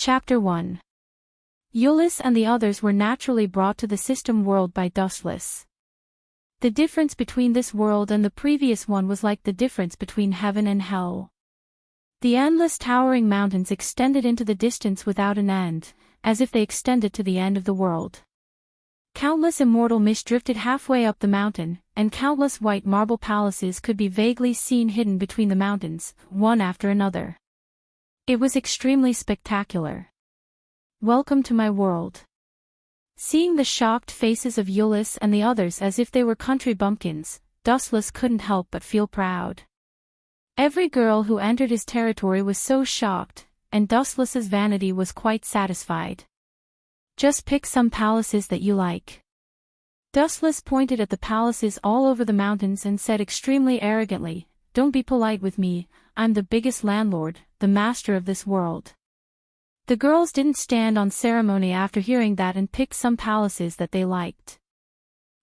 Chapter 1. Ulysses and the others were naturally brought to the system world by Dustless. The difference between this world and the previous one was like the difference between heaven and hell. The endless towering mountains extended into the distance without an end, as if they extended to the end of the world. Countless immortal mist drifted halfway up the mountain, and countless white marble palaces could be vaguely seen hidden between the mountains, one after another. It was extremely spectacular. Welcome to my world. Seeing the shocked faces of Ulysses and the others as if they were country bumpkins, Dustless couldn't help but feel proud. Every girl who entered his territory was so shocked, and Dustless's vanity was quite satisfied. Just pick some palaces that you like. Dustless pointed at the palaces all over the mountains and said extremely arrogantly, "Don't be polite with me, I'm the biggest landlord, the master of this world." The girls didn't stand on ceremony after hearing that and picked some palaces that they liked.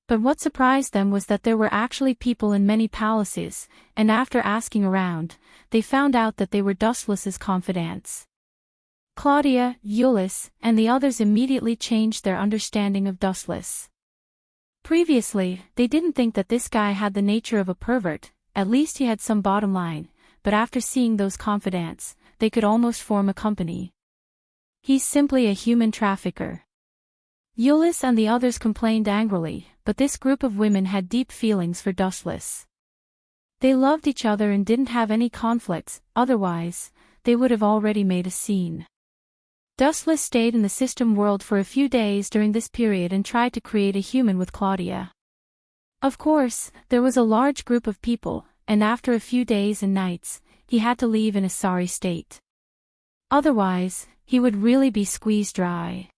But what surprised them was that there were actually people in many palaces, and after asking around, they found out that they were Dustless's confidants. Claudia, Ulysses, and the others immediately changed their understanding of Dustless. Previously, they didn't think that this guy had the nature of a pervert, at least he had some bottom line, but after seeing those confidants, they could almost form a company. He's simply a human trafficker. Ulysses and the others complained angrily, but this group of women had deep feelings for Dustless. They loved each other and didn't have any conflicts, otherwise, they would have already made a scene. Dustless stayed in the system world for a few days during this period and tried to create a human with Claudia. Of course, there was a large group of people, and after a few days and nights, he had to leave in a sorry state. Otherwise, he would really be squeezed dry.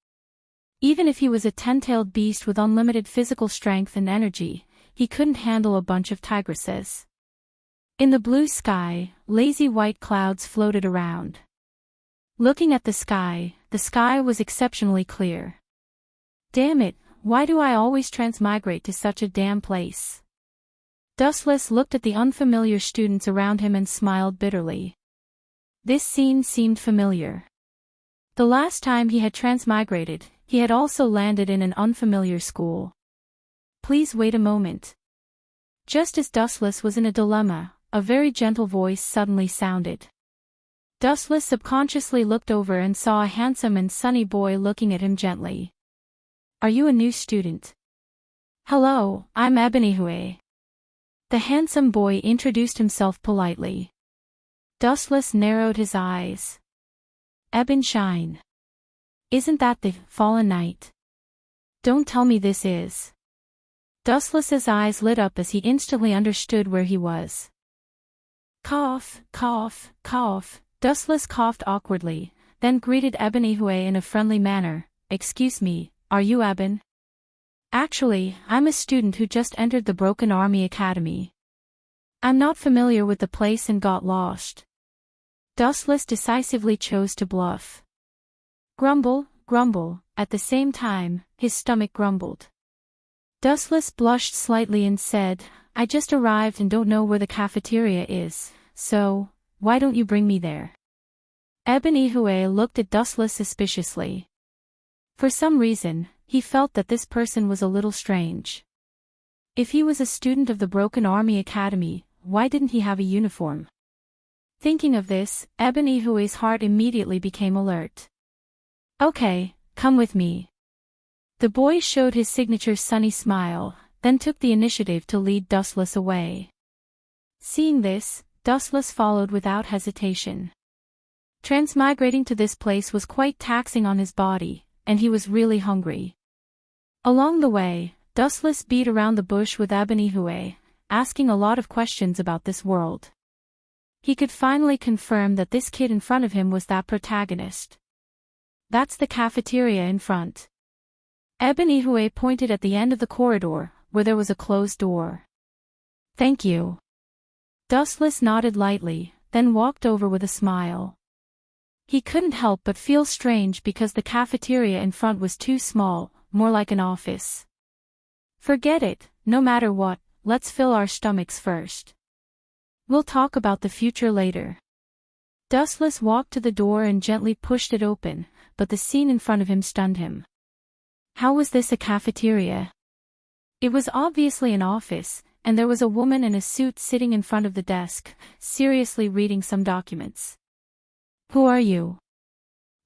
Even if he was a 10-tailed beast with unlimited physical strength and energy, he couldn't handle a bunch of tigresses. In the blue sky, lazy white clouds floated around. Looking at the sky was exceptionally clear. Damn it, why do I always transmigrate to such a damn place? Dustless looked at the unfamiliar students around him and smiled bitterly. This scene seemed familiar. The last time he had transmigrated, he had also landed in an unfamiliar school. Please wait a moment. Just as Dustless was in a dilemma, a very gentle voice suddenly sounded. Dustless subconsciously looked over and saw a handsome and sunny boy looking at him gently. "Are you a new student?" "Hello, I'm Ebonyhue." The handsome boy introduced himself politely. Dustless narrowed his eyes. "Ebonshine. Isn't that the fallen knight? Don't tell me this is." Dustless's eyes lit up as he instantly understood where he was. Cough, cough, cough. Dustless coughed awkwardly, then greeted Ebonyhue in a friendly manner. "Excuse me, are you Ebon?" "Actually, I'm a student who just entered the Broken Army Academy. I'm not familiar with the place and got lost." Dustless decisively chose to bluff. Grumble, grumble, at the same time, his stomach grumbled. Dustless blushed slightly and said, "I just arrived and don't know where the cafeteria is, so, why don't you bring me there?" Ebonyhue looked at Dustless suspiciously. For some reason, he felt that this person was a little strange. If he was a student of the Broken Army Academy, why didn't he have a uniform? Thinking of this, Ebonyhue's heart immediately became alert. "Okay, come with me." The boy showed his signature sunny smile, then took the initiative to lead Dustless away. Seeing this, Dustless followed without hesitation. Transmigrating to this place was quite taxing on his body, and he was really hungry. Along the way, Dustless beat around the bush with Ebonyhue, asking a lot of questions about this world. He could finally confirm that this kid in front of him was that protagonist. "That's the cafeteria in front." Ebonyhue pointed at the end of the corridor, where there was a closed door. "Thank you." Dustless nodded lightly, then walked over with a smile. He couldn't help but feel strange because the cafeteria in front was too small, more like an office. "Forget it, no matter what, let's fill our stomachs first. We'll talk about the future later." Dustless walked to the door and gently pushed it open, but the scene in front of him stunned him. How was this a cafeteria? It was obviously an office, and there was a woman in a suit sitting in front of the desk, seriously reading some documents. Who are you?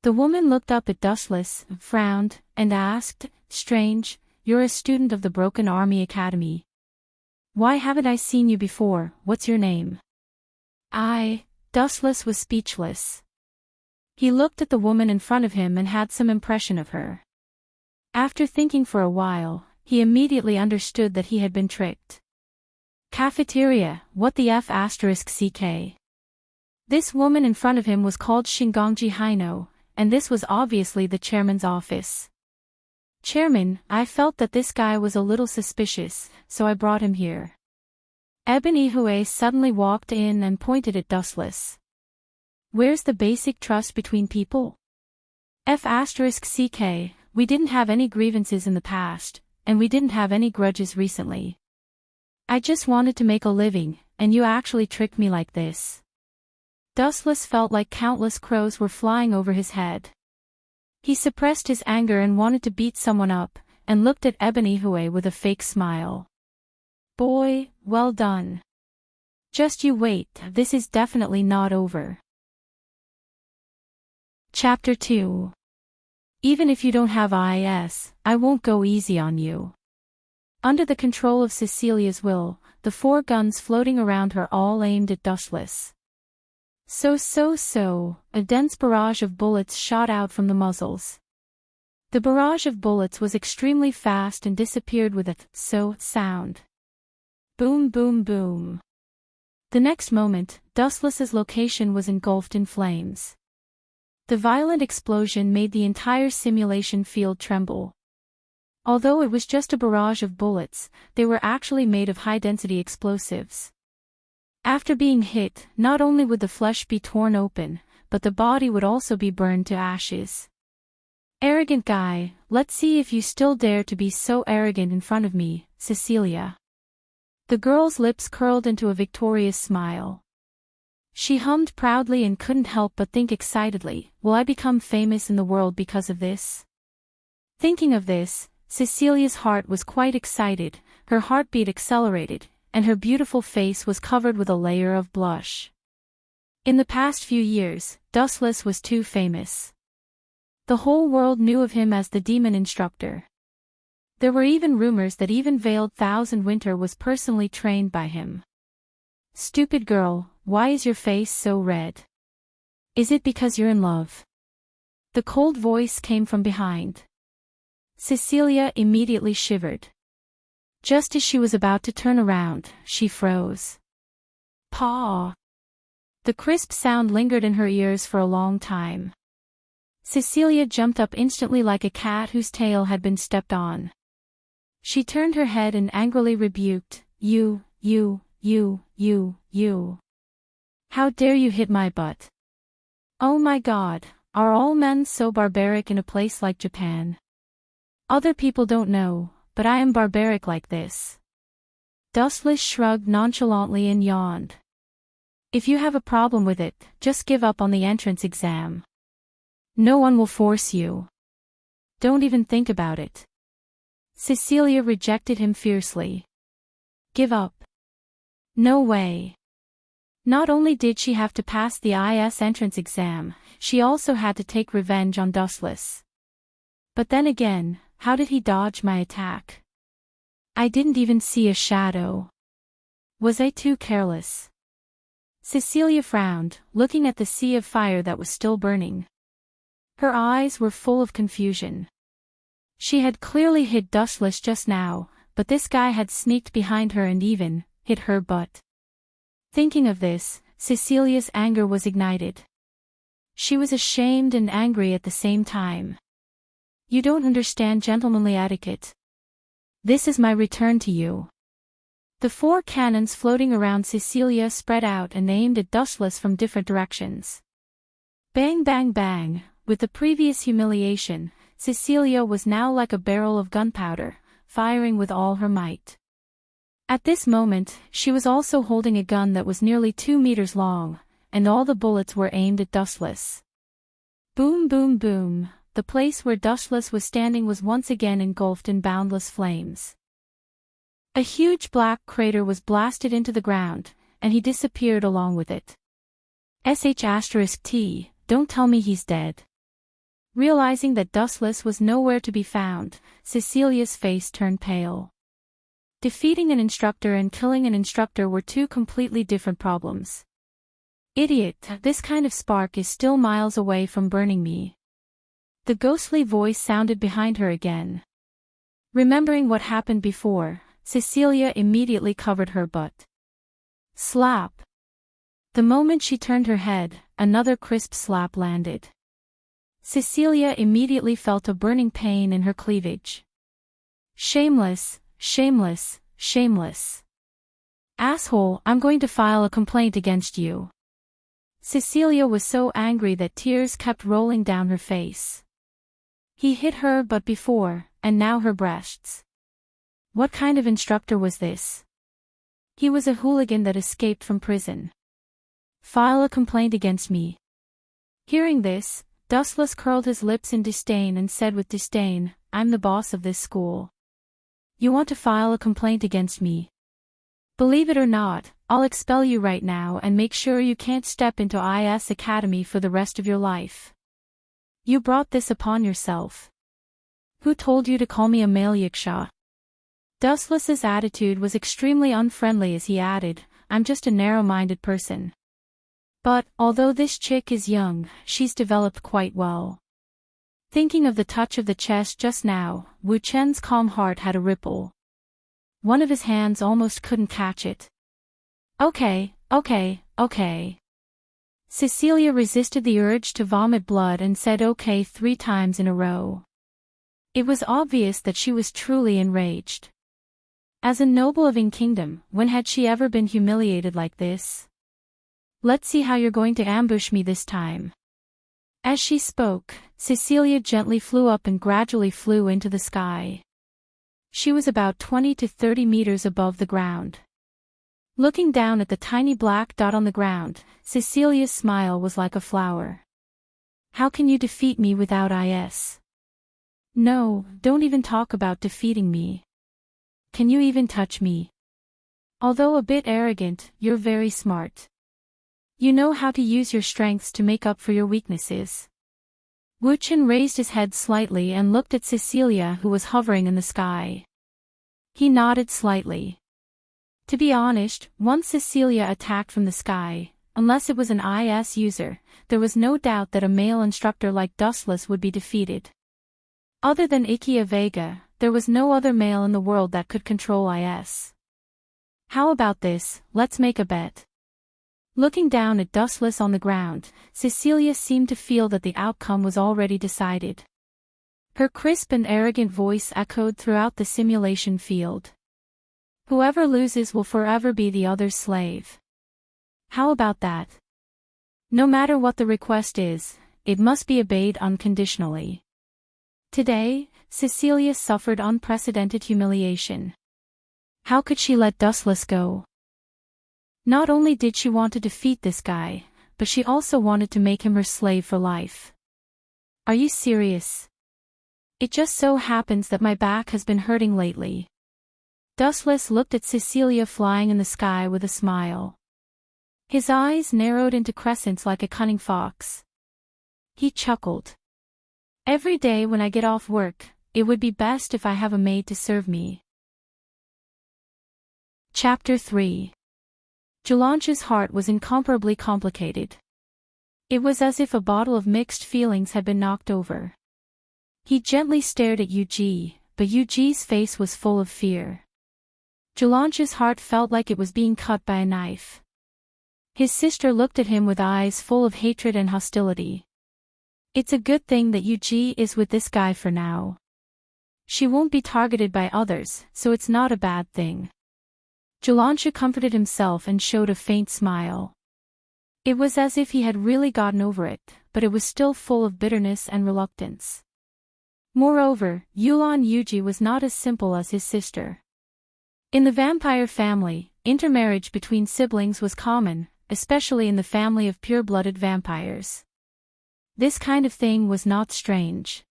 The woman looked up at Dustless, frowned, and asked, Strange, you're a student of the Broken Army Academy. Why haven't I seen you before? What's your name? Dustless was speechless. He looked at the woman in front of him and had some impression of her. After thinking for a while, he immediately understood that he had been tricked. Cafeteria, what the F***ck? This woman in front of him was called Shingongji Haino, and this was obviously the chairman's office. Chairman, I felt that this guy was a little suspicious, so I brought him here. Ebony Hue suddenly walked in and pointed at Dustless. Where's the basic trust between people? F***ck, we didn't have any grievances in the past, and we didn't have any grudges recently. I just wanted to make a living, and you actually tricked me like this. Dustless felt like countless crows were flying over his head. He suppressed his anger and wanted to beat someone up, and looked at Ebony Hue with a fake smile. Boy, well done. Just you wait, this is definitely not over. Chapter 2. Even if you don't have IS, I won't go easy on you. Under the control of Cecilia's will, the 4 guns floating around her all aimed at Dustless. A dense barrage of bullets shot out from the muzzles. The barrage of bullets was extremely fast and disappeared with a sound. Boom boom boom. The next moment, Dustless's location was engulfed in flames. The violent explosion made the entire simulation field tremble. Although it was just a barrage of bullets, they were actually made of high-density explosives. After being hit, not only would the flesh be torn open, but the body would also be burned to ashes. Arrogant guy, let's see if you still dare to be so arrogant in front of me, Cecilia. The girl's lips curled into a victorious smile. She hummed proudly and couldn't help but think excitedly, will I become famous in the world because of this? Thinking of this, Cecilia's heart was quite excited, her heartbeat accelerated, and her beautiful face was covered with a layer of blush. In the past few years, Dustless was too famous. The whole world knew of him as the demon instructor. There were even rumors that even veiled Thousand Winter was personally trained by him. Stupid girl, why is your face so red? Is it because you're in love? The cold voice came from behind. Cecilia immediately shivered. Just as she was about to turn around, she froze. Paw! The crisp sound lingered in her ears for a long time. Cecilia jumped up instantly like a cat whose tail had been stepped on. She turned her head and angrily rebuked, You. How dare you hit my butt? Oh my God, are all men so barbaric in a place like Japan? Other people don't know, but I am barbaric like this. Dustless shrugged nonchalantly and yawned. If you have a problem with it, just give up on the entrance exam. No one will force you. Don't even think about it. Cecilia rejected him fiercely. Give up. No way. Not only did she have to pass the IS entrance exam, she also had to take revenge on Dustless. But then again, how did he dodge my attack? I didn't even see a shadow. Was I too careless? Cecilia frowned, looking at the sea of fire that was still burning. Her eyes were full of confusion. She had clearly hit Dustless just now, but this guy had sneaked behind her and even hit her butt. Thinking of this, Cecilia's anger was ignited. She was ashamed and angry at the same time. You don't understand gentlemanly etiquette. This is my return to you. The 4 cannons floating around Cecilia spread out and aimed at Dustless from different directions. Bang bang bang, with the previous humiliation, Cecilia was now like a barrel of gunpowder, firing with all her might. At this moment, she was also holding a gun that was nearly 2 meters long, and all the bullets were aimed at Dustless. Boom boom boom, the place where Dustless was standing was once again engulfed in boundless flames. A huge black crater was blasted into the ground, and he disappeared along with it. *T, don't tell me he's dead. Realizing that Dustless was nowhere to be found, Cecilia's face turned pale. Defeating an instructor and killing an instructor were two completely different problems. Idiot, this kind of spark is still miles away from burning me. The ghostly voice sounded behind her again. Remembering what happened before, Cecilia immediately covered her butt. Slap! The moment she turned her head, another crisp slap landed. Cecilia immediately felt a burning pain in her cleavage. Shameless, shameless, shameless. Asshole, I'm going to file a complaint against you. Cecilia was so angry that tears kept rolling down her face. He hit her but before, and now her breasts. What kind of instructor was this? He was a hooligan that escaped from prison. File a complaint against me. Hearing this, Dustless curled his lips in disdain and said with disdain, I'm the boss of this school. You want to file a complaint against me? Believe it or not, I'll expel you right now and make sure you can't step into IS Academy for the rest of your life. You brought this upon yourself. Who told you to call me a male yiksha? Dustless's attitude was extremely unfriendly as he added, I'm just a narrow-minded person. But, although this chick is young, she's developed quite well. Thinking of the touch of the chest just now, Wu Chen's calm heart had a ripple. One of his hands almost couldn't catch it. Okay. Cecilia resisted the urge to vomit blood and said okay 3 times in a row. It was obvious that she was truly enraged. As a noble of Ing Kingdom, when had she ever been humiliated like this? Let's see how you're going to ambush me this time. As she spoke, Cecilia gently flew up and gradually flew into the sky. She was about 20 to 30 meters above the ground. Looking down at the tiny black dot on the ground, Cecilia's smile was like a flower. How can you defeat me without IS? No, don't even talk about defeating me. Can you even touch me? Although a bit arrogant, you're very smart. You know how to use your strengths to make up for your weaknesses. Wu Chen raised his head slightly and looked at Cecilia, who was hovering in the sky. He nodded slightly. To be honest, once Cecilia attacked from the sky, unless it was an IS user, there was no doubt that a male instructor like Dustless would be defeated. Other than Ikia Vega, there was no other male in the world that could control IS. How about this, let's make a bet. Looking down at Dustless on the ground, Cecilia seemed to feel that the outcome was already decided. Her crisp and arrogant voice echoed throughout the simulation field. Whoever loses will forever be the other's slave. How about that? No matter what the request is, it must be obeyed unconditionally. Today, Cecilia suffered unprecedented humiliation. How could she let Dustless go? Not only did she want to defeat this guy, but she also wanted to make him her slave for life. Are you serious? It just so happens that my back has been hurting lately. Dustless looked at Cecilia flying in the sky with a smile. His eyes narrowed into crescents like a cunning fox. He chuckled. Every day when I get off work, it would be best if I have a maid to serve me. Chapter 3. Julanche's heart was incomparably complicated. It was as if a bottle of mixed feelings had been knocked over. He gently stared at Yuji, but Yuji's face was full of fear. Julanche's heart felt like it was being cut by a knife. His sister looked at him with eyes full of hatred and hostility. It's a good thing that Yuji is with this guy for now. She won't be targeted by others, so it's not a bad thing. Julanche comforted himself and showed a faint smile. It was as if he had really gotten over it, but it was still full of bitterness and reluctance. Moreover, Yulan Yuji was not as simple as his sister. In the vampire family, intermarriage between siblings was common, especially in the family of pure-blooded vampires. This kind of thing was not strange.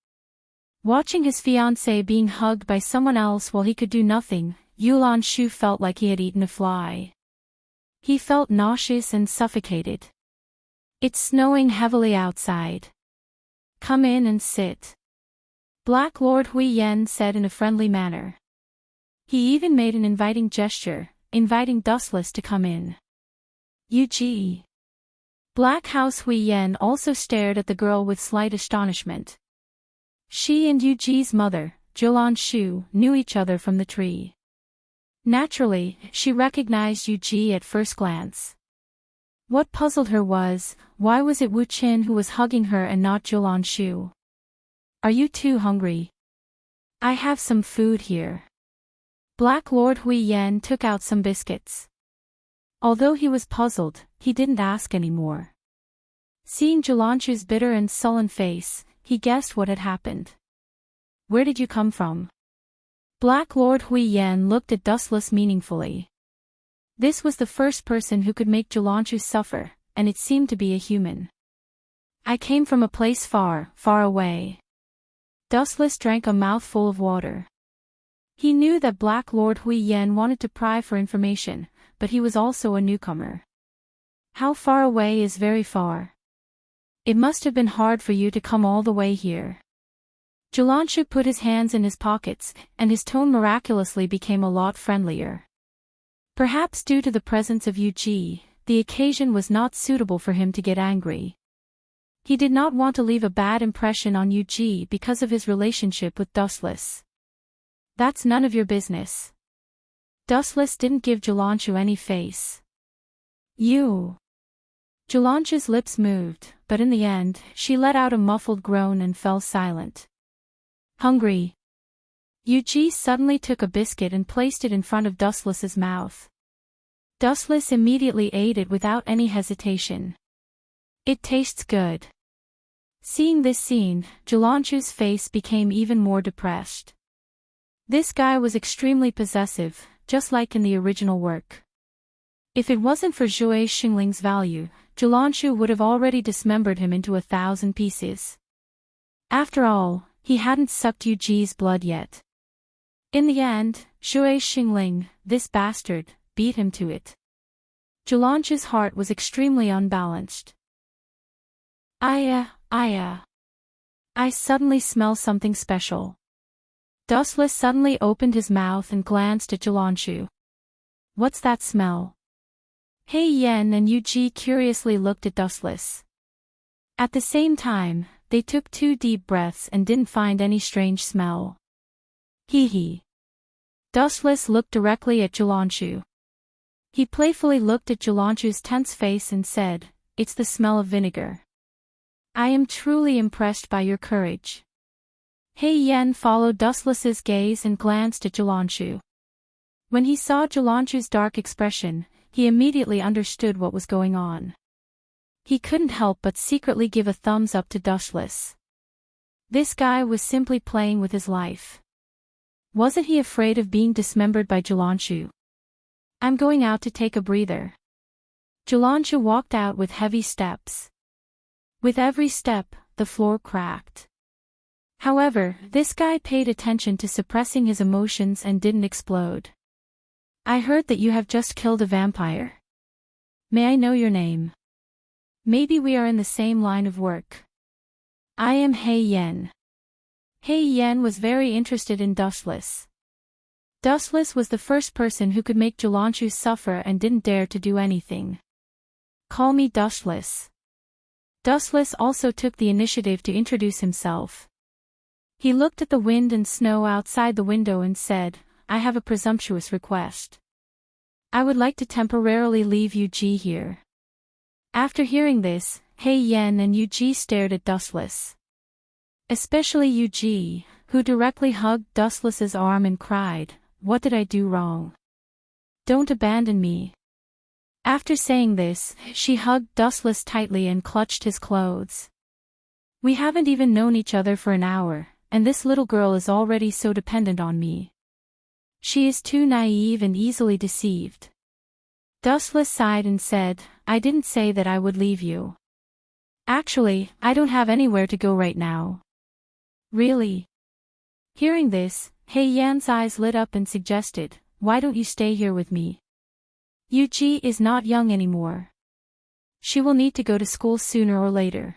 Watching his fiancée being hugged by someone else while he could do nothing, Yulan Shu felt like he had eaten a fly. He felt nauseous and suffocated. It's snowing heavily outside. Come in and sit. Black Lord Hui Yen said in a friendly manner. He even made an inviting gesture, inviting Dustless to come in. Yu-ji. Black House Hui Yen also stared at the girl with slight astonishment. She and Yu-ji's mother, Julan Shu, knew each other from the tree. Naturally, she recognized Yu-ji at first glance. What puzzled her was, why was it Wu Qin who was hugging her and not Julan Shu? Are you too hungry? I have some food here. Black Lord Hui Yen took out some biscuits. Although he was puzzled, he didn't ask any more. Seeing Julan Shu's bitter and sullen face, he guessed what had happened. Where did you come from? Black Lord Hui Yen looked at Dustless meaningfully. This was the first person who could make Julan Shu suffer, and it seemed to be a human. I came from a place far, far away. Dustless drank a mouthful of water. He knew that Black Lord Hui Yen wanted to pry for information, but he was also a newcomer. How far away is very far? It must have been hard for you to come all the way here. Julan Shu put his hands in his pockets, and his tone miraculously became a lot friendlier. Perhaps due to the presence of Yu-ji, the occasion was not suitable for him to get angry. He did not want to leave a bad impression on Yu-ji because of his relationship with Dustless. That's none of your business. Dustless didn't give Julan Shu any face. You. Julan Shu's lips moved, but in the end, she let out a muffled groan and fell silent. Hungry. Yu-ji suddenly took a biscuit and placed it in front of Dustless's mouth. Dustless immediately ate it without any hesitation. It tastes good. Seeing this scene, Julan Shu's face became even more depressed. This guy was extremely possessive, just like in the original work. If it wasn't for Zhui Xingling's value, Julan Shu would have already dismembered him into 1,000 pieces. After all, he hadn't sucked Yu-ji's blood yet. In the end, Zhui Xingling, this bastard, beat him to it. Julan Shu's heart was extremely unbalanced. I suddenly smell something special. Dustless suddenly opened his mouth and glanced at Julan Shu. What's that smell? Hui Yen and Yu-ji curiously looked at Dustless. At the same time, they took 2 deep breaths and didn't find any strange smell. Hee. Dustless looked directly at Julan Shu. He playfully looked at Julan Shu's tense face and said, It's the smell of vinegar. I am truly impressed by your courage. Hui Yen followed Dustless's gaze and glanced at Julan Shu. When he saw Julan Shu's dark expression, he immediately understood what was going on. He couldn't help but secretly give a thumbs up to Dustless. This guy was simply playing with his life. Wasn't he afraid of being dismembered by Julan Shu? I'm going out to take a breather. Julan Shu walked out with heavy steps. With every step, the floor cracked. However, this guy paid attention to suppressing his emotions and didn't explode. I heard that you have just killed a vampire. May I know your name? Maybe we are in the same line of work. I am Hui Yen. Hui Yen was very interested in Dustless. Dustless was the first person who could make Julan Shu suffer and didn't dare to do anything. Call me Dustless. Dustless also took the initiative to introduce himself. He looked at the wind and snow outside the window and said, I have a presumptuous request. I would like to temporarily leave Yu-ji here. After hearing this, Hui Yen and Yu-ji stared at Dustless. Especially Yu-ji, who directly hugged Dustless's arm and cried, What did I do wrong? Don't abandon me. After saying this, she hugged Dustless tightly and clutched his clothes. We haven't even known each other for an hour, and this little girl is already so dependent on me. She is too naive and easily deceived. Dustless sighed and said, I didn't say that I would leave you. Actually, I don't have anywhere to go right now. Really? Hearing this, Hei Yan's eyes lit up and suggested, why don't you stay here with me? Yuji is not young anymore. She will need to go to school sooner or later.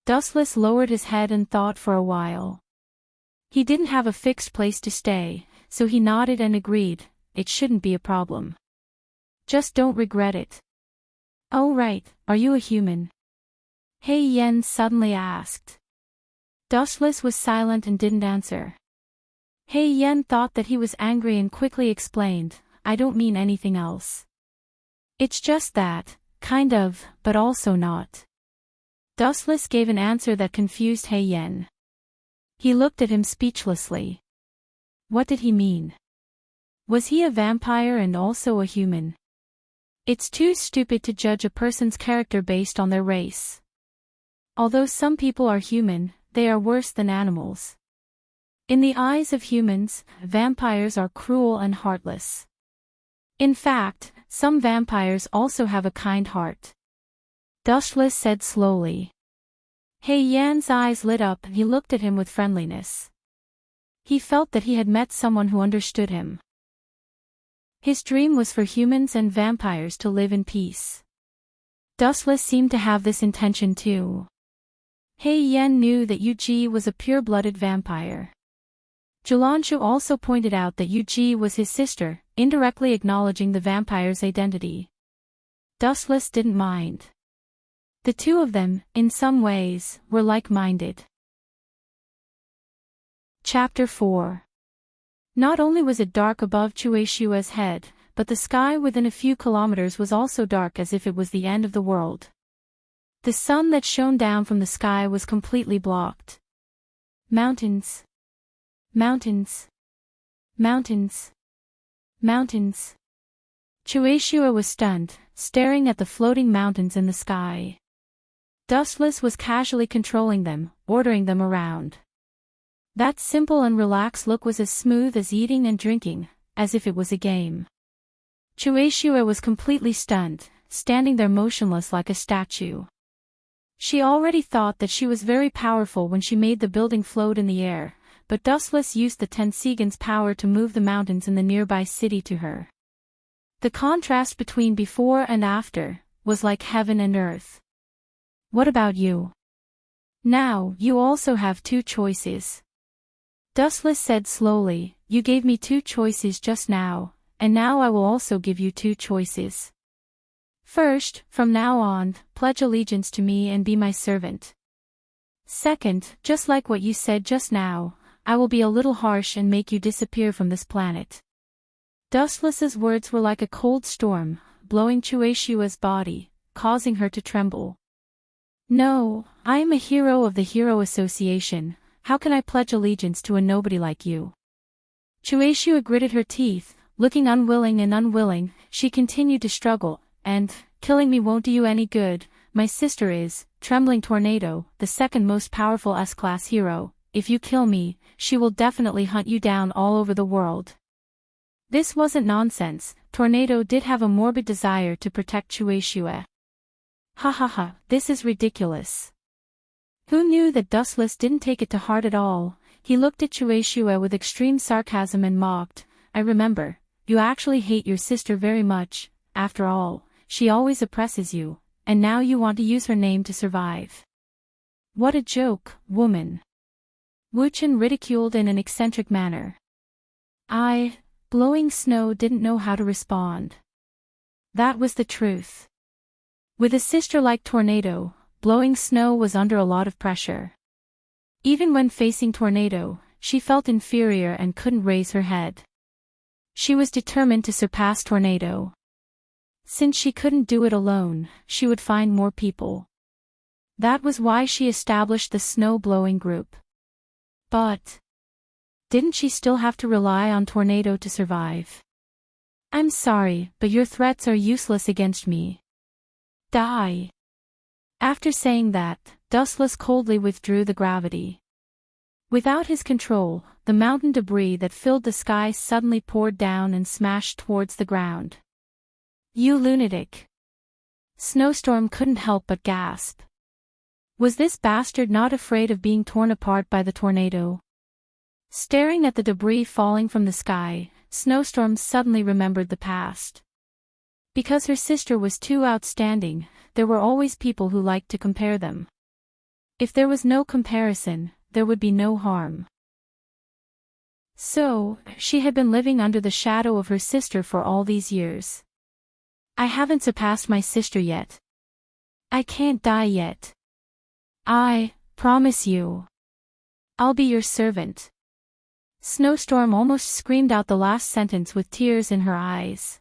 Dustless lowered his head and thought for a while. He didn't have a fixed place to stay, so he nodded and agreed, it shouldn't be a problem. Just don't regret it. Oh right, are you a human? Hei Yan suddenly asked. Dustless was silent and didn't answer. Hei Yan thought that he was angry and quickly explained, I don't mean anything else. It's just that, kind of, but also not. Dustless gave an answer that confused Hei Yan. He looked at him speechlessly. What did he mean? Was he a vampire and also a human? It's too stupid to judge a person's character based on their race. Although some people are human, they are worse than animals. In the eyes of humans, vampires are cruel and heartless. In fact, some vampires also have a kind heart. Dustless said slowly. Hei Yan's eyes lit up and he looked at him with friendliness. He felt that he had met someone who understood him. His dream was for humans and vampires to live in peace. Dustless seemed to have this intention too. Hei Yan knew that Yuji was a pure-blooded vampire. Julanshu also pointed out that Yuji was his sister, indirectly acknowledging the vampire's identity. Dustless didn't mind. The two of them, in some ways, were like-minded. Chapter 4. Not only was it dark above Chueishua's head, but the sky within a few kilometers was also dark as if it was the end of the world. The sun that shone down from the sky was completely blocked. Mountains. Mountains. Mountains. Mountains. Chueishua was stunned, staring at the floating mountains in the sky. Dustless was casually controlling them, ordering them around. That simple and relaxed look was as smooth as eating and drinking, as if it was a game. Chueishua was completely stunned, standing there motionless like a statue. She already thought that she was very powerful when she made the building float in the air, but Dustless used the Tensigan's power to move the mountains in the nearby city to her. The contrast between before and after was like heaven and earth. What about you? Now, you also have two choices. Dustless said slowly, you gave me two choices just now, and now I will also give you two choices. First, from now on, pledge allegiance to me and be my servant. Second, just like what you said just now, I will be a little harsh and make you disappear from this planet. Dustless's words were like a cold storm, blowing Chueishua's body, causing her to tremble. No, I am a hero of the Hero Association, how can I pledge allegiance to a nobody like you? Chueishua gritted her teeth, looking unwilling, she continued to struggle, and, killing me won't do you any good, my sister is, Trembling Tornado, the second most powerful S-class hero, if you kill me, she will definitely hunt you down all over the world. This wasn't nonsense, Tornado did have a morbid desire to protect Chueishua. Ha ha ha, this is ridiculous. Who knew that Dustless didn't take it to heart at all? He looked at Chueishua with extreme sarcasm and mocked, I remember, you actually hate your sister very much, after all, she always oppresses you, and now you want to use her name to survive. What a joke, woman. Wu Chen ridiculed in an eccentric manner. Blowing Snow didn't know how to respond. That was the truth. With a sister like Tornado, Blowing Snow was under a lot of pressure. Even when facing Tornado, she felt inferior and couldn't raise her head. She was determined to surpass Tornado. Since she couldn't do it alone, she would find more people. That was why she established the snow-blowing group. But didn't she still have to rely on Tornado to survive? I'm sorry, but your threats are useless against me. Die. After saying that, Dustless coldly withdrew the gravity. Without his control, the mountain debris that filled the sky suddenly poured down and smashed towards the ground. You lunatic. Snowstorm couldn't help but gasp. Was this bastard not afraid of being torn apart by the tornado? Staring at the debris falling from the sky, Snowstorm suddenly remembered the past. Because her sister was too outstanding, there were always people who liked to compare them. If there was no comparison, there would be no harm. So, she had been living under the shadow of her sister for all these years. I haven't surpassed my sister yet. I can't die yet. I promise you. I'll be your servant. Snowstorm almost screamed out the last sentence with tears in her eyes.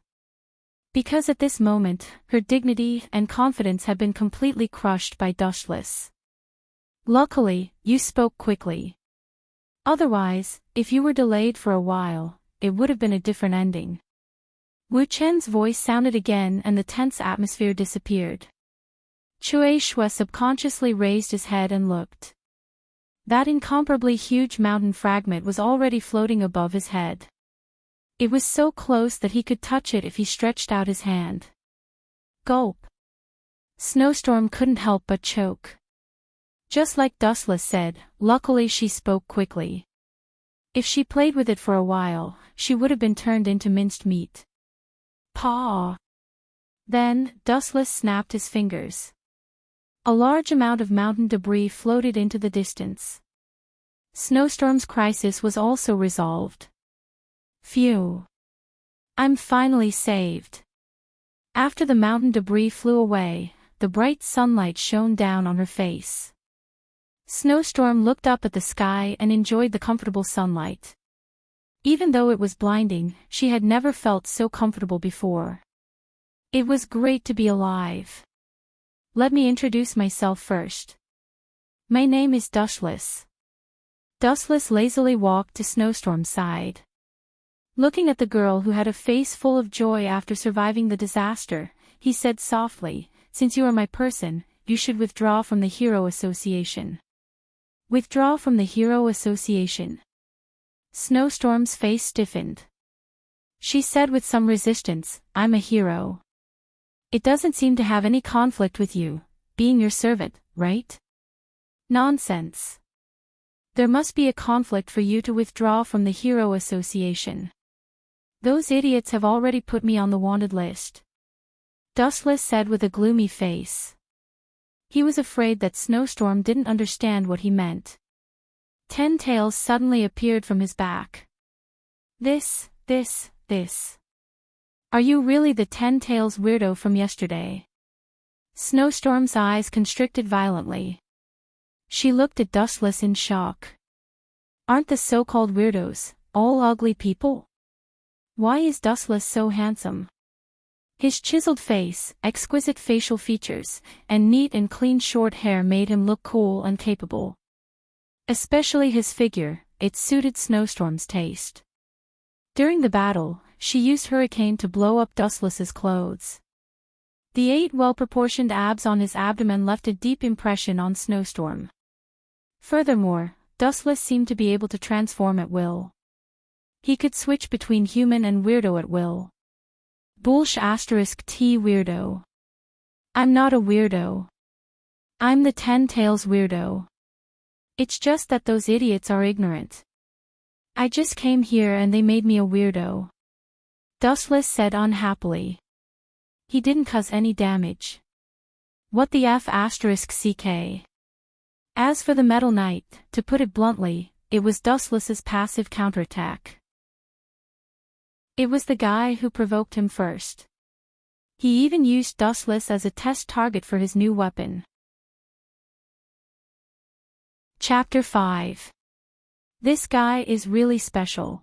Because at this moment, her dignity and confidence had been completely crushed by Dustless. Luckily, you spoke quickly. Otherwise, if you were delayed for a while, it would have been a different ending. Wu Chen's voice sounded again and the tense atmosphere disappeared. Cui Shui subconsciously raised his head and looked. That incomparably huge mountain fragment was already floating above his head. It was so close that he could touch it if he stretched out his hand. Gulp. Snowstorm couldn't help but choke. Just like Dustless said, luckily she spoke quickly. If she played with it for a while, she would have been turned into minced meat. Paw. Then, Dustless snapped his fingers. A large amount of mountain debris floated into the distance. Snowstorm's crisis was also resolved. Phew. I'm finally saved. After the mountain debris flew away, the bright sunlight shone down on her face. Snowstorm looked up at the sky and enjoyed the comfortable sunlight. Even though it was blinding, she had never felt so comfortable before. It was great to be alive. Let me introduce myself first. My name is Dustless. Dustless lazily walked to Snowstorm's side. Looking at the girl who had a face full of joy after surviving the disaster, he said softly, "Since you are my person, you should withdraw from the Hero Association." Withdraw from the Hero Association. Snowstorm's face stiffened. She said with some resistance, "I'm a hero. It doesn't seem to have any conflict with you, being your servant, right?" Nonsense. There must be a conflict for you to withdraw from the Hero Association. Those idiots have already put me on the wanted list. Dustless said with a gloomy face. He was afraid that Snowstorm didn't understand what he meant. 10 tails suddenly appeared from his back. This. Are you really the 10 tails weirdo from yesterday? Snowstorm's eyes constricted violently. She looked at Dustless in shock. Aren't the so-called weirdos all ugly people? Why is Dustless so handsome? His chiseled face, exquisite facial features, and neat and clean short hair made him look cool and capable. Especially his figure, it suited Snowstorm's taste. During the battle, she used Hurricane to blow up Dustless's clothes. The 8 well-proportioned abs on his abdomen left a deep impression on Snowstorm. Furthermore, Dustless seemed to be able to transform at will. He could switch between human and weirdo at will. Bullsh *T weirdo. I'm not a weirdo. I'm the 10 tails weirdo. It's just that those idiots are ignorant. I just came here and they made me a weirdo. Dustless said unhappily. He didn't cause any damage. What the F *CK. As for the Metal Knight, to put it bluntly, it was Dustless's passive counterattack. It was the guy who provoked him first. He even used Dustless as a test target for his new weapon. Chapter 5. This guy is really special.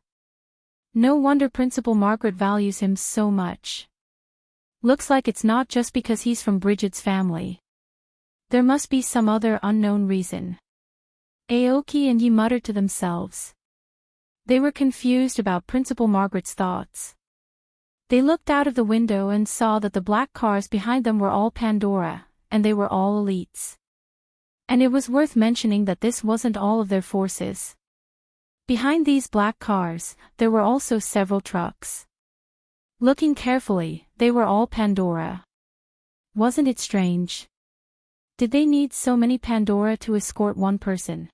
No wonder Principal Margaret values him so much. Looks like it's not just because he's from Bridget's family. There must be some other unknown reason. Aoki and Yi muttered to themselves. They were confused about Principal Margaret's thoughts. They looked out of the window and saw that the black cars behind them were all Pandora, and they were all elites. And it was worth mentioning that this wasn't all of their forces. Behind these black cars, there were also several trucks. Looking carefully, they were all Pandora. Wasn't it strange? Did they need so many Pandora to escort one person?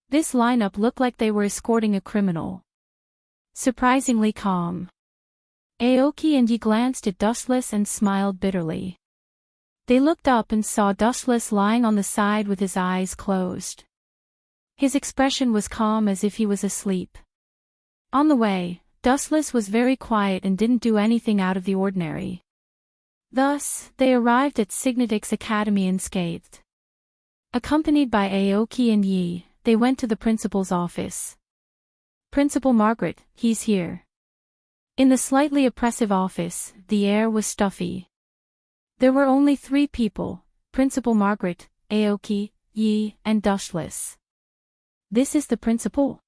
This lineup looked like they were escorting a criminal. Surprisingly calm. Aoki and Yi glanced at Dustless and smiled bitterly. They looked up and saw Dustless lying on the side with his eyes closed. His expression was calm as if he was asleep. On the way, Dustless was very quiet and didn't do anything out of the ordinary. Thus, they arrived at Signetix Academy unscathed. Accompanied by Aoki and Yi, they went to the principal's office. "Principal Margaret, he's here." In the slightly oppressive office, the air was stuffy. There were only 3 people, Principal Margaret, Aoki, Yi, and Dustless. "This is the principal?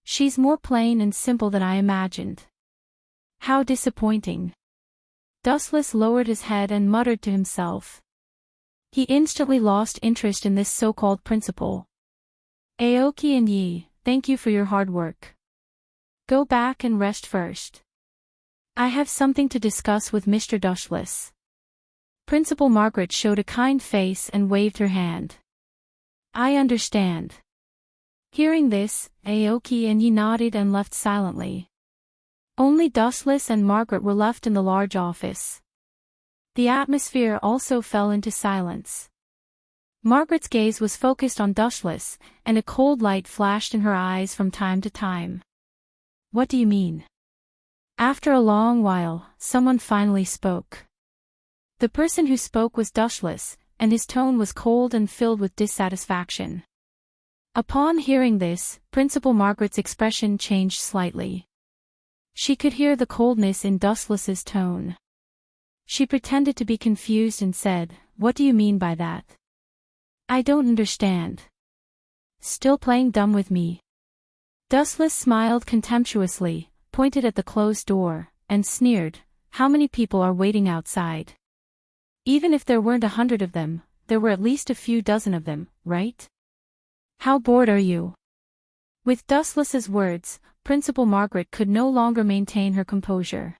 She's more plain and simple than I imagined. How disappointing." Dustless lowered his head and muttered to himself. He instantly lost interest in this so-called principal. "Aoki and Yi, thank you for your hard work. Go back and rest first. I have something to discuss with Mr. Dustless." Principal Margaret showed a kind face and waved her hand. "I understand." Hearing this, Aoki and Yi nodded and left silently. Only Dustless and Margaret were left in the large office. The atmosphere also fell into silence. Margaret's gaze was focused on Dustless, and a cold light flashed in her eyes from time to time. "What do you mean?" After a long while, someone finally spoke. The person who spoke was Dustless, and his tone was cold and filled with dissatisfaction. Upon hearing this, Principal Margaret's expression changed slightly. She could hear the coldness in Dustless's tone. She pretended to be confused and said, "What do you mean by that? I don't understand. Still playing dumb with me?" Dustless smiled contemptuously, pointed at the closed door, and sneered, "How many people are waiting outside? Even if there weren't 100 of them, there were at least a few dozen of them, right? How bored are you?" With Dustless's words, Principal Margaret could no longer maintain her composure.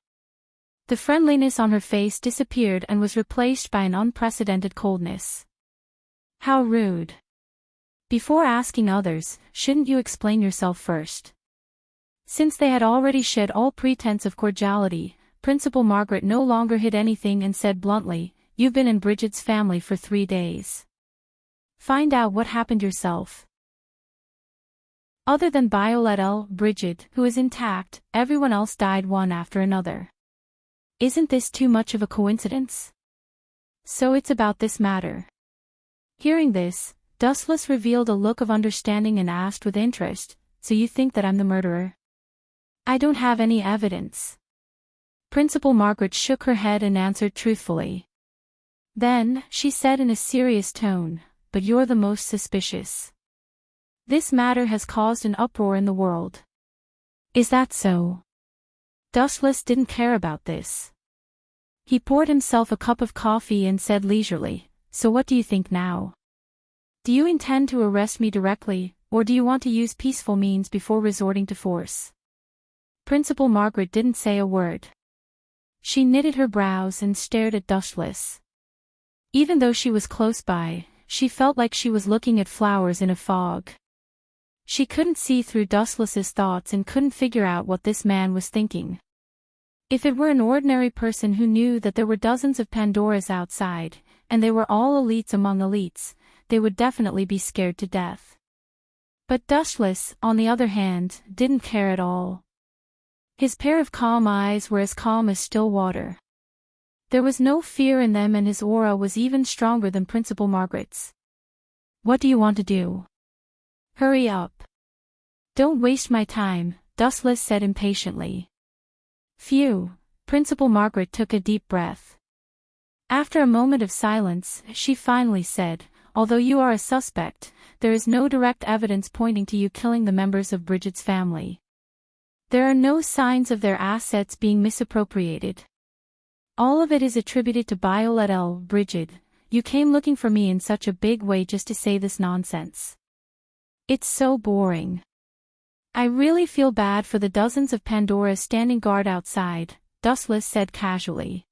The friendliness on her face disappeared and was replaced by an unprecedented coldness. "How rude. Before asking others, shouldn't you explain yourself first?" Since they had already shed all pretense of cordiality, Principal Margaret no longer hid anything and said bluntly, "You've been in Bridget's family for 3 days. Find out what happened yourself." Other than Biolette Bridget, who is intact, everyone else died one after another. Isn't this too much of a coincidence? So it's about this matter. Hearing this, Dustless revealed a look of understanding and asked with interest, "So you think that I'm the murderer?" "I don't have any evidence." Principal Margaret shook her head and answered truthfully. Then, she said in a serious tone, "But you're the most suspicious. This matter has caused an uproar in the world." "Is that so?" Dustless didn't care about this. He poured himself a cup of coffee and said leisurely, "So what do you think now? Do you intend to arrest me directly, or do you want to use peaceful means before resorting to force?" Principal Margaret didn't say a word. She knitted her brows and stared at Dustless. Even though she was close by, she felt like she was looking at flowers in a fog. She couldn't see through Dustless's thoughts and couldn't figure out what this man was thinking. If it were an ordinary person who knew that there were dozens of Pandoras outside, and they were all elites among elites, they would definitely be scared to death. But Dustless, on the other hand, didn't care at all. His pair of calm eyes were as calm as still water. There was no fear in them and his aura was even stronger than Principal Margaret's. "What do you want to do? Hurry up. Don't waste my time," Dustless said impatiently. "Phew," Principal Margaret took a deep breath. After a moment of silence, she finally said, "Although you are a suspect, there is no direct evidence pointing to you killing the members of Bridget's family. There are no signs of their assets being misappropriated. All of it is attributed to Biolette Bridget. You came looking for me in such a big way just to say this nonsense. It's so boring. I really feel bad for the dozens of Pandoras standing guard outside, Dustless said casually.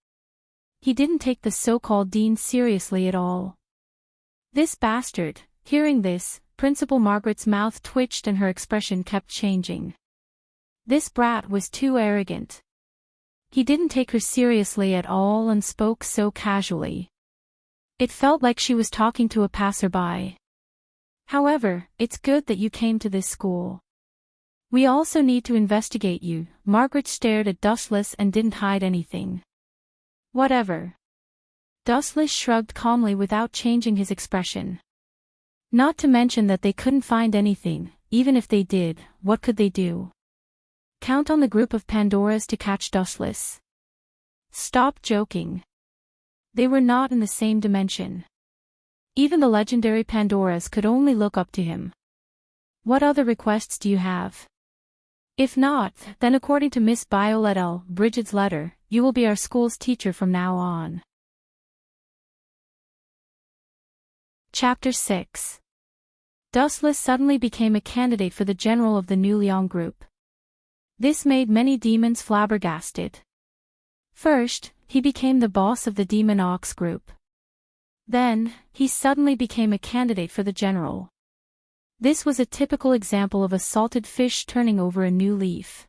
He didn't take the so-called dean seriously at all. This bastard. Hearing this, Principal Margaret's mouth twitched and her expression kept changing. This brat was too arrogant. He didn't take her seriously at all and spoke so casually. It felt like she was talking to a passerby. However, it's good that you came to this school. We also need to investigate you. Margaret stared at Dustless and didn't hide anything. Whatever. Dustless shrugged calmly without changing his expression. Not to mention that they couldn't find anything. Even if they did, what could they do? Count on the group of Pandoras to catch Dustless. Stop joking. They were not in the same dimension. Even the legendary Pandoras could only look up to him. What other requests do you have? If not, then according to Miss Violet L. Bridget's letter, you will be our school's teacher from now on. Chapter 6. Dustless suddenly became a candidate for the general of the New Liang group. This made many demons flabbergasted. First, he became the boss of the Demon Ox group. Then, he suddenly became a candidate for the general. This was a typical example of a salted fish turning over a new leaf.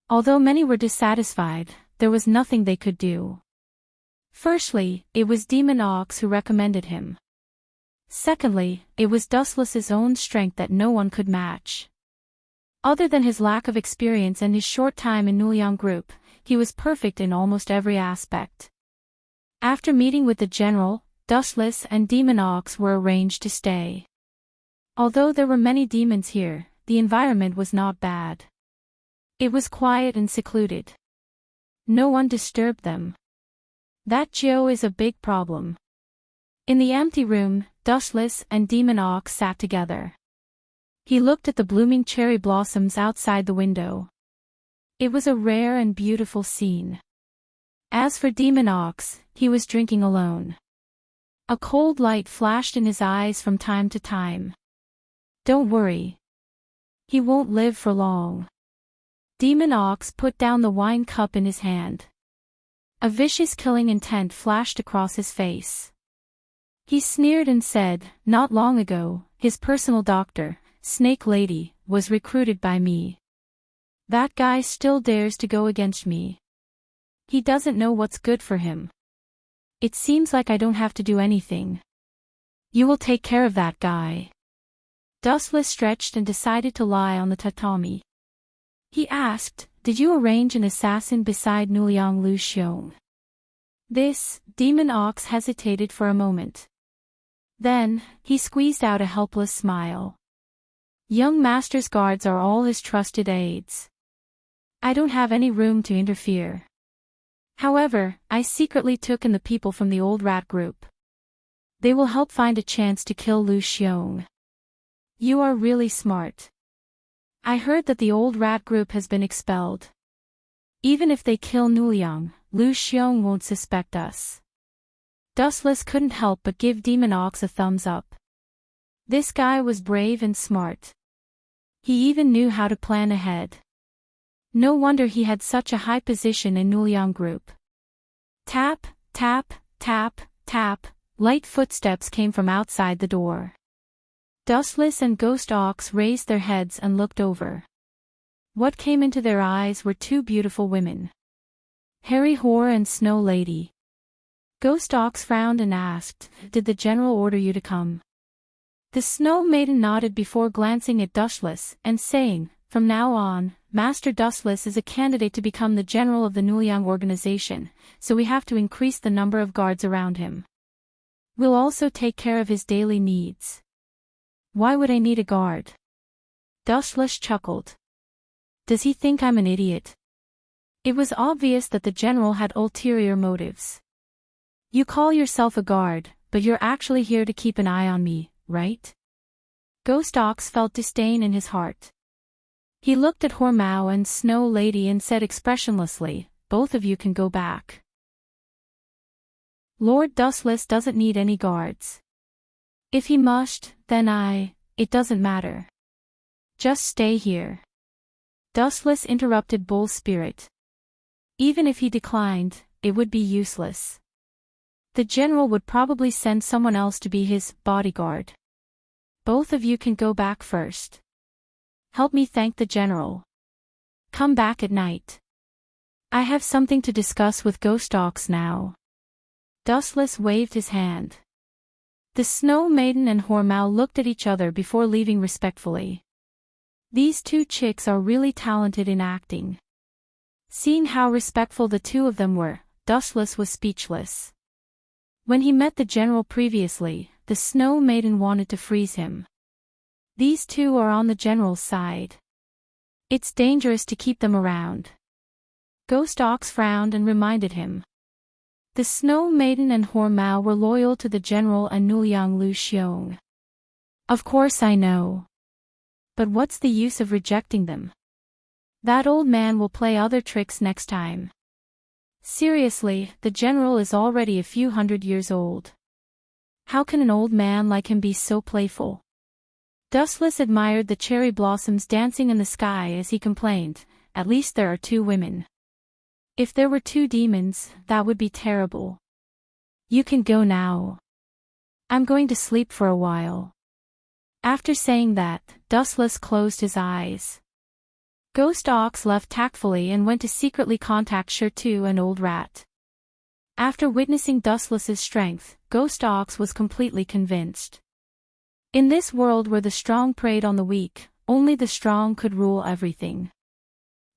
Although many were dissatisfied, there was nothing they could do. Firstly, it was Demon Ox who recommended him. Secondly, it was Dustless's own strength that no one could match. Other than his lack of experience and his short time in New Liang group, he was perfect in almost every aspect. After meeting with the general, Dustless and Demon Ox were arranged to stay. Although there were many demons here, the environment was not bad. It was quiet and secluded. No one disturbed them. That Joe is a big problem. In the empty room, Dustless and Demon Ox sat together. He looked at the blooming cherry blossoms outside the window. It was a rare and beautiful scene. As for Demon Ox, he was drinking alone. A cold light flashed in his eyes from time to time. Don't worry. He won't live for long. Demon Ox put down the wine cup in his hand. A vicious killing intent flashed across his face. He sneered and said, "Not long ago, his personal doctor, Snake Lady, was recruited by me. That guy still dares to go against me. He doesn't know what's good for him. It seems like I don't have to do anything. You will take care of that guy." Dustless stretched and decided to lie on the tatami. He asked, "Did you arrange an assassin beside Nuliang Lu Xiong?" This, Demon Ox hesitated for a moment. Then, he squeezed out a helpless smile. Young Master's guards are all his trusted aides. I don't have any room to interfere. However, I secretly took in the people from the old rat group. They will help find a chance to kill Lu Xiong. You are really smart. I heard that the old rat group has been expelled. Even if they kill Nuliang, Lu Xiong won't suspect us. Dustless couldn't help but give Demon Ox a thumbs up. This guy was brave and smart. He even knew how to plan ahead. No wonder he had such a high position in Nuliang group. Tap, tap, tap, tap, light footsteps came from outside the door. Dustless and Ghost Ox raised their heads and looked over. What came into their eyes were two beautiful women. Harry Whore and Snow Lady. Ghost Ox frowned and asked, "Did the general order you to come?" The Snow Maiden nodded before glancing at Dustless and saying, "From now on, Master Dustless is a candidate to become the general of the Nuliang organization, so we have to increase the number of guards around him. We'll also take care of his daily needs." "Why would I need a guard?" Dustless chuckled. "Does he think I'm an idiot?" It was obvious that the general had ulterior motives. "You call yourself a guard, but you're actually here to keep an eye on me, right?" Ghost Ox felt disdain in his heart. He looked at Hormao and Snow Lady and said expressionlessly, "Both of you can go back. Lord Dustless doesn't need any guards. If he must, then it doesn't matter. Just stay here." Dustless interrupted Bull Spirit. Even if he declined, it would be useless. The general would probably send someone else to be his bodyguard. Both of you can go back first. Help me thank the general. Come back at night. I have something to discuss with Ghost Ox now. Dustless waved his hand. The Snow Maiden and Hormao looked at each other before leaving respectfully. These two chicks are really talented in acting. Seeing how respectful the two of them were, Dustless was speechless. When he met the general previously, the Snow Maiden wanted to freeze him. These two are on the general's side. It's dangerous to keep them around. Ghost Ox frowned and reminded him. The Snow Maiden and Hormao were loyal to the general and Nuliang Lu Xiong. Of course I know. But what's the use of rejecting them? That old man will play other tricks next time. Seriously, the general is already a few hundred years old. How can an old man like him be so playful? Dustless admired the cherry blossoms dancing in the sky as he complained, at least there are two women. If there were two demons, that would be terrible. You can go now. I'm going to sleep for a while. After saying that, Dustless closed his eyes. Ghost Ox left tactfully and went to secretly contact Shirtu and Old Rat. After witnessing Dustless's strength, Ghost Ox was completely convinced. In this world where the strong preyed on the weak, only the strong could rule everything.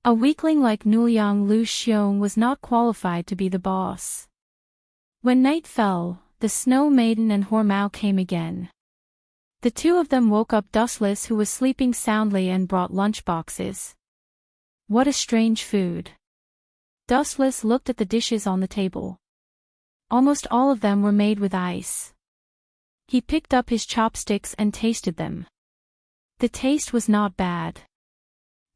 A weakling like Nuliang Lu Xiong was not qualified to be the boss. When night fell, the Snow Maiden and Hormao came again. The two of them woke up Dustless, who was sleeping soundly, and brought lunchboxes. What a strange food. Dustless looked at the dishes on the table. Almost all of them were made with ice. He picked up his chopsticks and tasted them. The taste was not bad.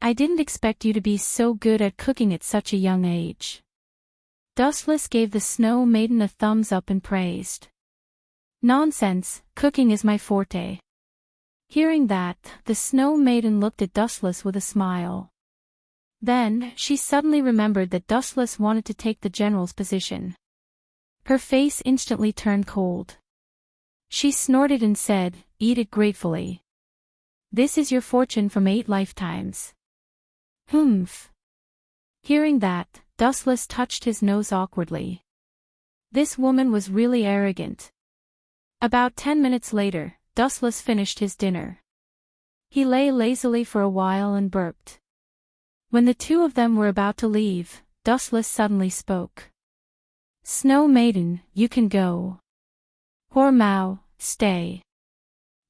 I didn't expect you to be so good at cooking at such a young age. Dustless gave the Snow Maiden a thumbs up and praised. Nonsense, cooking is my forte. Hearing that, the Snow Maiden looked at Dustless with a smile. Then, she suddenly remembered that Dustless wanted to take the general's position. Her face instantly turned cold. She snorted and said, "Eat it gratefully. This is your fortune from 8 lifetimes. Humph." Hearing that, Dustless touched his nose awkwardly. This woman was really arrogant. About 10 minutes later, Dustless finished his dinner. He lay lazily for a while and burped. When the two of them were about to leave, Dustless suddenly spoke. Snow Maiden, you can go. Hormao, stay.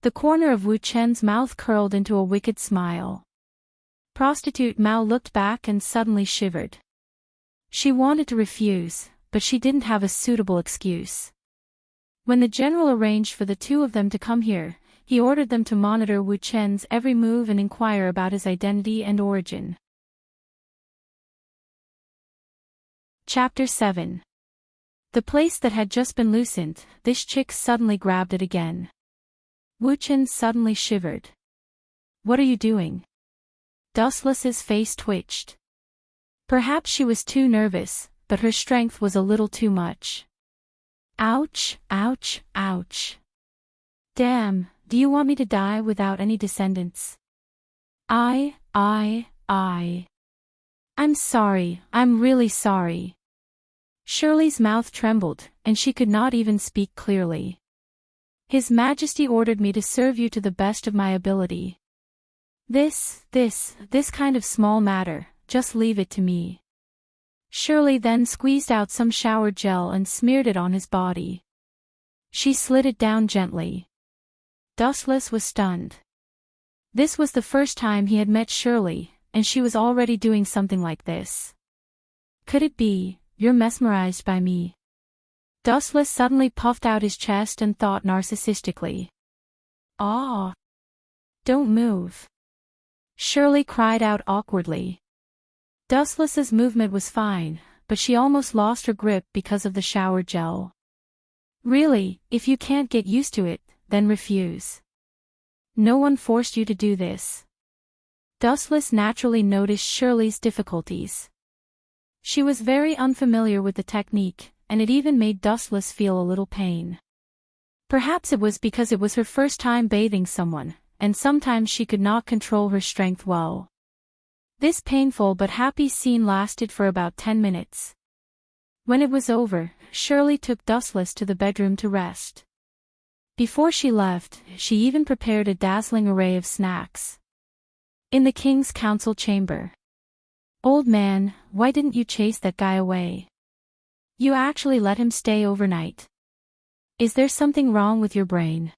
The corner of Wu Chen's mouth curled into a wicked smile. Prostitute Mao looked back and suddenly shivered. She wanted to refuse, but she didn't have a suitable excuse. When the general arranged for the two of them to come here, he ordered them to monitor Wu Chen's every move and inquire about his identity and origin. Chapter 7. The place that had just been loosened, this chick suddenly grabbed it again. Wu Chen suddenly shivered. What are you doing? Dustless's face twitched. Perhaps she was too nervous, but her strength was a little too much. Ouch, ouch, ouch. Damn, do you want me to die without any descendants? I'm sorry, I'm really sorry. Shirley's mouth trembled, and she could not even speak clearly. His Majesty ordered me to serve you to the best of my ability. This kind of small matter, just leave it to me. Shirley then squeezed out some shower gel and smeared it on his body. She slid it down gently. Dustless was stunned. This was the first time he had met Shirley, and she was already doing something like this. Could it be, you're mesmerized by me? Dustless suddenly puffed out his chest and thought narcissistically. Ah! Don't move. Shirley cried out awkwardly. Dustless's movement was fine, but she almost lost her grip because of the shower gel. Really, if you can't get used to it, then refuse. No one forced you to do this. Dustless naturally noticed Shirley's difficulties. She was very unfamiliar with the technique, and it even made Dustless feel a little pain. Perhaps it was because it was her first time bathing someone, and sometimes she could not control her strength well. This painful but happy scene lasted for about 10 minutes. When it was over, Shirley took Dustless to the bedroom to rest. Before she left, she even prepared a dazzling array of snacks. In the king's council chamber. "Old man, why didn't you chase that guy away? You actually let him stay overnight. Is there something wrong with your brain?"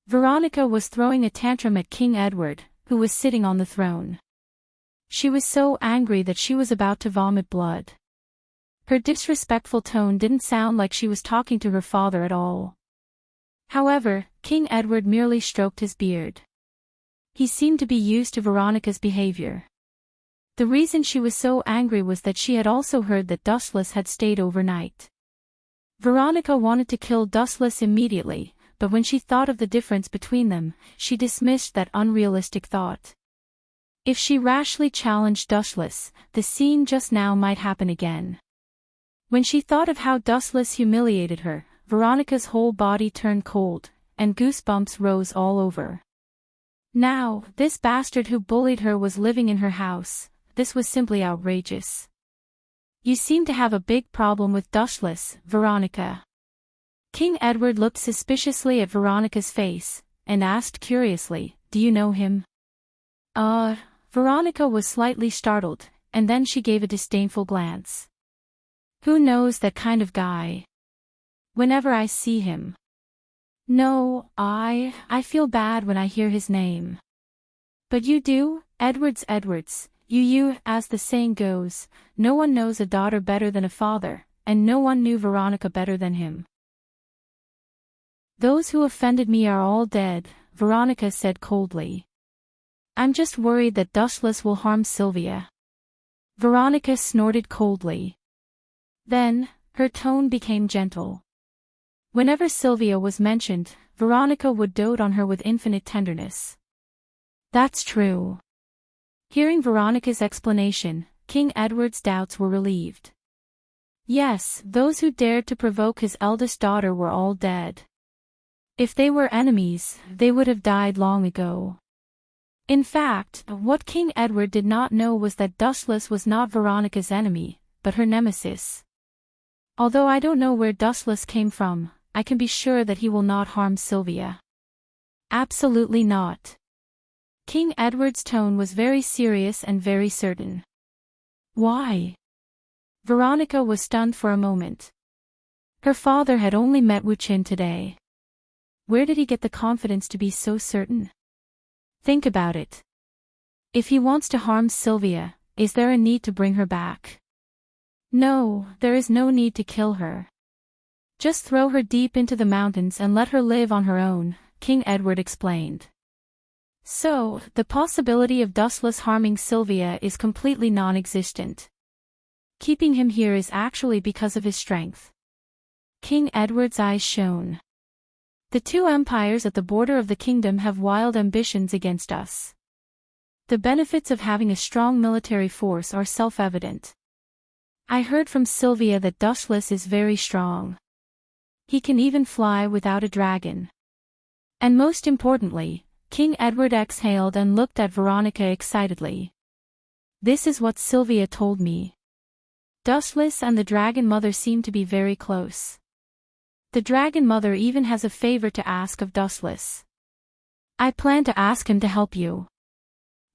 Veronica was throwing a tantrum at King Edward, who was sitting on the throne. She was so angry that she was about to vomit blood. Her disrespectful tone didn't sound like she was talking to her father at all. However, King Edward merely stroked his beard. He seemed to be used to Veronica's behavior. The reason she was so angry was that she had also heard that Dustless had stayed overnight. Veronica wanted to kill Dustless immediately, but when she thought of the difference between them, she dismissed that unrealistic thought. If she rashly challenged Dustless, the scene just now might happen again. When she thought of how Dustless humiliated her, Veronica's whole body turned cold, and goosebumps rose all over. Now, this bastard who bullied her was living in her house. This was simply outrageous. "You seem to have a big problem with Dustless, Veronica." King Edward looked suspiciously at Veronica's face, and asked curiously, "Do you know him?" Veronica was slightly startled, and then she gave a disdainful glance. "Who knows that kind of guy? Whenever I see him. No, I feel bad when I hear his name." "But you do, Edwards. You, as the saying goes, no one knows a daughter better than a father, and no one knew Veronica better than him." "Those who offended me are all dead," Veronica said coldly. "I'm just worried that Dustless will harm Sylvia." Veronica snorted coldly. Then, her tone became gentle. Whenever Sylvia was mentioned, Veronica would dote on her with infinite tenderness. "That's true." Hearing Veronica's explanation, King Edward's doubts were relieved. Yes, those who dared to provoke his eldest daughter were all dead. If they were enemies, they would have died long ago. In fact, what King Edward did not know was that Dustless was not Veronica's enemy, but her nemesis. "Although I don't know where Dustless came from, I can be sure that he will not harm Sylvia." "Absolutely not." King Edward's tone was very serious and very certain. "Why?" Veronica was stunned for a moment. Her father had only met Wu Qin today. Where did he get the confidence to be so certain? Think about it. If he wants to harm Sylvia, is there a need to bring her back? No, there is no need to kill her. Just throw her deep into the mountains and let her live on her own, King Edward explained. So, the possibility of Dustless harming Sylvia is completely non-existent. Keeping him here is actually because of his strength. King Edward's eyes shone. The two empires at the border of the kingdom have wild ambitions against us. The benefits of having a strong military force are self-evident. I heard from Sylvia that Dustless is very strong. He can even fly without a dragon. And most importantly, King Edward exhaled and looked at Veronica excitedly. "This is what Sylvia told me. Dustless and the Dragon Mother seem to be very close. The Dragon Mother even has a favor to ask of Dustless. I plan to ask him to help you."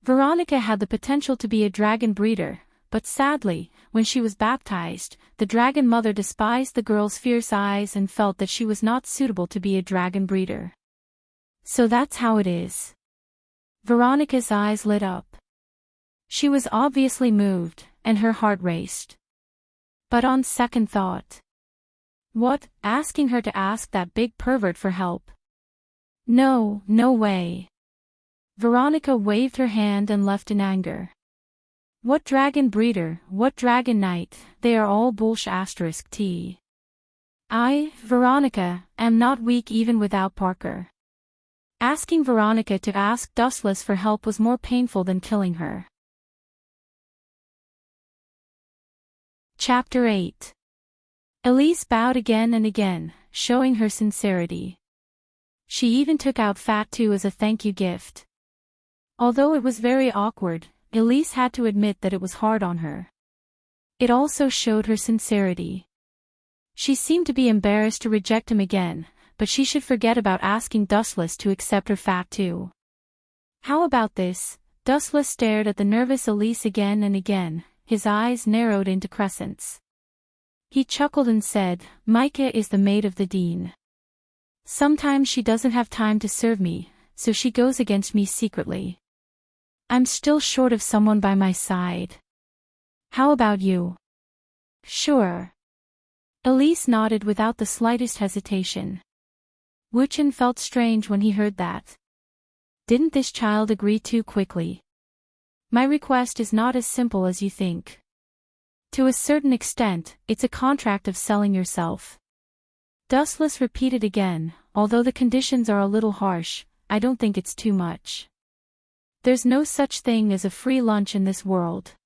Veronica had the potential to be a dragon breeder, but sadly, when she was baptized, the Dragon Mother despised the girl's fierce eyes and felt that she was not suitable to be a dragon breeder. "So that's how it is." Veronica's eyes lit up. She was obviously moved, and her heart raced. But on second thought. What, asking her to ask that big pervert for help? No, no way. Veronica waved her hand and left in anger. What dragon breeder, what dragon knight, they are all bullsh*t. I, Veronica, am not weak even without Parker. Asking Veronica to ask Dustless for help was more painful than killing her. Chapter 8. Elise bowed again and again, showing her sincerity. She even took out Fat 2 as a thank you gift. Although it was very awkward, Elise had to admit that it was hard on her. It also showed her sincerity. She seemed to be embarrassed to reject him again, but she should forget about asking Dustless to accept her Fat 2. How about this? Dustless stared at the nervous Elise again and again, his eyes narrowed into crescents. He chuckled and said, "Micah is the maid of the dean. Sometimes she doesn't have time to serve me, so she goes against me secretly. I'm still short of someone by my side. How about you?" "Sure." Elise nodded without the slightest hesitation. Wuchen felt strange when he heard that. Didn't this child agree too quickly? My request is not as simple as you think. To a certain extent, it's a contract of selling yourself. Dustless repeated again, "Although the conditions are a little harsh, I don't think it's too much. There's no such thing as a free lunch in this world.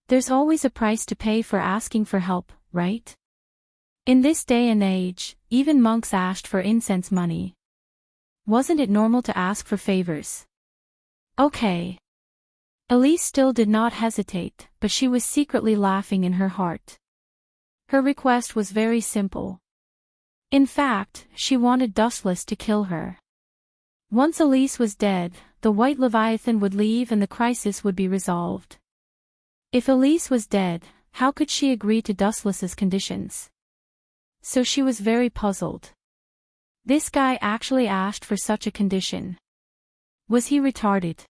There's always a price to pay for asking for help, right? In this day and age, even monks asked for incense money. Wasn't it normal to ask for favors?" "Okay." Elise still did not hesitate, but she was secretly laughing in her heart. Her request was very simple. In fact, she wanted Dustless to kill her. Once Elise was dead, the White Leviathan would leave and the crisis would be resolved. If Elise was dead, how could she agree to Dustless's conditions? So she was very puzzled. This guy actually asked for such a condition. Was he retarded?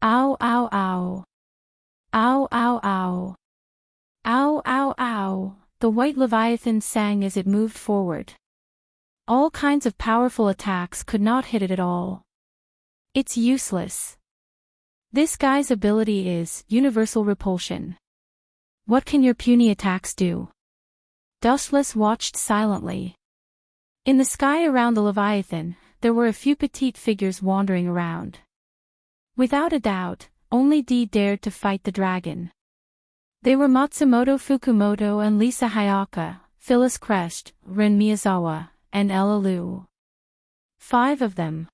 Ow ow ow. Ow ow ow. Ow ow ow, the White Leviathan sang as it moved forward. All kinds of powerful attacks could not hit it at all. It's useless. This guy's ability is universal repulsion. What can your puny attacks do? Dustless watched silently. In the sky around the Leviathan, there were a few petite figures wandering around. Without a doubt, only D dared to fight the dragon. They were Matsumoto Fukumoto and Lisa Hayaka, Phyllis Crest, Ren Miyazawa, and Ella Liu. 5 of them.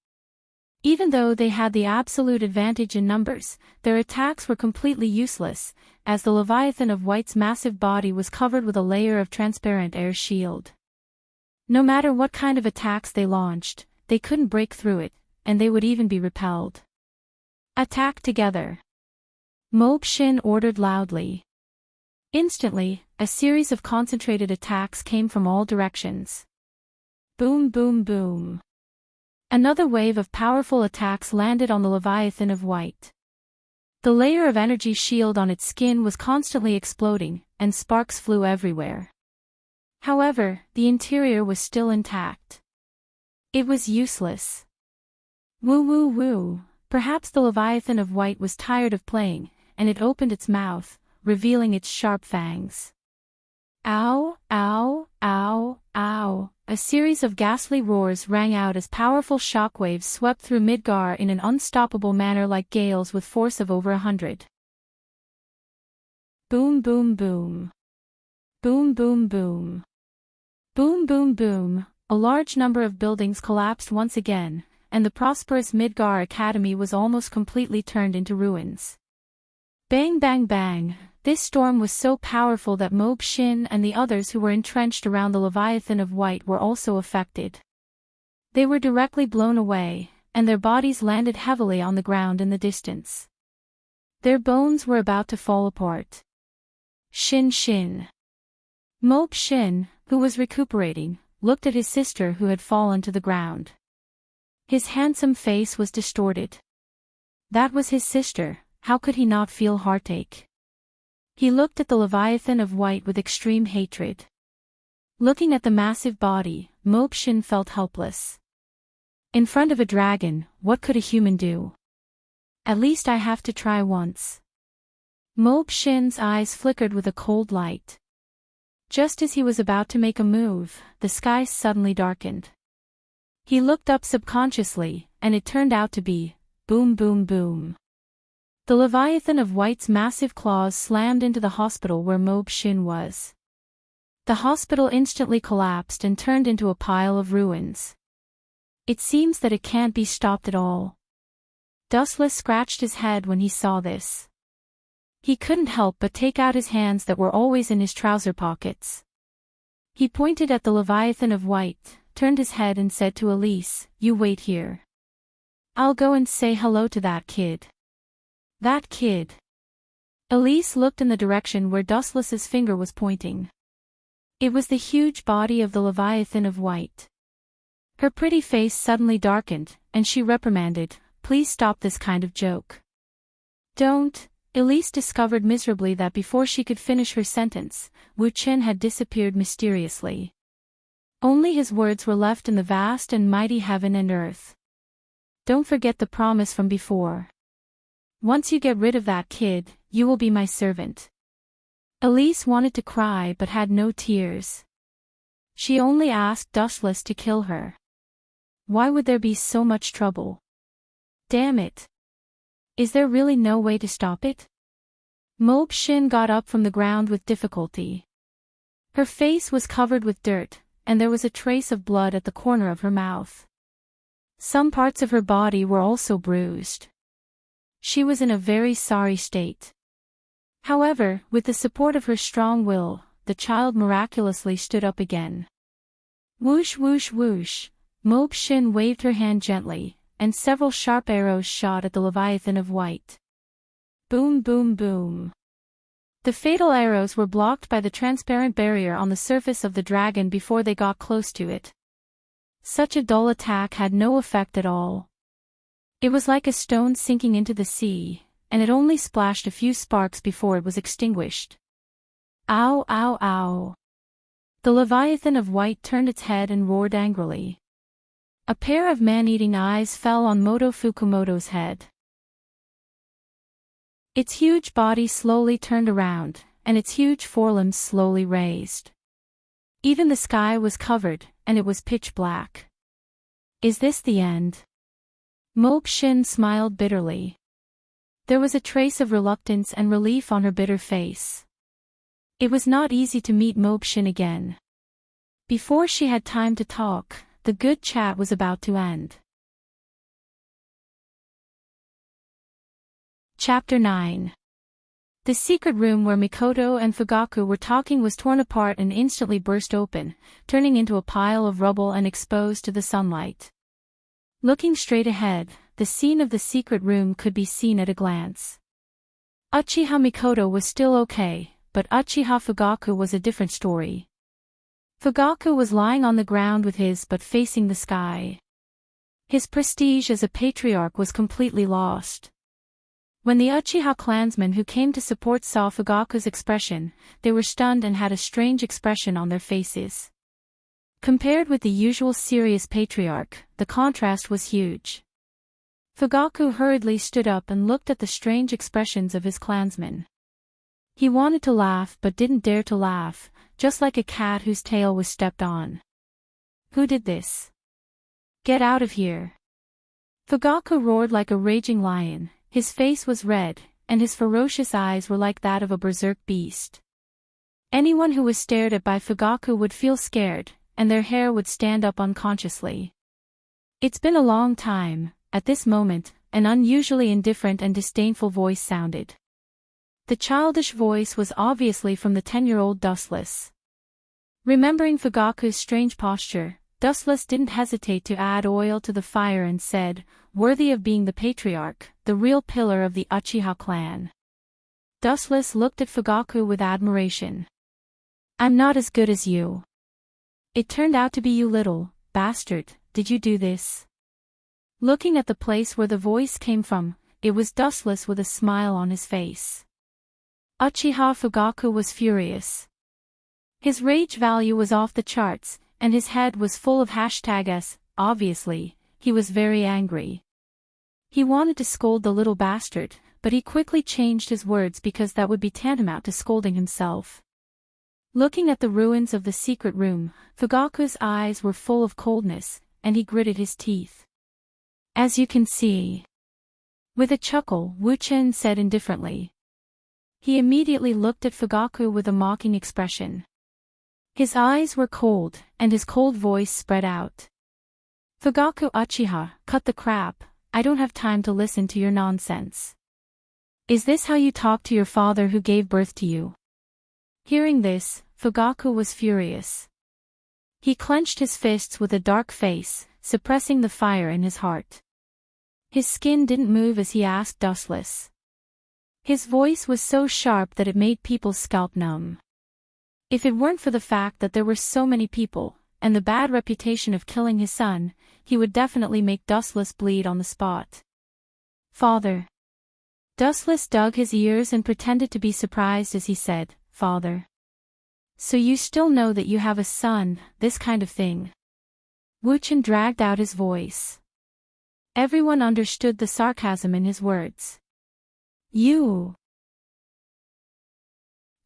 Even though they had the absolute advantage in numbers, their attacks were completely useless, as the Leviathan of White's massive body was covered with a layer of transparent air shield. No matter what kind of attacks they launched, they couldn't break through it, and they would even be repelled. "Attack together!" Mobe Shin ordered loudly. Instantly, a series of concentrated attacks came from all directions. Boom boom boom. Another wave of powerful attacks landed on the Leviathan of White. The layer of energy shield on its skin was constantly exploding, and sparks flew everywhere. However, the interior was still intact. It was useless. Woo woo woo. Perhaps the Leviathan of White was tired of playing, and it opened its mouth, revealing its sharp fangs. Ow, ow, ow, ow. A series of ghastly roars rang out as powerful shockwaves swept through Midgar in an unstoppable manner like gales with force of over 100. Boom boom boom. Boom boom boom. Boom boom boom. A large number of buildings collapsed once again, and the prosperous Midgar Academy was almost completely turned into ruins. Bang bang bang. This storm was so powerful that Mobe Shin and the others who were entrenched around the Leviathan of White were also affected. They were directly blown away, and their bodies landed heavily on the ground in the distance. Their bones were about to fall apart. Shin Shin. Mobe Shin, who was recuperating, looked at his sister who had fallen to the ground. His handsome face was distorted. That was his sister, how could he not feel heartache? He looked at the Leviathan of White with extreme hatred. Looking at the massive body, Mobe Shin felt helpless. In front of a dragon, what could a human do? At least I have to try once. Mobe Shin's eyes flickered with a cold light. Just as he was about to make a move, the sky suddenly darkened. He looked up subconsciously, and it turned out to be boom boom boom. The Leviathan of White's massive claws slammed into the hospital where Mob Shin was. The hospital instantly collapsed and turned into a pile of ruins. It seems that it can't be stopped at all. Dustless scratched his head when he saw this. He couldn't help but take out his hands that were always in his trouser pockets. He pointed at the Leviathan of White, turned his head and said to Elise, "You wait here. I'll go and say hello to that kid." That kid. Elise looked in the direction where Dustless's finger was pointing. It was the huge body of the Leviathan of White. Her pretty face suddenly darkened, and she reprimanded, "Please stop this kind of joke." "Don't." Elise discovered miserably that before she could finish her sentence, Wu Chen had disappeared mysteriously. Only his words were left in the vast and mighty heaven and earth. "Don't forget the promise from before. Once you get rid of that kid, you will be my servant." Elise wanted to cry but had no tears. She only asked Dustless to kill her. Why would there be so much trouble? Damn it. Is there really no way to stop it? Mob Shin got up from the ground with difficulty. Her face was covered with dirt, and there was a trace of blood at the corner of her mouth. Some parts of her body were also bruised. She was in a very sorry state. However, with the support of her strong will, the child miraculously stood up again. Whoosh whoosh whoosh, Mob Shin waved her hand gently, and several sharp arrows shot at the Leviathan of White. Boom boom boom. The fatal arrows were blocked by the transparent barrier on the surface of the dragon before they got close to it. Such a dull attack had no effect at all. It was like a stone sinking into the sea, and it only splashed a few sparks before it was extinguished. Ow ow ow. The Leviathan of White turned its head and roared angrily. A pair of man-eating eyes fell on Moto Fukumoto's head. Its huge body slowly turned around, and its huge forelimbs slowly raised. Even the sky was covered, and it was pitch black. Is this the end? Mob Shin smiled bitterly. There was a trace of reluctance and relief on her bitter face. It was not easy to meet Mob Shin again. Before she had time to talk, the good chat was about to end. Chapter 9. The secret room where Mikoto and Fugaku were talking was torn apart and instantly burst open, turning into a pile of rubble and exposed to the sunlight. Looking straight ahead, the scene of the secret room could be seen at a glance. Uchiha Mikoto was still okay, but Uchiha Fugaku was a different story. Fugaku was lying on the ground with his butt facing the sky. His prestige as a patriarch was completely lost. When the Uchiha clansmen who came to support saw Fugaku's expression, they were stunned and had a strange expression on their faces. Compared with the usual serious patriarch, the contrast was huge. Fugaku hurriedly stood up and looked at the strange expressions of his clansmen. He wanted to laugh but didn't dare to laugh, just like a cat whose tail was stepped on. Who did this? Get out of here! Fugaku roared like a raging lion, his face was red, and his ferocious eyes were like that of a berserk beast. Anyone who was stared at by Fugaku would feel scared, and their hair would stand up unconsciously. It's been a long time. At this moment, an unusually indifferent and disdainful voice sounded. The childish voice was obviously from the 10-year-old Dustless. Remembering Fugaku's strange posture, Dustless didn't hesitate to add oil to the fire and said, "Worthy of being the patriarch, the real pillar of the Uchiha clan." Dustless looked at Fugaku with admiration. "I'm not as good as you." "It turned out to be you, little bastard. Did you do this?" Looking at the place where the voice came from, it was Dustless with a smile on his face. Uchiha Fugaku was furious. His rage value was off the charts, and his head was full of #S. Obviously, he was very angry. He wanted to scold the little bastard, but he quickly changed his words because that would be tantamount to scolding himself. Looking at the ruins of the secret room, Fugaku's eyes were full of coldness, and he gritted his teeth. "As you can see, With a chuckle, Wu-chen said indifferently. He immediately looked at Fugaku with a mocking expression. His eyes were cold, and his cold voice spread out. Fugaku Uchiha, cut the crap, I don't have time to listen to your nonsense. Is this how you talk to your father who gave birth to you? Hearing this, Fugaku was furious. He clenched his fists with a dark face, suppressing the fire in his heart. His skin didn't move as he asked Dustless. His voice was so sharp that it made people's scalp numb. If it weren't for the fact that there were so many people, and the bad reputation of killing his son, he would definitely make Dustless bleed on the spot. Father. Dustless dug his ears and pretended to be surprised as he said, Father. So you still know that you have a son, this kind of thing. Wu-chen dragged out his voice. Everyone understood the sarcasm in his words. You.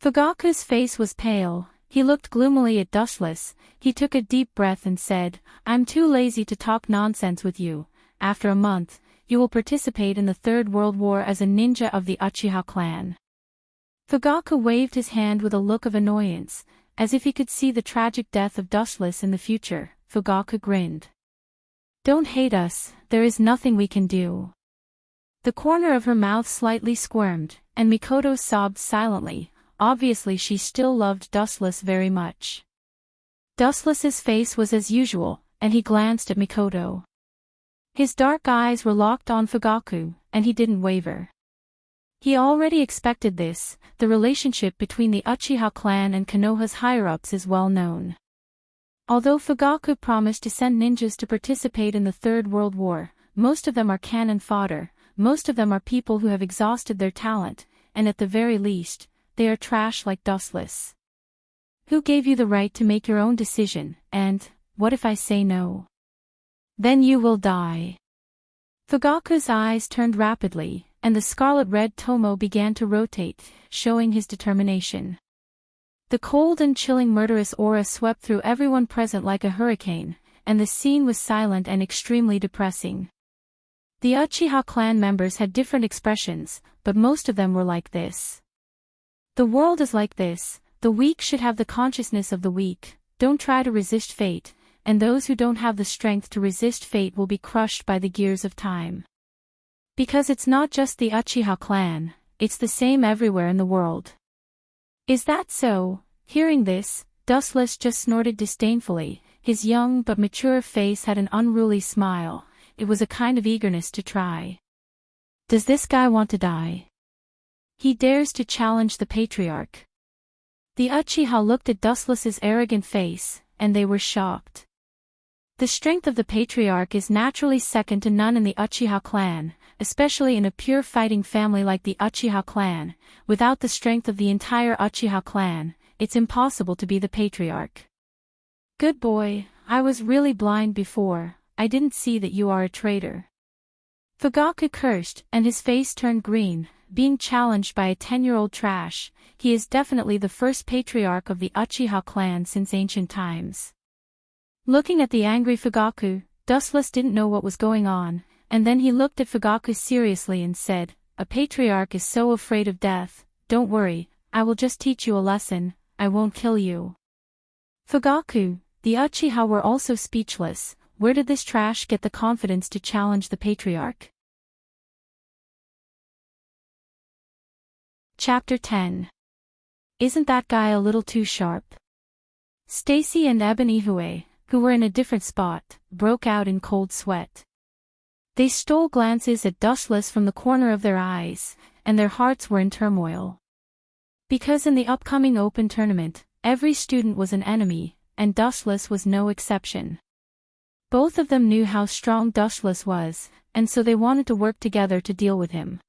Fugaku's face was pale, he looked gloomily at Dustless, he took a deep breath and said, I'm too lazy to talk nonsense with you. After a month, you will participate in the Third World War as a ninja of the Uchiha clan. Fugaku waved his hand with a look of annoyance, as if he could see the tragic death of Dustless in the future. Fugaku grinned. Don't hate us, there is nothing we can do. The corner of her mouth slightly squirmed, and Mikoto sobbed silently. Obviously she still loved Dustless very much. Dustless's face was as usual, and he glanced at Mikoto. His dark eyes were locked on Fugaku, and he didn't waver. He already expected this, the relationship between the Uchiha clan and Konoha's higher-ups is well known. Although Fugaku promised to send ninjas to participate in the Third World War, most of them are cannon fodder, most of them are people who have exhausted their talent, and at the very least, they are trash like Dustless. Who gave you the right to make your own decision, and, what if I say no? Then you will die. Fugaku's eyes turned rapidly, and the scarlet-red tomo began to rotate, showing his determination. The cold and chilling murderous aura swept through everyone present like a hurricane, and the scene was silent and extremely depressing. The Uchiha clan members had different expressions, but most of them were like this. The world is like this, the weak should have the consciousness of the weak, don't try to resist fate, and those who don't have the strength to resist fate will be crushed by the gears of time. Because it's not just the Uchiha clan, it's the same everywhere in the world. Is that so? Hearing this, Dustless just snorted disdainfully, his young but mature face had an unruly smile, it was a kind of eagerness to try. Does this guy want to die? He dares to challenge the patriarch. The Uchiha looked at Dustless's arrogant face, and they were shocked. The strength of the patriarch is naturally second to none in the Uchiha clan, especially in a pure fighting family like the Uchiha clan. Without the strength of the entire Uchiha clan, it's impossible to be the patriarch. Good boy, I was really blind before, I didn't see that you are a traitor. Fugaku cursed, and his face turned green, being challenged by a 10-year-old trash. He is definitely the first patriarch of the Uchiha clan since ancient times. Looking at the angry Fugaku, Dustless didn't know what was going on, and then he looked at Fugaku seriously and said, a patriarch is so afraid of death, don't worry, I will just teach you a lesson, I won't kill you. Fugaku, the Uchiha were also speechless. Where did this trash get the confidence to challenge the patriarch? Chapter 10. Isn't that guy a little too sharp? Stacy and Ebony Hue, who were in a different spot, broke out in cold sweat. They stole glances at Dustless from the corner of their eyes, and their hearts were in turmoil. Because in the upcoming open tournament, every student was an enemy, and Dustless was no exception. Both of them knew how strong Dustless was, and so they wanted to work together to deal with him.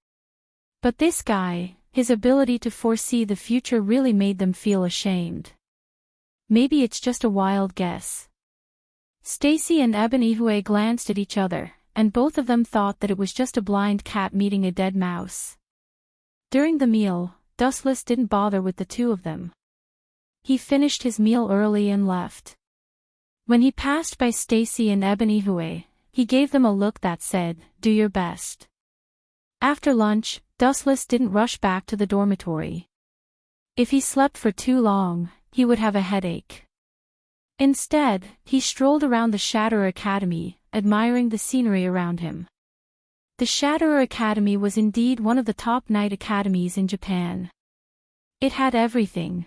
But this guy, his ability to foresee the future really made them feel ashamed. Maybe it's just a wild guess. Stacy and Ebony Hue glanced at each other, and both of them thought that it was just a blind cat meeting a dead mouse. During the meal, Dustless didn't bother with the two of them. He finished his meal early and left. When he passed by Stacy and Ebony Hue, he gave them a look that said, do your best. After lunch, Dustless didn't rush back to the dormitory. If he slept for too long, he would have a headache. Instead, he strolled around the Shatterer Academy, admiring the scenery around him. The Shatterer Academy was indeed one of the top night academies in Japan. It had everything.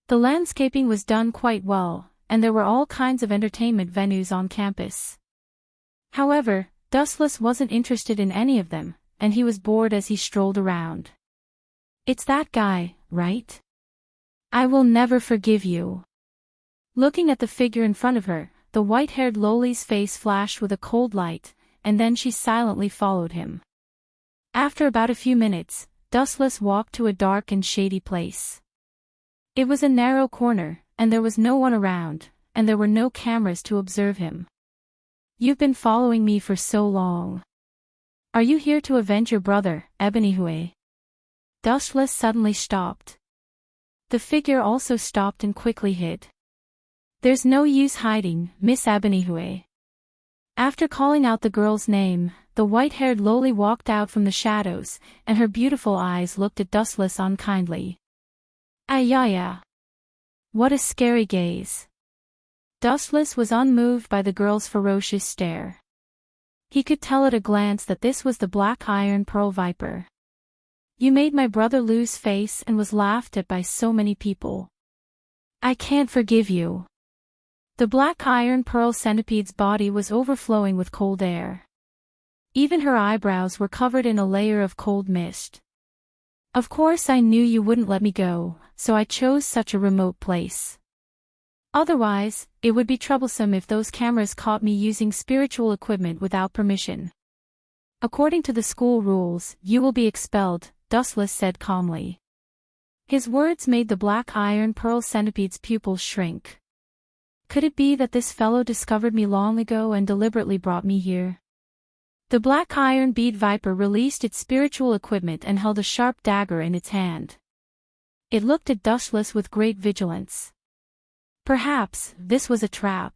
The landscaping was done quite well, and there were all kinds of entertainment venues on campus. However, Dustless wasn't interested in any of them, and he was bored as he strolled around. "It's that guy, right? I will never forgive you." Looking at the figure in front of her, the white-haired lowly's face flashed with a cold light, and then she silently followed him. After about a few minutes, Dustless walked to a dark and shady place. It was a narrow corner, and there was no one around, and there were no cameras to observe him. "You've been following me for so long. Are you here to avenge your brother, Ebonyhue?" Dustless suddenly stopped. The figure also stopped and quickly hid. "There's no use hiding, Miss Ebonyhue." After calling out the girl's name, the white-haired lowly walked out from the shadows, and her beautiful eyes looked at Dustless unkindly. Ayaya! What a scary gaze. Dustless was unmoved by the girl's ferocious stare. He could tell at a glance that this was the Black Iron Pearl Viper. "You made my brother lose face and was laughed at by so many people. I can't forgive you." The Black Iron Pearl Centipede's body was overflowing with cold air. Even her eyebrows were covered in a layer of cold mist. "Of course I knew you wouldn't let me go, so I chose such a remote place. Otherwise, it would be troublesome if those cameras caught me using spiritual equipment without permission. According to the school rules, you will be expelled," Dustless said calmly. His words made the Black Iron Pearl Centipede's pupils shrink. Could it be that this fellow discovered me long ago and deliberately brought me here? The Black Iron Bead Viper released its spiritual equipment and held a sharp dagger in its hand. It looked at Dustless with great vigilance. Perhaps this was a trap.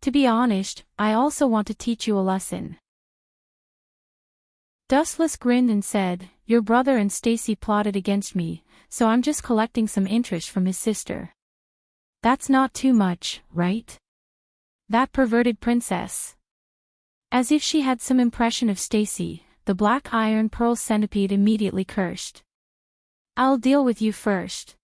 "To be honest, I also want to teach you a lesson." Dustless grinned and said, "Your brother and Stacy plotted against me, so I'm just collecting some interest from his sister. That's not too much, right? That perverted princess." As if she had some impression of Stacy, the Black Iron Pearl Centipede immediately cursed. "I'll deal with you first."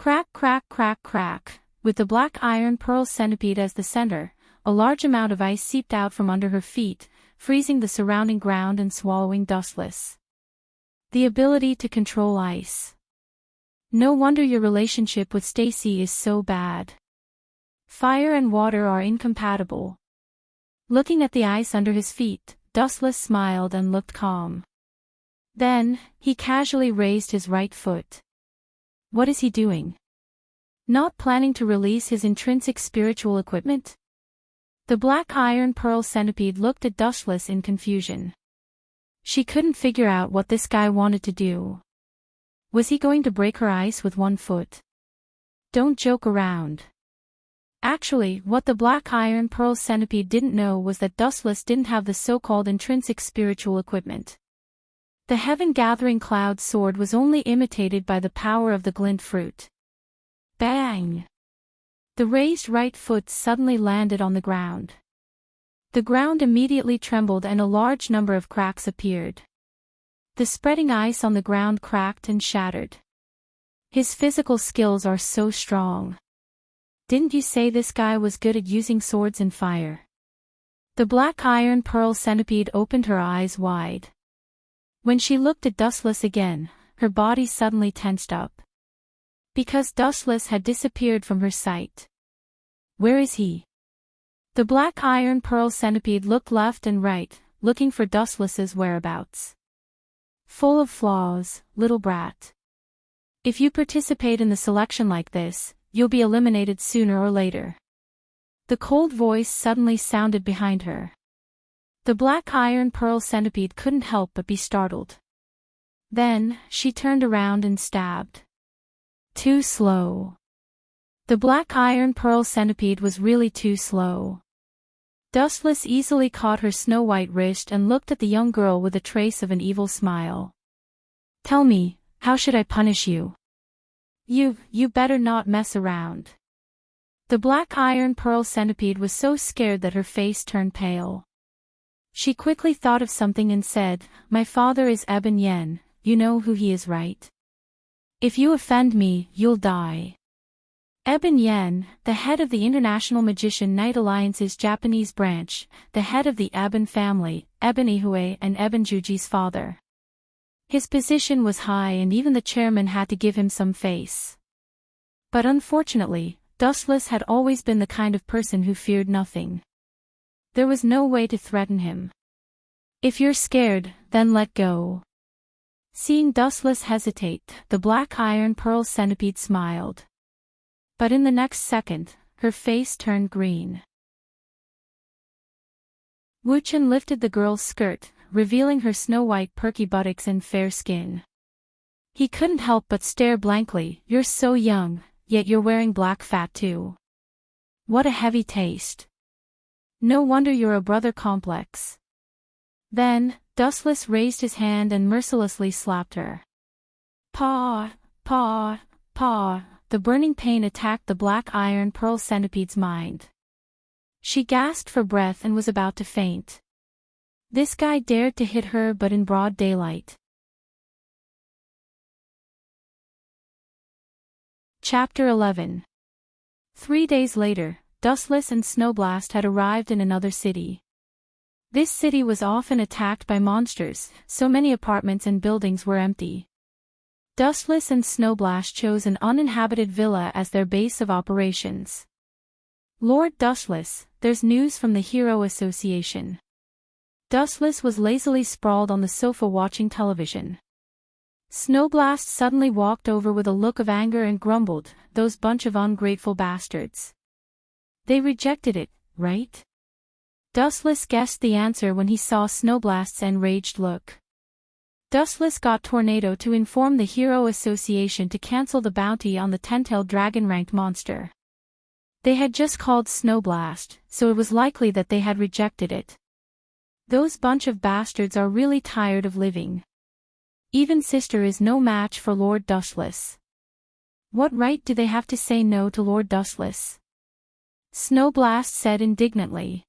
Crack, crack, crack, crack. With the Black Iron Pearl Centipede as the center, a large amount of ice seeped out from under her feet, freezing the surrounding ground and swallowing Dustless. The ability to control ice. No wonder your relationship with Stacy is so bad. Fire and water are incompatible. Looking at the ice under his feet, Dustless smiled and looked calm. Then, he casually raised his right foot. What is he doing? Not planning to release his intrinsic spiritual equipment? The Black Iron Pearl Centipede looked at Dustless in confusion. She couldn't figure out what this guy wanted to do. Was he going to break her ice with one foot? Don't joke around. Actually, what the Black Iron Pearl Centipede didn't know was that Dustless didn't have the so-called intrinsic spiritual equipment. The heaven-gathering cloud sword was only imitated by the power of the glint fruit. Bang! The raised right foot suddenly landed on the ground. The ground immediately trembled and a large number of cracks appeared. The spreading ice on the ground cracked and shattered. His physical skills are so strong. Didn't you say this guy was good at using swords and fire? The Black Iron Pearl Centipede opened her eyes wide. When she looked at Dustless again, her body suddenly tensed up. Because Dustless had disappeared from her sight. Where is he? The Black Iron Pearl Centipede looked left and right, looking for Dustless's whereabouts. Full of flaws, little brat. If you participate in the selection like this, you'll be eliminated sooner or later. The cold voice suddenly sounded behind her. The Black Iron Pearl Centipede couldn't help but be startled. Then, she turned around and stabbed. Too slow. The Black Iron Pearl Centipede was really too slow. Dustless easily caught her snow-white wrist and looked at the young girl with a trace of an evil smile. "Tell me, how should I punish you?" You better not mess around." The black iron pearl centipede was so scared that her face turned pale. She quickly thought of something and said, "My father is Eben Yen, you know who he is, right? If you offend me, you'll die." Eben Yen, the head of the International Magician Knight Alliance's Japanese branch, the head of the Eben family, Eben Ihue and Eben Juji's father. His position was high and even the chairman had to give him some face. But unfortunately, Dustless had always been the kind of person who feared nothing. There was no way to threaten him. "If you're scared, then let go." Seeing Dustless hesitate, the black iron pearl centipede smiled. But in the next second, her face turned green. Wu-chan lifted the girl's skirt, revealing her snow-white perky buttocks and fair skin. He couldn't help but stare blankly. "You're so young, yet you're wearing black fat too. What a heavy taste. No wonder you're a brother complex." Then, Dustless raised his hand and mercilessly slapped her. "Paw, paw, paw." The burning pain attacked the black iron pearl centipede's mind. She gasped for breath and was about to faint. This guy dared to hit her, but in broad daylight. Chapter 11. 3 days later, Dustless and Snowblast had arrived in another city. This city was often attacked by monsters, so many apartments and buildings were empty. Dustless and Snowblast chose an uninhabited villa as their base of operations. "Lord Dustless, there's news from the Hero Association." Dustless was lazily sprawled on the sofa watching television. Snowblast suddenly walked over with a look of anger and grumbled, "Those bunch of ungrateful bastards. They rejected it, right?" Dustless guessed the answer when he saw Snowblast's enraged look. Dustless got Tornado to inform the Hero Association to cancel the bounty on the 10-tailed dragon-ranked monster. They had just called Snowblast, so it was likely that they had rejected it. Those bunch of bastards are really tired of living. Even Sister is no match for Lord Dustless. What right do they have to say no to Lord Dustless? Snowblast said indignantly.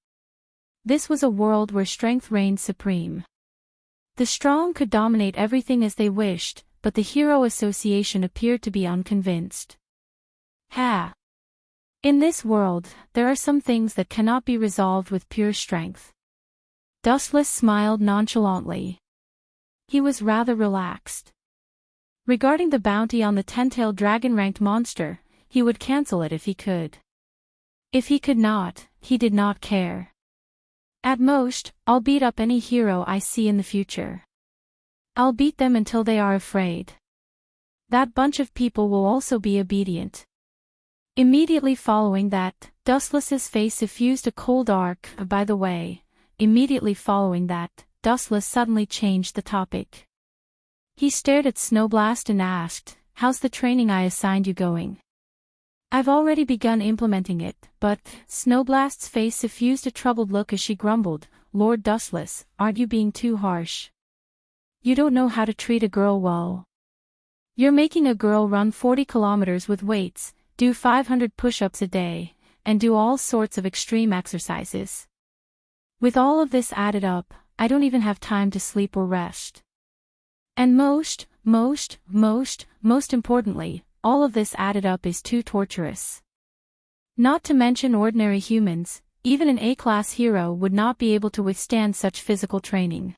This was a world where strength reigned supreme. The strong could dominate everything as they wished, but the Hero Association appeared to be unconvinced. Ha! In this world, there are some things that cannot be resolved with pure strength. Dustless smiled nonchalantly. He was rather relaxed. Regarding the bounty on the 10-tailed dragon-ranked monster, he would cancel it if he could. If he could not, he did not care. At most, I'll beat up any hero I see in the future. I'll beat them until they are afraid. That bunch of people will also be obedient. Immediately following that, Dustless's face suffused a cold arc. By the way, immediately following that, Dustless suddenly changed the topic. He stared at Snowblast and asked, "How's the training I assigned you going?" "I've already begun implementing it, but..." Snowblast's face suffused a troubled look as she grumbled, "Lord Dustless, aren't you being too harsh? You don't know how to treat a girl well. You're making a girl run 40 kilometers with weights, do 500 push-ups a day, and do all sorts of extreme exercises. With all of this added up, I don't even have time to sleep or rest. And most importantly, all of this added up is too torturous. Not to mention ordinary humans, even an A-class hero would not be able to withstand such physical training.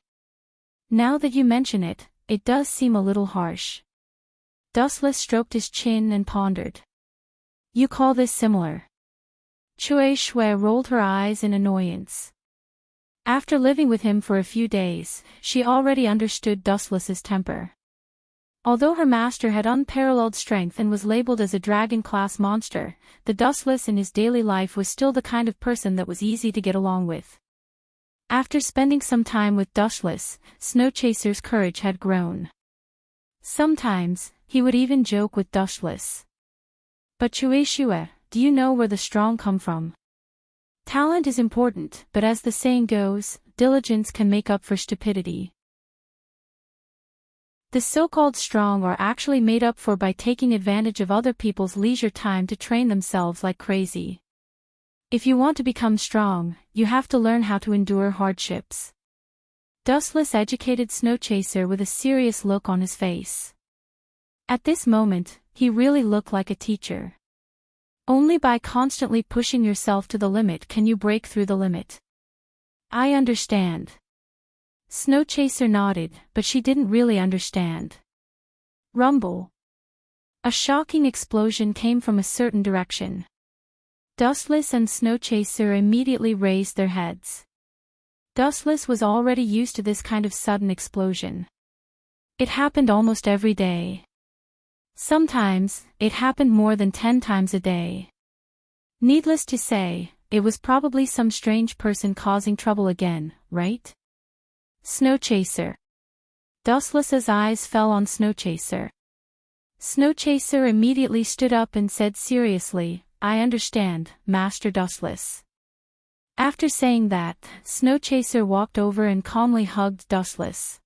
Now that you mention it, it does seem a little harsh." Dustless stroked his chin and pondered. "You call this similar?" Chue Shui rolled her eyes in annoyance. After living with him for a few days, she already understood Dustless's temper. Although her master had unparalleled strength and was labeled as a dragon-class monster, the Dustless in his daily life was still the kind of person that was easy to get along with. After spending some time with Dustless, Snowchaser's courage had grown. Sometimes, he would even joke with Dustless. "But Chue Shue, do you know where the strong come from?" Talent is important, but as the saying goes, diligence can make up for stupidity. The so-called strong are actually made up for by taking advantage of other people's leisure time to train themselves like crazy. If you want to become strong, you have to learn how to endure hardships. Dustless educated Snowchaser with a serious look on his face. At this moment, he really looked like a teacher. Only by constantly pushing yourself to the limit can you break through the limit. I understand. Snowchaser nodded, but she didn't really understand. Rumble. A shocking explosion came from a certain direction. Dustless and Snowchaser immediately raised their heads. Dustless was already used to this kind of sudden explosion. It happened almost every day. Sometimes, it happened more than 10 times a day. Needless to say, it was probably some strange person causing trouble again, right? Snowchaser. Dustless's eyes fell on Snowchaser. Snowchaser immediately stood up and said seriously, I understand, Master Dustless. After saying that, Snowchaser walked over and calmly hugged Dustless.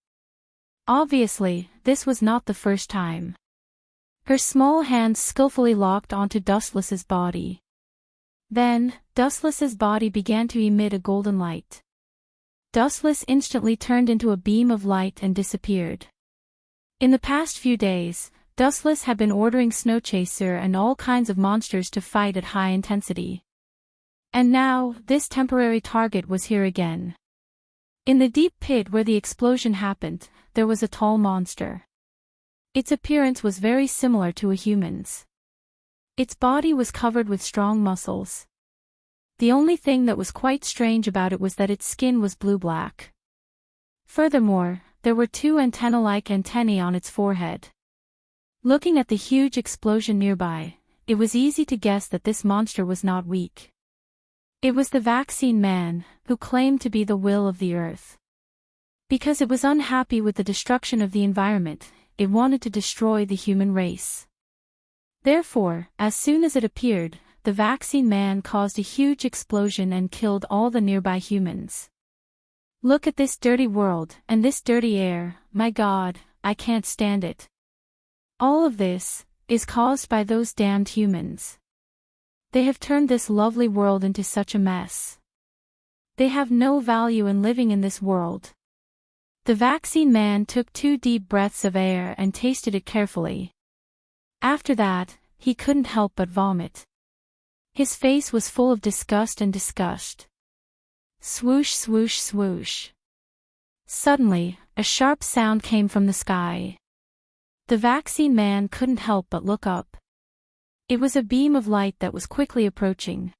Obviously, this was not the first time. Her small hands skillfully locked onto Dustless's body. Then, Dustless's body began to emit a golden light. Dustless instantly turned into a beam of light and disappeared. In the past few days, Dustless had been ordering Snowchaser and all kinds of monsters to fight at high intensity. And now, this temporary target was here again. In the deep pit where the explosion happened, there was a tall monster. Its appearance was very similar to a human's. Its body was covered with strong muscles. The only thing that was quite strange about it was that its skin was blue-black. Furthermore, there were two antenna-like antennae on its forehead. Looking at the huge explosion nearby, it was easy to guess that this monster was not weak. It was the Vaccine Man, who claimed to be the will of the earth. Because it was unhappy with the destruction of the environment, it wanted to destroy the human race. Therefore, as soon as it appeared, the Vaccine Man caused a huge explosion and killed all the nearby humans. Look at this dirty world, and this dirty air, my God, I can't stand it. All of this is caused by those damned humans. They have turned this lovely world into such a mess. They have no value in living in this world. The Vaccine Man took 2 deep breaths of air and tasted it carefully. After that, he couldn't help but vomit. His face was full of disgust and disgust. Swoosh, swoosh, swoosh. Suddenly, a sharp sound came from the sky. The Vaccine Man couldn't help but look up. It was a beam of light that was quickly approaching.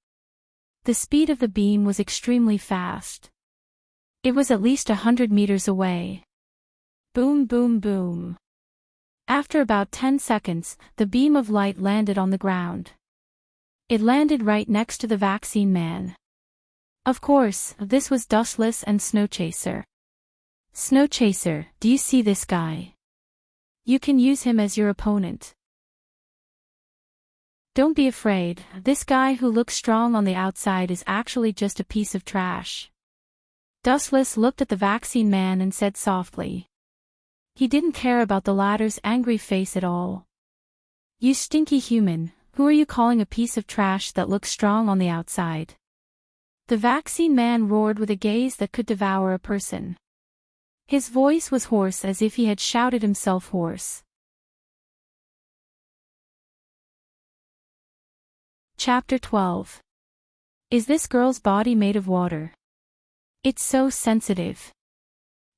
The speed of the beam was extremely fast. It was at least 100 meters away. Boom, boom, boom. After about 10 seconds, the beam of light landed on the ground. It landed right next to the Vaccine Man. Of course, this was Dustless and Snowchaser. Snowchaser, do you see this guy? You can use him as your opponent. Don't be afraid, this guy who looks strong on the outside is actually just a piece of trash. Dustless looked at the Vaccine Man and said softly. He didn't care about the latter's angry face at all. You stinky human, who are you calling a piece of trash that looks strong on the outside? The Vaccine Man roared with a gaze that could devour a person. His voice was hoarse as if he had shouted himself hoarse. Chapter 12. Is this girl's body made of water? It's so sensitive.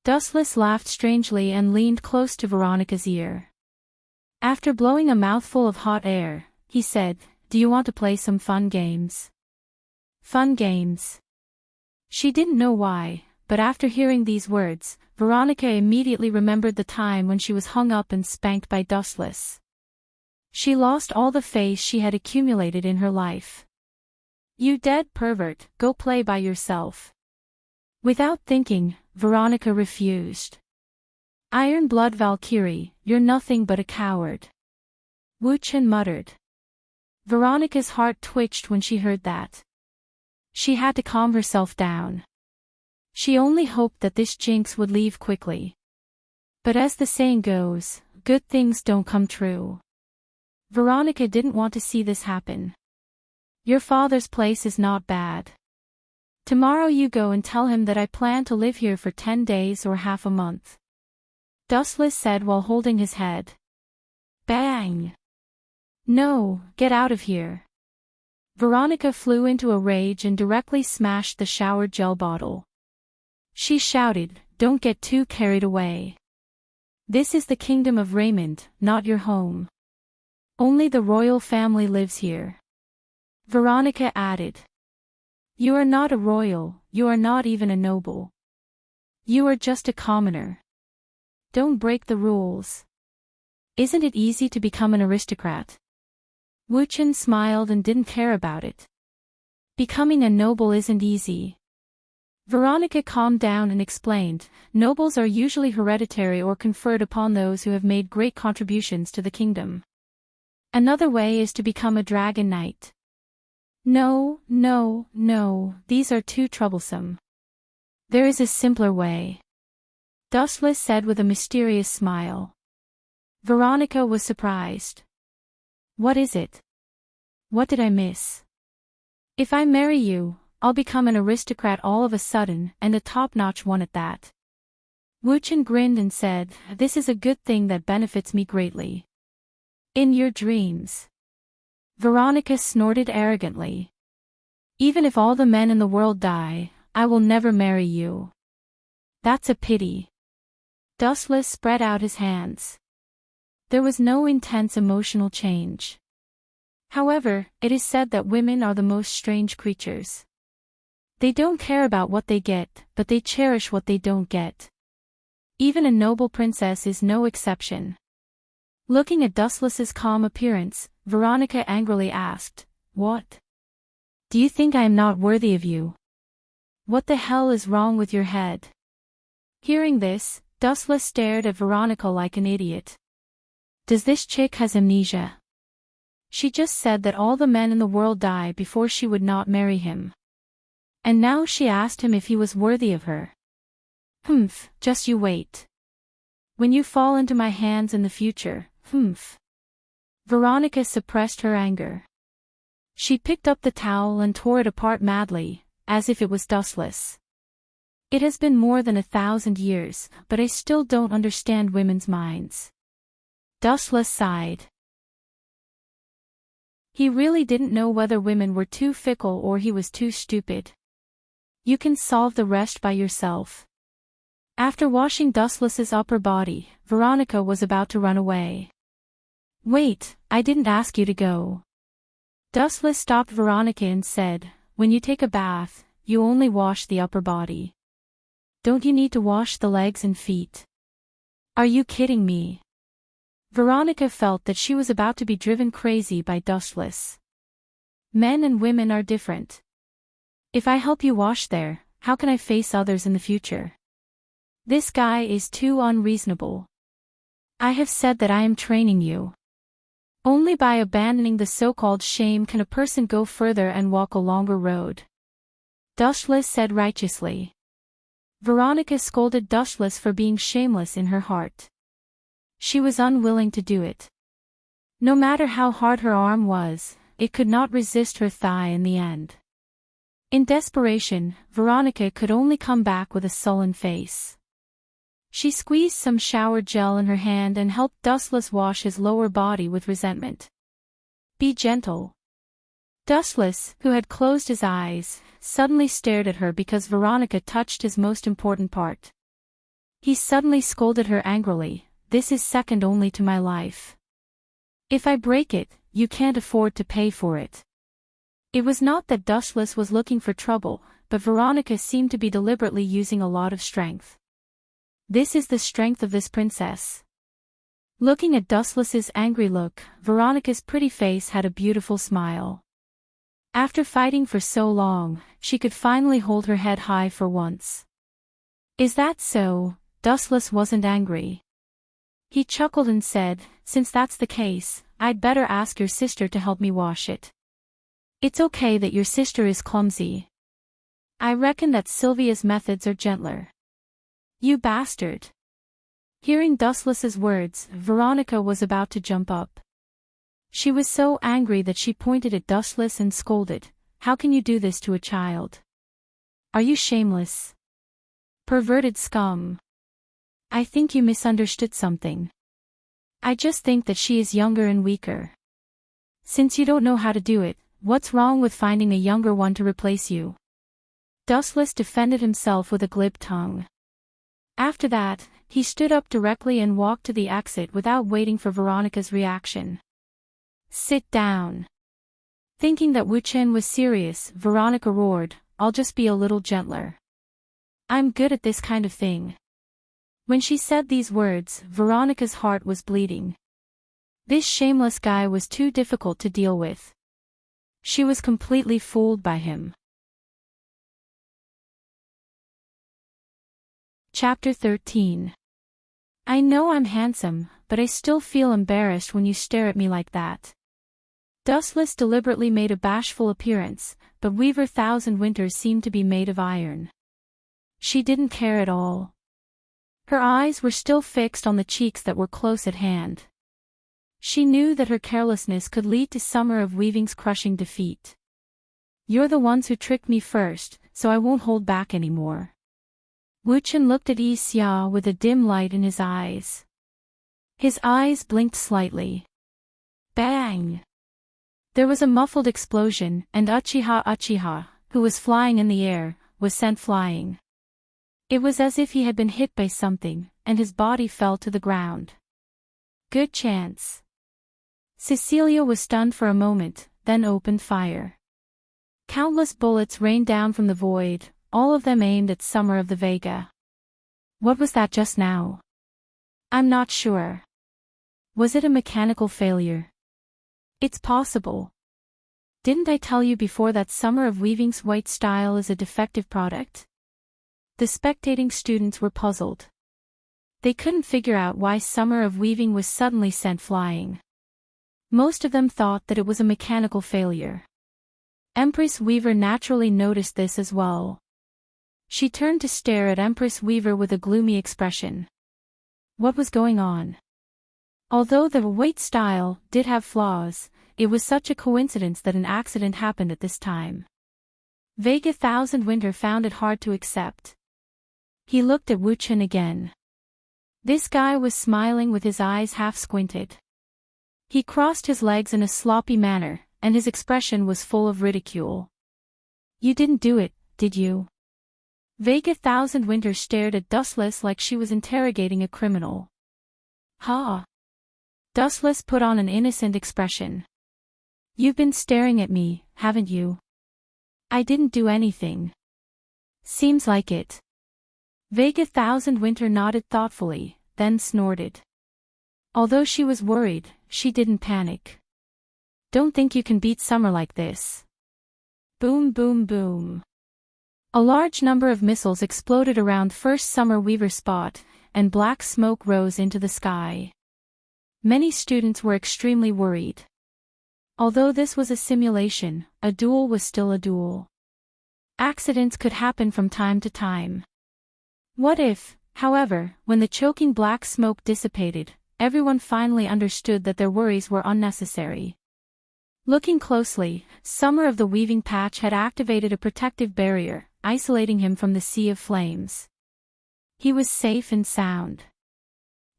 Dustless laughed strangely and leaned close to Veronica's ear. After blowing a mouthful of hot air, he said, Do you want to play some fun games? Fun games. She didn't know why, but after hearing these words, Veronica immediately remembered the time when she was hung up and spanked by Dustless. She lost all the faith she had accumulated in her life. You dead pervert, go play by yourself. Without thinking, Veronica refused. Iron Blood Valkyrie, you're nothing but a coward. Wu Chen muttered. Veronica's heart twitched when she heard that. She had to calm herself down. She only hoped that this jinx would leave quickly. But as the saying goes, good things don't come true. Veronica didn't want to see this happen. Your father's place is not bad. Tomorrow you go and tell him that I plan to live here for 10 days or half a month. Dustless said while holding his head. Bang! No, get out of here. Veronica flew into a rage and directly smashed the shower gel bottle. She shouted, "Don't get too carried away. This is the kingdom of Raymond, not your home. Only the royal family lives here." Veronica added. You are not a royal, you are not even a noble. You are just a commoner. Don't break the rules. Isn't it easy to become an aristocrat? Wu Chen smiled and didn't care about it. Becoming a noble isn't easy. Veronica calmed down and explained, nobles are usually hereditary or conferred upon those who have made great contributions to the kingdom. Another way is to become a dragon knight. No, no, no, these are too troublesome. There is a simpler way. Dustless said with a mysterious smile. Veronica was surprised. What is it? What did I miss? If I marry you, I'll become an aristocrat all of a sudden, and a top-notch one at that. Wu Chen grinned and said, this is a good thing that benefits me greatly. In your dreams. Veronica snorted arrogantly. Even if all the men in the world die, I will never marry you. That's a pity. Dustless spread out his hands. There was no intense emotional change. However, it is said that women are the most strange creatures. They don't care about what they get, but they cherish what they don't get. Even a noble princess is no exception. Looking at Dustless's calm appearance, Veronica angrily asked, What? Do you think I am not worthy of you? What the hell is wrong with your head? Hearing this, Dustless stared at Veronica like an idiot. Does this chick has amnesia? She just said that all the men in the world die before she would not marry him. And now she asked him if he was worthy of her. Just you wait. When you fall into my hands in the future, Veronica suppressed her anger. She picked up the towel and tore it apart madly, as if it was dustless. It has been more than 1,000 years, but I still don't understand women's minds. Dustless sighed. He really didn't know whether women were too fickle or he was too stupid. You can solve the rest by yourself. After washing Dustless's upper body, Veronica was about to run away. Wait, I didn't ask you to go. Dustless stopped Veronica and said, when you take a bath, you only wash the upper body. Don't you need to wash the legs and feet? Are you kidding me? Veronica felt that she was about to be driven crazy by Dustless. Men and women are different. If I help you wash there, how can I face others in the future? This guy is too unreasonable. I have said that I am training you. Only by abandoning the so-called shame can a person go further and walk a longer road. Dustless said righteously. Veronica scolded Dustless for being shameless in her heart. She was unwilling to do it. No matter how hard her arm was, it could not resist her thigh in the end. In desperation, Veronica could only come back with a sullen face. She squeezed some shower gel in her hand and helped Dustless wash his lower body with resentment. Be gentle. Dustless, who had closed his eyes, suddenly stared at her because Veronica touched his most important part. He suddenly scolded her angrily, this is second only to my life. If I break it, you can't afford to pay for it. It was not that Dustless was looking for trouble, but Veronica seemed to be deliberately using a lot of strength. This is the strength of this princess. Looking at Dustless's angry look, Veronica's pretty face had a beautiful smile. After fighting for so long, she could finally hold her head high for once. Is that so? Dustless wasn't angry. He chuckled and said, since that's the case, I'd better ask your sister to help me wash it. It's okay that your sister is clumsy. I reckon that Sylvia's methods are gentler. You bastard. Hearing Dustless's words, Veronica was about to jump up. She was so angry that she pointed at Dustless and scolded, "How can you do this to a child? Are you shameless? Perverted scum. I think you misunderstood something. I just think that she is younger and weaker. Since you don't know how to do it, what's wrong with finding a younger one to replace you?" Dustless defended himself with a glib tongue. After that, he stood up directly and walked to the exit without waiting for Veronica's reaction. "Sit down." Thinking that Wu Chen was serious, Veronica roared, "I'll just be a little gentler. I'm good at this kind of thing." When she said these words, Veronica's heart was bleeding. This shameless guy was too difficult to deal with. She was completely fooled by him. Chapter 13. I know I'm handsome, but I still feel embarrassed when you stare at me like that. Dustless deliberately made a bashful appearance, but Weaver Thousand Winters seemed to be made of iron. She didn't care at all. Her eyes were still fixed on the cheeks that were close at hand. She knew that her carelessness could lead to Summer of Weaving's crushing defeat. "You're the ones who tricked me first, so I won't hold back anymore." Wu Chen looked at Yi Xia with a dim light in his eyes. His eyes blinked slightly. Bang! There was a muffled explosion, and Uchiha, who was flying in the air, was sent flying. It was as if he had been hit by something, and his body fell to the ground. Good chance. Cecilia was stunned for a moment, then opened fire. Countless bullets rained down from the void, all of them aimed at Summer of the Vega. What was that just now? I'm not sure. Was it a mechanical failure? It's possible. Didn't I tell you before that Summer of Weaving's white style is a defective product? The spectating students were puzzled. They couldn't figure out why Summer of Weaving was suddenly sent flying. Most of them thought that it was a mechanical failure. Empress Weaver naturally noticed this as well. She turned to stare at Empress Weaver with a gloomy expression. What was going on? Although the white style did have flaws, it was such a coincidence that an accident happened at this time. Vega Thousand Winter found it hard to accept. He looked at Wu Chen again. This guy was smiling with his eyes half squinted. He crossed his legs in a sloppy manner, and his expression was full of ridicule. You didn't do it, did you? Vega Thousand Winter stared at Dustless like she was interrogating a criminal. Ha! Dustless put on an innocent expression. You've been staring at me, haven't you? I didn't do anything. Seems like it. Vega Thousand Winter nodded thoughtfully, then snorted. Although she was worried, she didn't panic. Don't think you can beat Summer like this. Boom boom boom. A large number of missiles exploded around First Summer Weaver spot, and black smoke rose into the sky. Many students were extremely worried. Although this was a simulation, a duel was still a duel. Accidents could happen from time to time. What if, however, when the choking black smoke dissipated, everyone finally understood that their worries were unnecessary? Looking closely, Summer of the Weaving Patch had activated a protective barrier, isolating him from the sea of flames. He was safe and sound.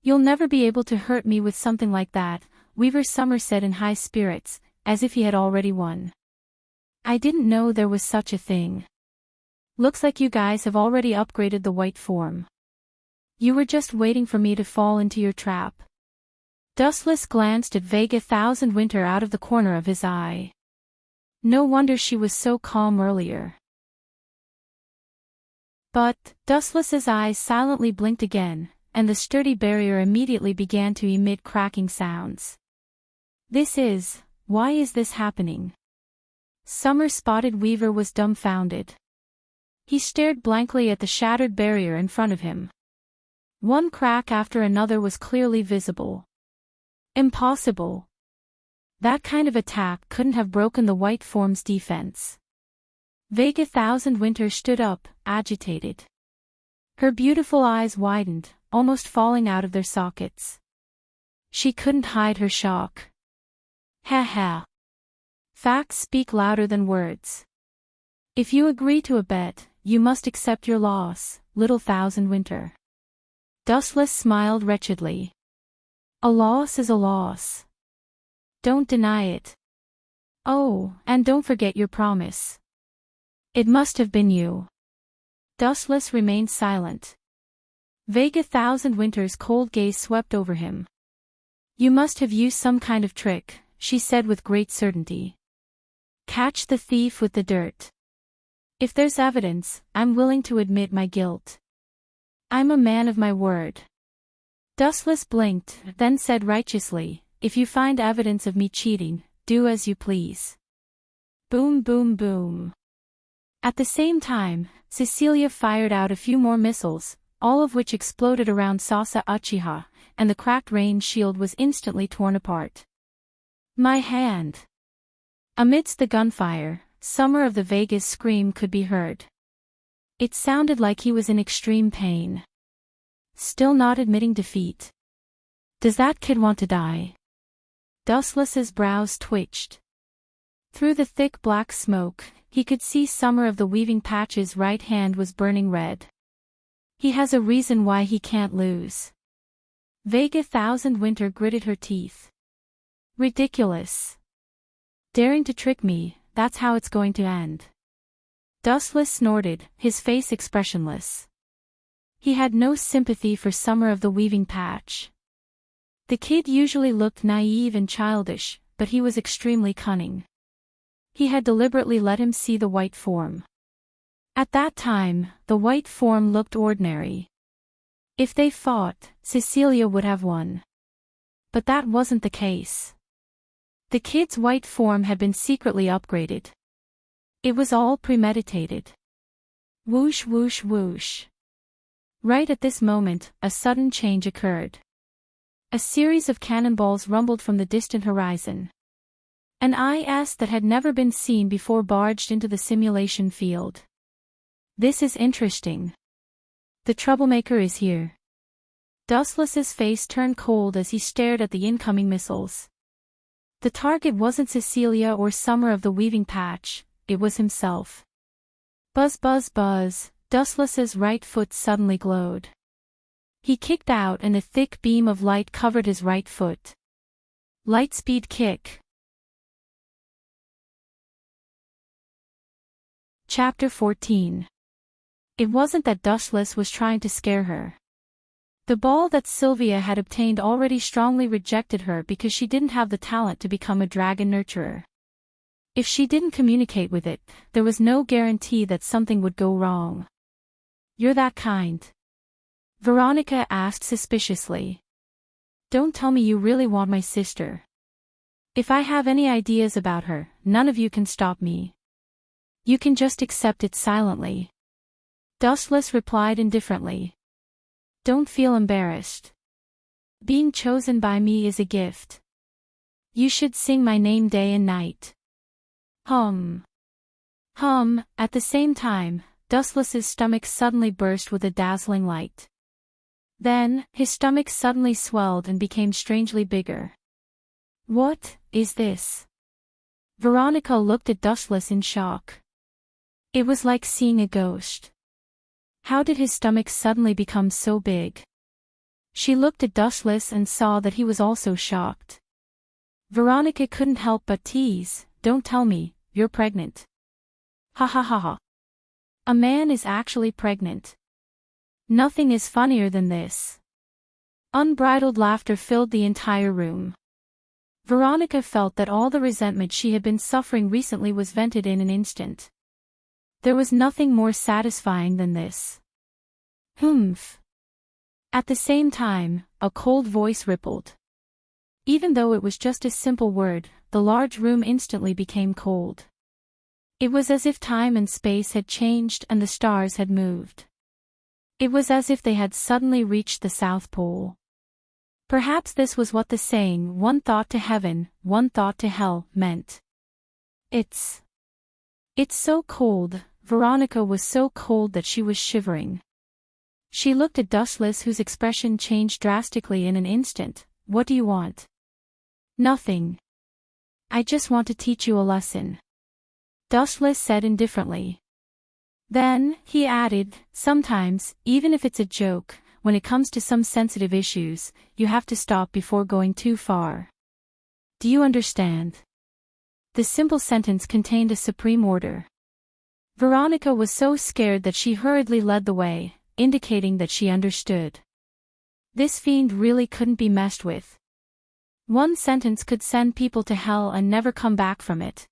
You'll never be able to hurt me with something like that, Weaver Summer said in high spirits, as if he had already won. I didn't know there was such a thing. Looks like you guys have already upgraded the white form. You were just waiting for me to fall into your trap. Dustless glanced at Vega Thousand Winter out of the corner of his eye. No wonder she was so calm earlier. But, Dustless's eyes silently blinked again, and the sturdy barrier immediately began to emit cracking sounds. Why is this happening? Summer Spotted Weaver was dumbfounded. He stared blankly at the shattered barrier in front of him. One crack after another was clearly visible. Impossible. That kind of attack couldn't have broken the white form's defense. Vega Thousand Winter stood up, agitated. Her beautiful eyes widened, almost falling out of their sockets. She couldn't hide her shock. Ha ha. Facts speak louder than words. If you agree to a bet, you must accept your loss, little Thousand Winter. Dustless smiled wretchedly. A loss is a loss. Don't deny it. Oh, and don't forget your promise. It must have been you. Dustless remained silent. Vega Thousand Winter's cold gaze swept over him. You must have used some kind of trick, she said with great certainty. Catch the thief with the dirt. If there's evidence, I'm willing to admit my guilt. I'm a man of my word. Dustless blinked, then said righteously, if you find evidence of me cheating, do as you please. Boom boom boom. At the same time, Cecilia fired out a few more missiles, all of which exploded around Sasa Uchiha, and the cracked rain shield was instantly torn apart. My hand! Amidst the gunfire, Summer of the Vega's scream could be heard. It sounded like he was in extreme pain. Still not admitting defeat. Does that kid want to die? Dustless's brows twitched. Through the thick black smoke, he could see Summer of the Weaving Patch's right hand was burning red. He has a reason why he can't lose. Vega Thousand Winter gritted her teeth. Ridiculous. Daring to trick me, that's how it's going to end. Dustless snorted, his face expressionless. He had no sympathy for Summer of the Weaving Patch. The kid usually looked naive and childish, but he was extremely cunning. He had deliberately let him see the white form. At that time, the white form looked ordinary. If they fought, Cecilia would have won. But that wasn't the case. The kid's white form had been secretly upgraded. It was all premeditated. Whoosh whoosh whoosh. Right at this moment, a sudden change occurred. A series of cannonballs rumbled from the distant horizon. An IS that had never been seen before barged into the simulation field. This is interesting. The troublemaker is here. Dustless's face turned cold as he stared at the incoming missiles. The target wasn't Cecilia or Summer of the Weaving Patch, it was himself. Buzz buzz buzz, Dustless's right foot suddenly glowed. He kicked out and a thick beam of light covered his right foot. Lightspeed kick. Chapter 14. It wasn't that Dustless was trying to scare her. The ball that Sylvia had obtained already strongly rejected her because she didn't have the talent to become a dragon nurturer. If she didn't communicate with it, there was no guarantee that something would go wrong. You're that kind? Veronica asked suspiciously. Don't tell me you really want my sister. If I have any ideas about her, none of you can stop me. You can just accept it silently. Dustless replied indifferently. Don't feel embarrassed. Being chosen by me is a gift. You should sing my name day and night. Hum. Hum. At the same time, Dustless's stomach suddenly burst with a dazzling light. Then, his stomach suddenly swelled and became strangely bigger. What is this? Veronica looked at Dustless in shock. It was like seeing a ghost. How did his stomach suddenly become so big? She looked at Dustless and saw that he was also shocked. Veronica couldn't help but tease, don't tell me, you're pregnant. Ha ha ha ha. A man is actually pregnant. Nothing is funnier than this. Unbridled laughter filled the entire room. Veronica felt that all the resentment she had been suffering recently was vented in an instant. There was nothing more satisfying than this. Humph. At the same time, a cold voice rippled. Even though it was just a simple word, the large room instantly became cold. It was as if time and space had changed and the stars had moved. It was as if they had suddenly reached the South Pole. Perhaps this was what the saying, one thought to heaven, one thought to hell, meant. It's It's so cold. Veronica was so cold that she was shivering. She looked at Dustless, whose expression changed drastically in an instant. What do you want? Nothing. I just want to teach you a lesson. Dustless said indifferently. Then, he added, sometimes, even if it's a joke, when it comes to some sensitive issues, you have to stop before going too far. Do you understand? The simple sentence contained a supreme order. Veronica was so scared that she hurriedly led the way, indicating that she understood. This fiend really couldn't be messed with. One sentence could send people to hell and never come back from it.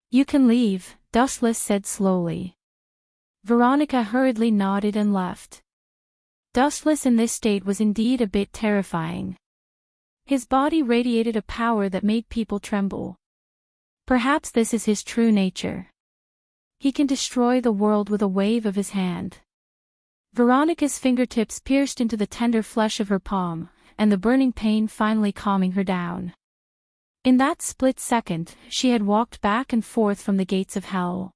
You can leave, Dustless said slowly. Veronica hurriedly nodded and left. Dustless in this state was indeed a bit terrifying. His body radiated a power that made people tremble. Perhaps this is his true nature. He can destroy the world with a wave of his hand. Veronica's fingertips pierced into the tender flesh of her palm, and the burning pain finally calming her down. In that split second, she had walked back and forth from the gates of hell.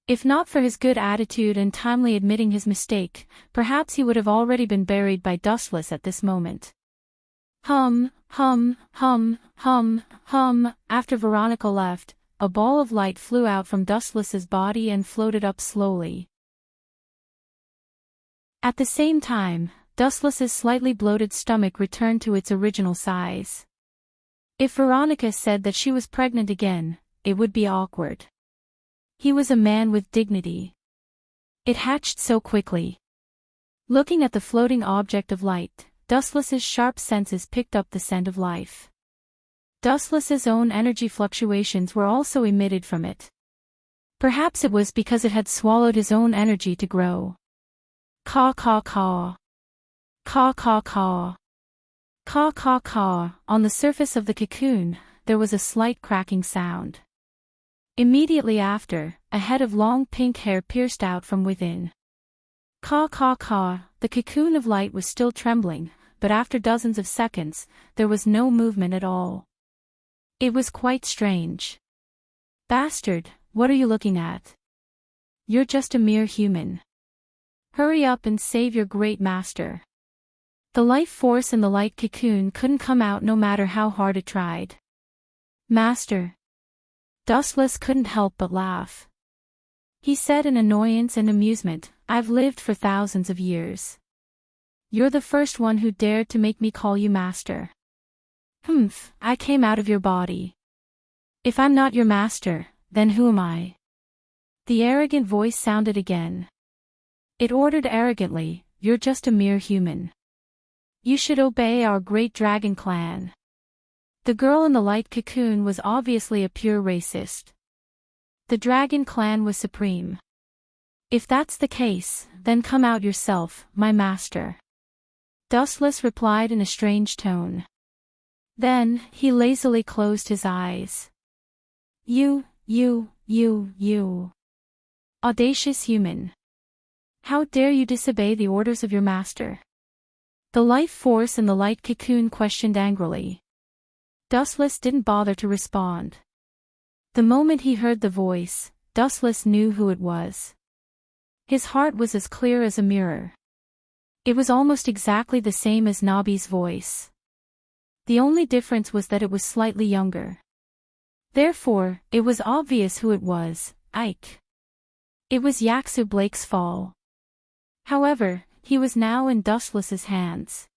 If not for his good attitude and timely admitting his mistake, perhaps he would have already been buried by Dustless at this moment. Hum, hum, hum, hum, hum. After Veronica left, a ball of light flew out from Dustless's body and floated up slowly. At the same time, Dustless's slightly bloated stomach returned to its original size. If Veronica said that she was pregnant again, it would be awkward. He was a man with dignity. It hatched so quickly. Looking at the floating object of light, Dustless's sharp senses picked up the scent of life. Dustless's own energy fluctuations were also emitted from it. Perhaps it was because it had swallowed his own energy to grow. Caw caw caw. Caw caw caw. Caw caw caw. On the surface of the cocoon, there was a slight cracking sound. Immediately after, a head of long pink hair pierced out from within. Caw caw caw. The cocoon of light was still trembling, but after dozens of seconds, there was no movement at all. It was quite strange. Bastard, what are you looking at? You're just a mere human. Hurry up and save your great master. The life force in the light cocoon couldn't come out no matter how hard it tried. Master. Dustless couldn't help but laugh. He said in annoyance and amusement, I've lived for thousands of years. You're the first one who dared to make me call you master. Humph, I came out of your body. If I'm not your master, then who am I? The arrogant voice sounded again. It ordered arrogantly, you're just a mere human. You should obey our great dragon clan. The girl in the light cocoon was obviously a pure racist. The dragon clan was supreme. If that's the case, then come out yourself, my master. Dustless replied in a strange tone. Then, he lazily closed his eyes. You. Audacious human. How dare you disobey the orders of your master? The life force in the light cocoon questioned angrily. Dustless didn't bother to respond. The moment he heard the voice, Dustless knew who it was. His heart was as clear as a mirror. It was almost exactly the same as Nobby's voice. The only difference was that it was slightly younger. Therefore, it was obvious who it was, Ike. It was Yaksu Blake's fall. However, he was now in Dustless's hands.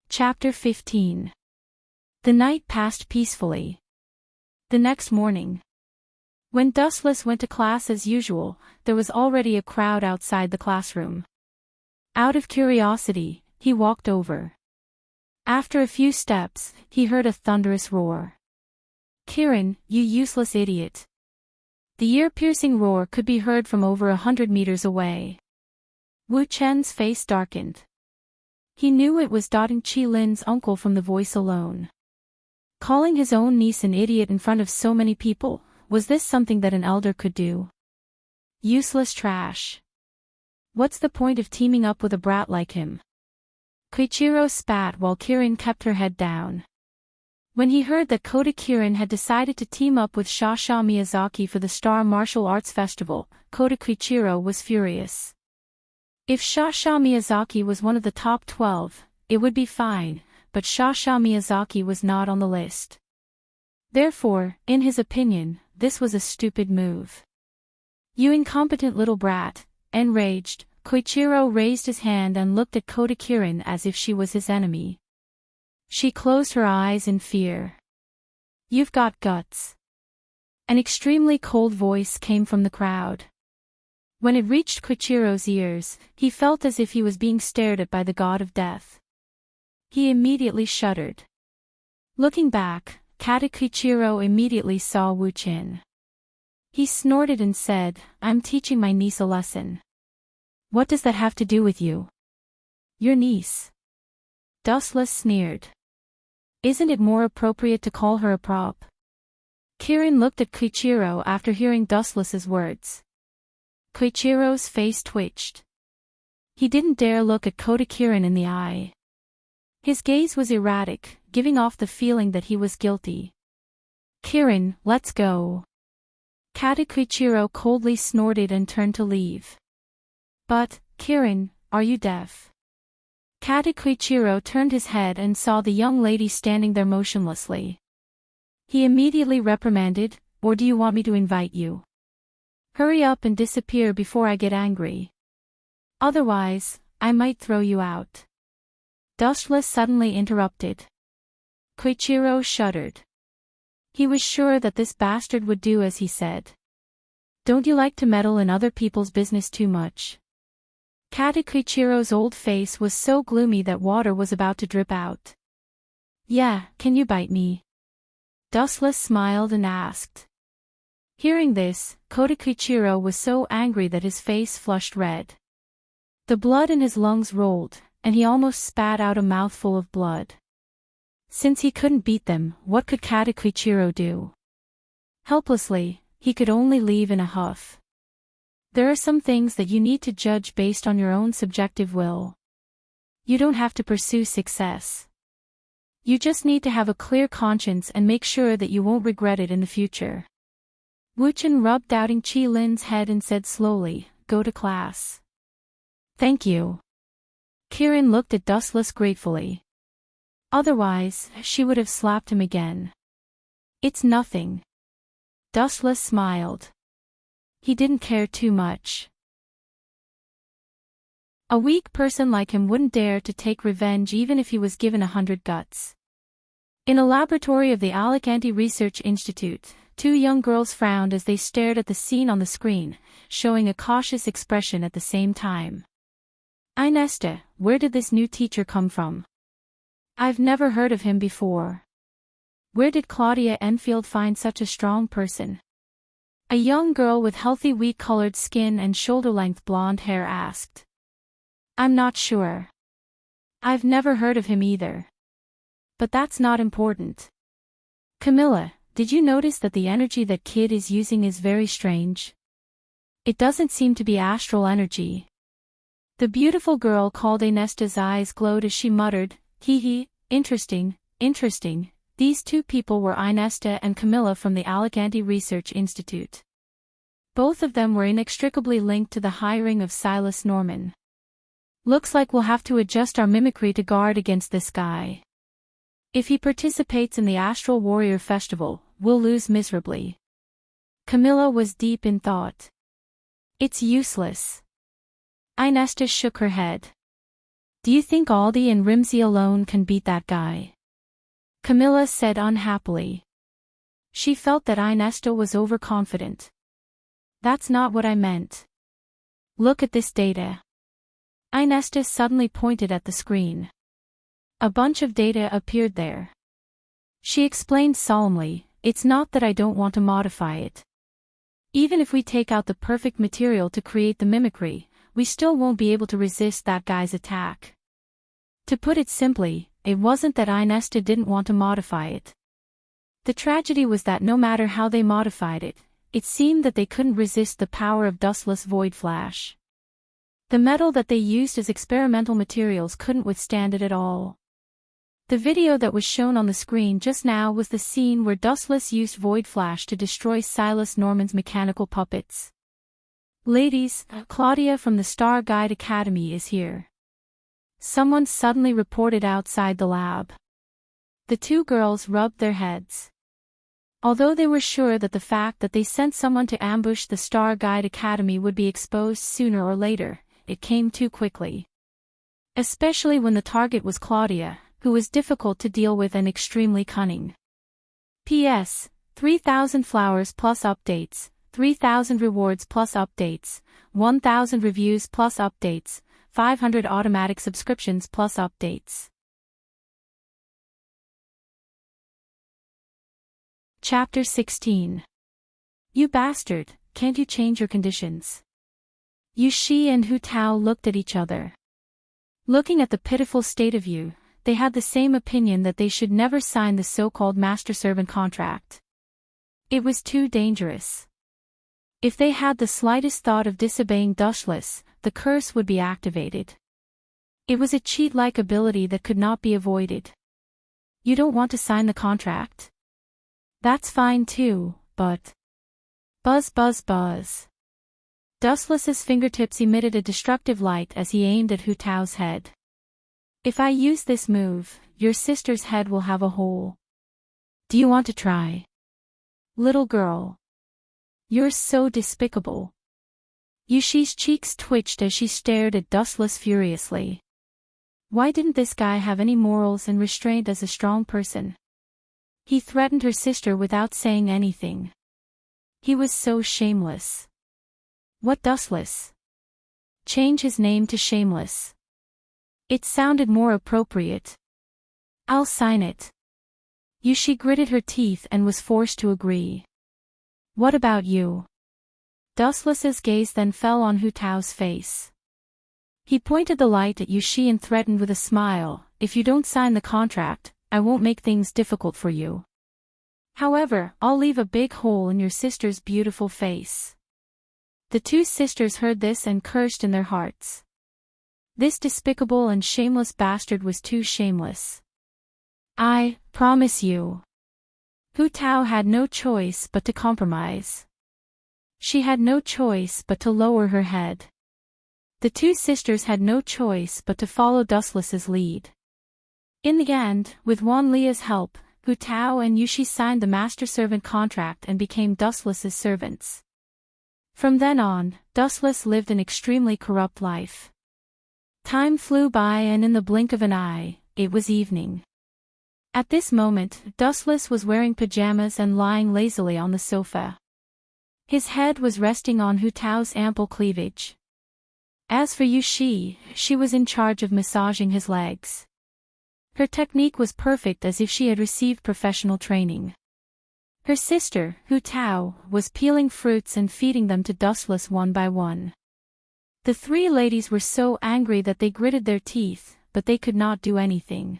Chapter 15. The night passed peacefully. The next morning, when Dustless went to class as usual, there was already a crowd outside the classroom. Out of curiosity, he walked over. After a few steps, he heard a thunderous roar. Kirin, you useless idiot. The ear-piercing roar could be heard from over 100 meters away. Wu Chen's face darkened. He knew it was Dotting Chi Lin's uncle from the voice alone. Calling his own niece an idiot in front of so many people, was this something that an elder could do? Useless trash. What's the point of teaming up with a brat like him? Koichiro spat while Kirin kept her head down. When he heard that Kota Kirin had decided to team up with Shasha Miyazaki for the Star Martial Arts Festival, Kota Kichiro was furious. If Shasha Miyazaki was one of the top 12, it would be fine, but Shasha Miyazaki was not on the list. Therefore, in his opinion, this was a stupid move. You incompetent little brat. Enraged, Koichiro raised his hand and looked at Kota Kirin as if she was his enemy. She closed her eyes in fear. You've got guts. An extremely cold voice came from the crowd. When it reached Koichiro's ears, he felt as if he was being stared at by the god of death. He immediately shuddered. Looking back, Kata Koichiro immediately saw Wu Qin. He snorted and said, I'm teaching my niece a lesson. What does that have to do with you? Your niece. Dustless sneered. Isn't it more appropriate to call her a prop? Kirin looked at Koichiro after hearing Dustless's words. Koichiro's face twitched. He didn't dare look at Kota Kirin in the eye. His gaze was erratic, giving off the feeling that he was guilty. Kirin, let's go. Kata Koichiro coldly snorted and turned to leave. But, Kirin, are you deaf? Kata Koichiro turned his head and saw the young lady standing there motionlessly. He immediately reprimanded, or do you want me to invite you? Hurry up and disappear before I get angry. Otherwise, I might throw you out. Dustless suddenly interrupted. Koichiro shuddered. He was sure that this bastard would do as he said. Don't you like to meddle in other people's business too much? Kata Koichiro's old face was so gloomy that water was about to drip out. Yeah, can you bite me? Dustless smiled and asked. Hearing this, Kota Koichiro was so angry that his face flushed red. The blood in his lungs rolled, and he almost spat out a mouthful of blood. Since he couldn't beat them, what could Kata Koichiro do? Helplessly, he could only leave in a huff. There are some things that you need to judge based on your own subjective will. You don't have to pursue success. You just need to have a clear conscience and make sure that you won't regret it in the future. Wu Qin rubbed doubting Qi Lin's head and said slowly, go to class. Thank you. Kirin looked at Dustless gratefully. Otherwise, she would have slapped him again. It's nothing. Dustless smiled. He didn't care too much. A weak person like him wouldn't dare to take revenge even if he was given 100 guts. In a laboratory of the Alicante Research Institute, two young girls frowned as they stared at the scene on the screen, showing a cautious expression at the same time. Inesta, where did this new teacher come from? I've never heard of him before. Where did Claudia Enfield find such a strong person? A young girl with healthy wheat-colored skin and shoulder-length blonde hair asked. I'm not sure. I've never heard of him either. But that's not important. Camilla, did you notice that the energy that kid is using is very strange? It doesn't seem to be astral energy. The beautiful girl called Inesta's eyes glowed as she muttered, hee hee, interesting, interesting. These two people were Inesta and Camilla from the Alicante Research Institute. Both of them were inextricably linked to the hiring of Silas Norman. Looks like we'll have to adjust our mimicry to guard against this guy. If he participates in the Astral Warrior Festival, we'll lose miserably. Camilla was deep in thought. It's useless. Inesta shook her head. Do you think Aldi and Rimsey alone can beat that guy? Camilla said unhappily. She felt that Inesta was overconfident. That's not what I meant. Look at this data. Inesta suddenly pointed at the screen. A bunch of data appeared there. She explained solemnly, it's not that I don't want to modify it. Even if we take out the perfect material to create the mimicry, we still won't be able to resist that guy's attack. To put it simply, it wasn't that Inesta didn't want to modify it. The tragedy was that no matter how they modified it, it seemed that they couldn't resist the power of dustless void flash. The metal that they used as experimental materials couldn't withstand it at all. The video that was shown on the screen just now was the scene where Dustless used Void Flash to destroy Silas Norman's mechanical puppets. Ladies, Claudia from the Star Guide Academy is here. Someone suddenly reported outside the lab. The two girls rubbed their heads. Although they were sure that the fact that they sent someone to ambush the Star Guide Academy would be exposed sooner or later, it came too quickly. Especially when the target was Claudia, who was difficult to deal with and extremely cunning. P.S. 3,000 flowers plus updates, 3,000 rewards plus updates, 1,000 reviews plus updates, 500 automatic subscriptions plus updates. Chapter 16. You bastard, can't you change your conditions? Yushi and Hu Tao looked at each other. Looking at the pitiful state of you, they had the same opinion that they should never sign the so-called master-servant contract. It was too dangerous. If they had the slightest thought of disobeying Dustless, the curse would be activated. It was a cheat-like ability that could not be avoided. You don't want to sign the contract? That's fine too, but... Buzz buzz buzz. Dustless's fingertips emitted a destructive light as he aimed at Hu Tao's head. If I use this move, your sister's head will have a hole. Do you want to try? Little girl. You're so despicable. Yushi's cheeks twitched as she stared at Dustless furiously. Why didn't this guy have any morals and restraint as a strong person? He threatened her sister without saying anything. He was so shameless. What Dustless? Change his name to Shameless. It sounded more appropriate. I'll sign it. Yushi gritted her teeth and was forced to agree. What about you? Dustless's gaze then fell on Hu Tao's face. He pointed the light at Yushi and threatened with a smile, if you don't sign the contract, I won't make things difficult for you. However, I'll leave a big hole in your sister's beautiful face. The two sisters heard this and cursed in their hearts. This despicable and shameless bastard was too shameless. I promise you. Hu Tao had no choice but to compromise. She had no choice but to lower her head. The two sisters had no choice but to follow Dustless's lead. In the end, with Wanlia's help, Hu Tao and Yushi signed the master-servant contract and became Dustless's servants. From then on, Dustless lived an extremely corrupt life. Time flew by and in the blink of an eye, it was evening. At this moment, Dustless was wearing pajamas and lying lazily on the sofa. His head was resting on Hu Tao's ample cleavage. As for Yushi, she was in charge of massaging his legs. Her technique was perfect as if she had received professional training. Her sister, Hu Tao, was peeling fruits and feeding them to Dustless one by one. The three ladies were so angry that they gritted their teeth, but they could not do anything.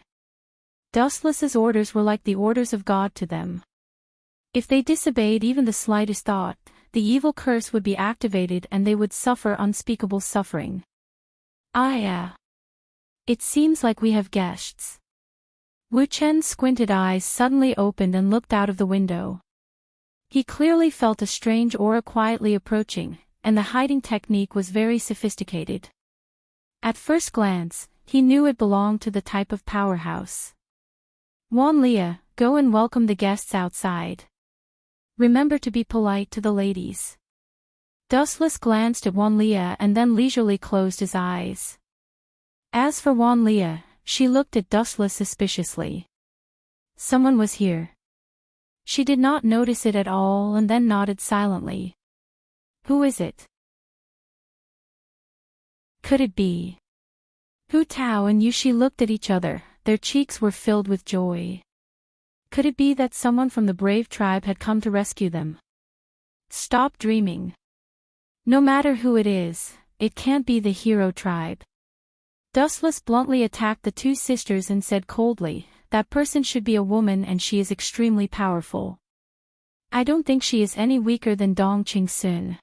Dustless's orders were like the orders of God to them. If they disobeyed even the slightest thought, the evil curse would be activated and they would suffer unspeakable suffering. It seems like we have guests. Wu Chen's squinted eyes suddenly opened and looked out of the window. He clearly felt a strange aura quietly approaching, and the hiding technique was very sophisticated. At first glance, he knew it belonged to the type of powerhouse. Wanlia, go and welcome the guests outside. Remember to be polite to the ladies. Dustless glanced at Wanlia and then leisurely closed his eyes. As for Wanlia, she looked at Dustless suspiciously. Someone was here. She did not notice it at all and then nodded silently. Who is it? Could it be? Hu Tao and Yushi looked at each other, their cheeks were filled with joy. Could it be that someone from the brave tribe had come to rescue them? Stop dreaming. No matter who it is, it can't be the hero tribe. Dustless bluntly attacked the two sisters and said coldly, that person should be a woman and she is extremely powerful. I don't think she is any weaker than Dong Qingsun.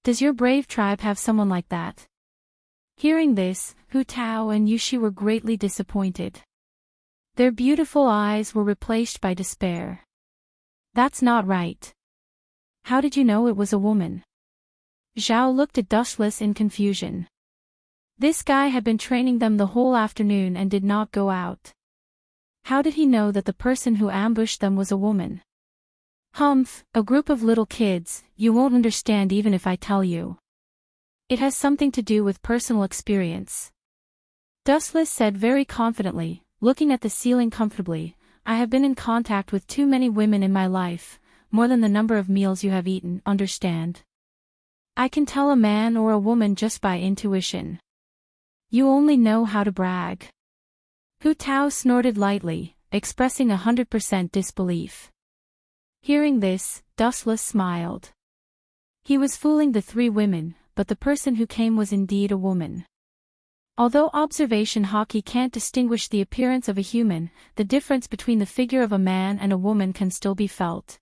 Does your brave tribe have someone like that? Hearing this, Hu Tao and Yushi were greatly disappointed. Their beautiful eyes were replaced by despair. That's not right. How did you know it was a woman? Zhao looked at Dustless in confusion. This guy had been training them the whole afternoon and did not go out. How did he know that the person who ambushed them was a woman? Humph, a group of little kids, you won't understand even if I tell you. It has something to do with personal experience. Dustless said very confidently, looking at the ceiling comfortably, I have been in contact with too many women in my life, more than the number of meals you have eaten, understand? I can tell a man or a woman just by intuition. You only know how to brag. Hu Tao snorted lightly, expressing 100% disbelief. Hearing this, Dustless smiled. He was fooling the three women, but the person who came was indeed a woman. Although observation hockey can't distinguish the appearance of a human, the difference between the figure of a man and a woman can still be felt.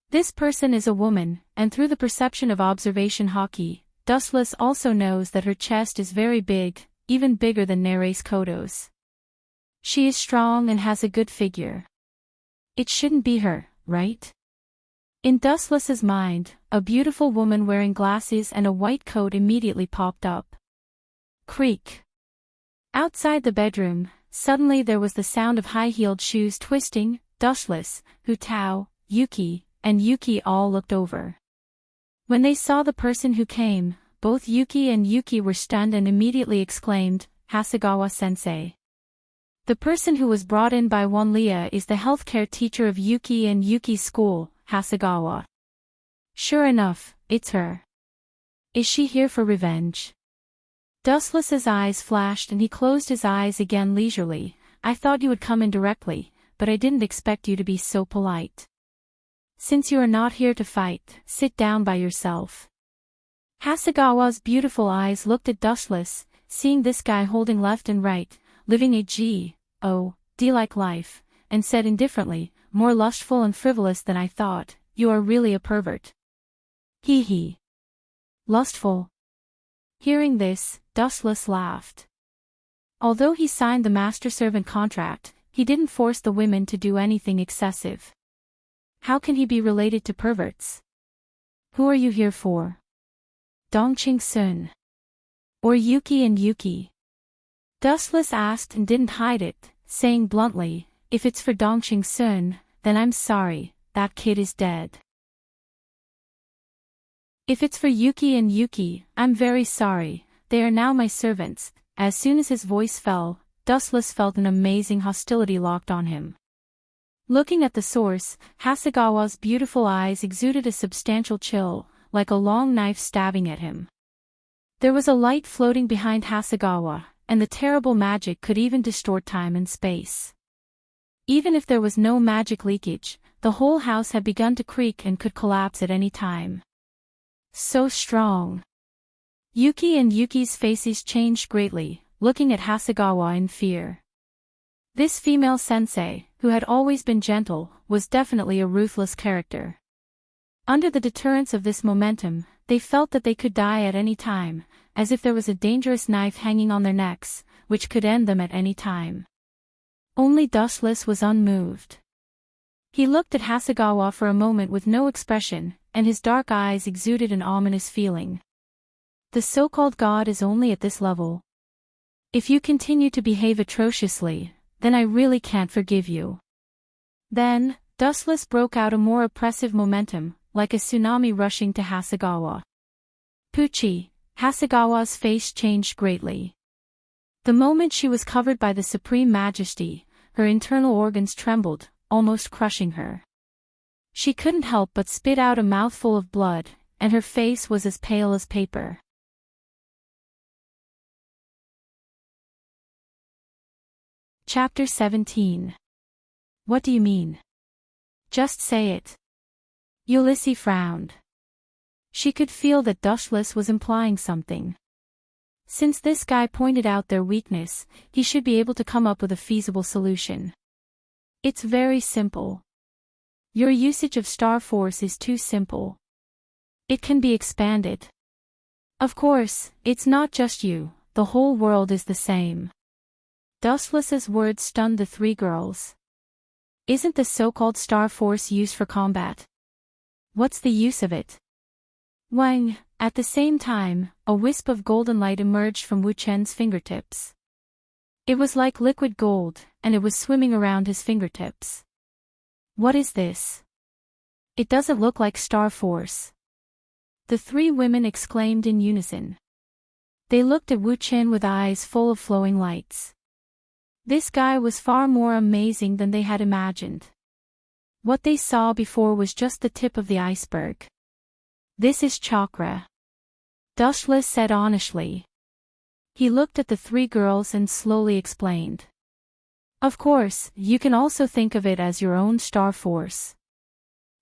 This person is a woman, and through the perception of observation hockey, Dustless also knows that her chest is very big, even bigger than Nere's Kodo's. She is strong and has a good figure. It shouldn't be her, right? In Dustless's mind, a beautiful woman wearing glasses and a white coat immediately popped up. Creak. Outside the bedroom, suddenly there was the sound of high-heeled shoes twisting. Dustless, Hu Tao, Yuki, and Yuki all looked over. When they saw the person who came, both Yuki and Yuki were stunned and immediately exclaimed, Hasegawa-sensei. The person who was brought in by Wanlia is the healthcare teacher of Yuki and Yuki's school, Hasegawa. Sure enough, it's her. Is she here for revenge? Dustless's eyes flashed and he closed his eyes again leisurely. I thought you would come in directly, but I didn't expect you to be so polite. Since you are not here to fight, sit down by yourself. Hasegawa's beautiful eyes looked at Dustless, seeing this guy holding left and right, living a G.O.D-like life, and said indifferently, more lustful and frivolous than I thought, you are really a pervert. Hee hee. Lustful. Hearing this, Dustless laughed. Although he signed the master-servant contract, he didn't force the women to do anything excessive. How can he be related to perverts? Who are you here for? Dongqing Sun. Or Yuki and Yuki? Dustless asked and didn't hide it, saying bluntly, if it's for Dongqing Sun, then I'm sorry, that kid is dead. If it's for Yuki and Yuki, I'm very sorry, they are now my servants. As soon as his voice fell, Dustless felt an amazing hostility locked on him. Looking at the source, Hasegawa's beautiful eyes exuded a substantial chill, like a long knife stabbing at him. There was a light floating behind Hasegawa, and the terrible magic could even distort time and space. Even if there was no magic leakage, the whole house had begun to creak and could collapse at any time. So strong. Yuki and Yuki's faces changed greatly, looking at Hasegawa in fear. This female sensei, who had always been gentle, was definitely a ruthless character. Under the deterrence of this momentum, they felt that they could die at any time, as if there was a dangerous knife hanging on their necks, which could end them at any time. Only Dustless was unmoved. He looked at Hasegawa for a moment with no expression, and his dark eyes exuded an ominous feeling. The so-called god is only at this level. If you continue to behave atrociously, then I really can't forgive you. Then, Dustless broke out a more oppressive momentum, like a tsunami rushing to Hasegawa. Pucci, Hasegawa's face changed greatly. The moment she was covered by the supreme majesty, her internal organs trembled, almost crushing her. She couldn't help but spit out a mouthful of blood, and her face was as pale as paper. Chapter 17. What do you mean? Just say it. Ulysses frowned. She could feel that Dustless was implying something. Since this guy pointed out their weakness, he should be able to come up with a feasible solution. It's very simple. Your usage of Star Force is too simple. It can be expanded. Of course, it's not just you, the whole world is the same. Dustless's words stunned the three girls. Isn't the so-called Star Force used for combat? What's the use of it? Wang, at the same time, a wisp of golden light emerged from Wu Chen's fingertips. It was like liquid gold, and it was swimming around his fingertips. What is this? It doesn't look like Star Force. The three women exclaimed in unison. They looked at Wu Chen with eyes full of flowing lights. This guy was far more amazing than they had imagined. What they saw before was just the tip of the iceberg. This is chakra. Dustless said honestly. He looked at the three girls and slowly explained. Of course, you can also think of it as your own Star Force.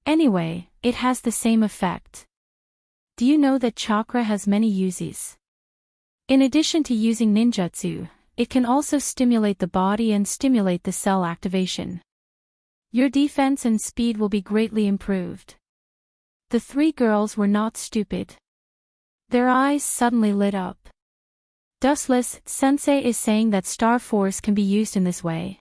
Anyway, it has the same effect. Do you know that chakra has many uses? In addition to using ninjutsu, it can also stimulate the body and stimulate the cell activation. Your defense and speed will be greatly improved. The three girls were not stupid. Their eyes suddenly lit up. Dustless, Sensei is saying that Star Force can be used in this way.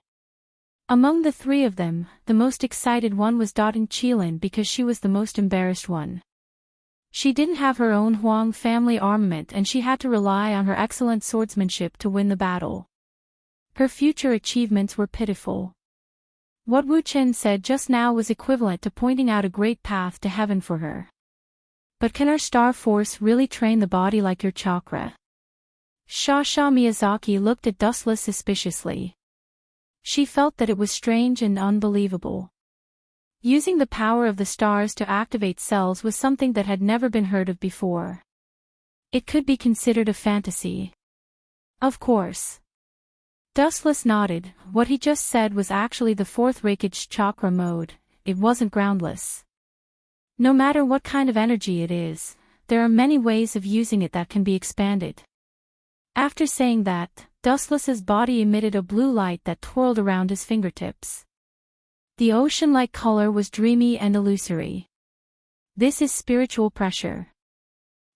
Among the three of them, the most excited one was Dotting Qilin because she was the most embarrassed one. She didn't have her own Huang family armament and she had to rely on her excellent swordsmanship to win the battle. Her future achievements were pitiful. What Wu Chen said just now was equivalent to pointing out a great path to heaven for her. But can our Star Force really train the body like your chakra? Shasha Miyazaki looked at Dustless suspiciously. She felt that it was strange and unbelievable. Using the power of the stars to activate cells was something that had never been heard of before. It could be considered a fantasy. Of course. Dustless nodded. What he just said was actually the fourth Reikage chakra mode. It wasn't groundless. No matter what kind of energy it is, there are many ways of using it that can be expanded. After saying that, Dustless's body emitted a blue light that twirled around his fingertips. The ocean-like color was dreamy and illusory. This is spiritual pressure.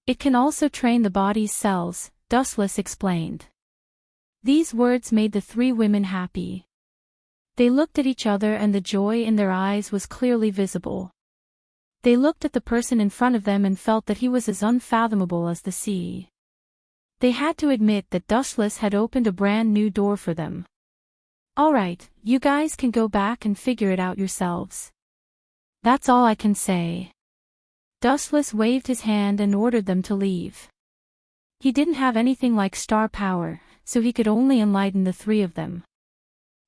It can also train the body's cells, Dustless explained. These words made the three women happy. They looked at each other and the joy in their eyes was clearly visible. They looked at the person in front of them and felt that he was as unfathomable as the sea. They had to admit that Dustless had opened a brand new door for them. Alright, you guys can go back and figure it out yourselves. That's all I can say. Dustless waved his hand and ordered them to leave. He didn't have anything like star power, so he could only enlighten the three of them.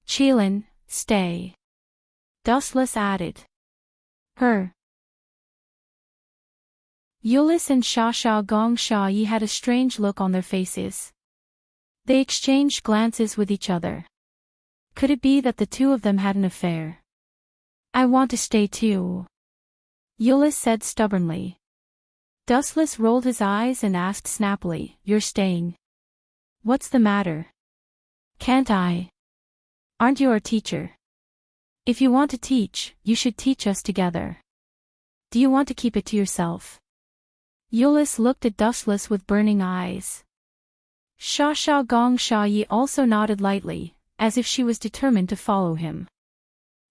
Qilin, stay. Dustless added. Her. Yulis and Shasha Gong Yi had a strange look on their faces. They exchanged glances with each other. Could it be that the two of them had an affair? I want to stay too. Yulis said stubbornly. Dustless rolled his eyes and asked snappily, You're staying? What's the matter? Can't I? Aren't you our teacher? If you want to teach, you should teach us together. Do you want to keep it to yourself? Yulis looked at Dustless with burning eyes. Shasha Gong Yi also nodded lightly, as if she was determined to follow him.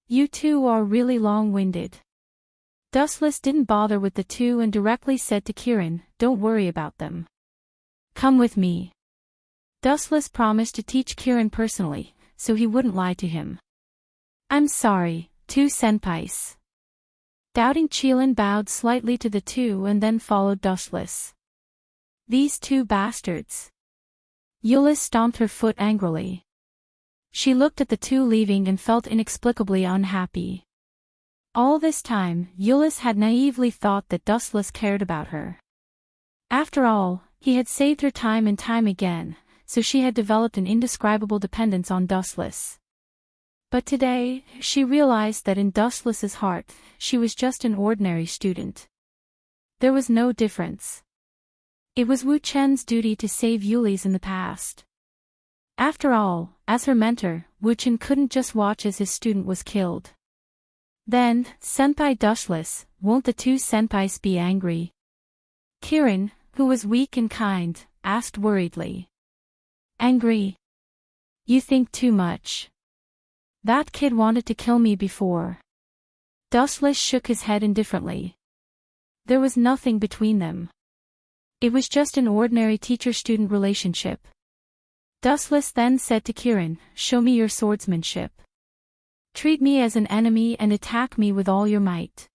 You two are really long-winded. Dustless didn't bother with the two and directly said to Kirin, Don't worry about them. Come with me. Dustless promised to teach Kirin personally, so he wouldn't lie to him. I'm sorry, two senpais. Doubting Qilin bowed slightly to the two and then followed Dustless. These two bastards. Yulis stomped her foot angrily. She looked at the two leaving and felt inexplicably unhappy. All this time, Yulis had naively thought that Dustless cared about her. After all, he had saved her time and time again, so she had developed an indescribable dependence on Dustless. But today, she realized that in Dustless's heart, she was just an ordinary student. There was no difference. It was Wu Chen's duty to save Yulis in the past. After all, as her mentor, Wu Chen couldn't just watch as his student was killed. Then, Senpai Dustless, won't the two senpais be angry? Kirin, who was weak and kind, asked worriedly. Angry? You think too much. That kid wanted to kill me before. Dustless shook his head indifferently. There was nothing between them. It was just an ordinary teacher-student relationship. Dustless then said to Kieran, "Show me your swordsmanship. Treat me as an enemy and attack me with all your might."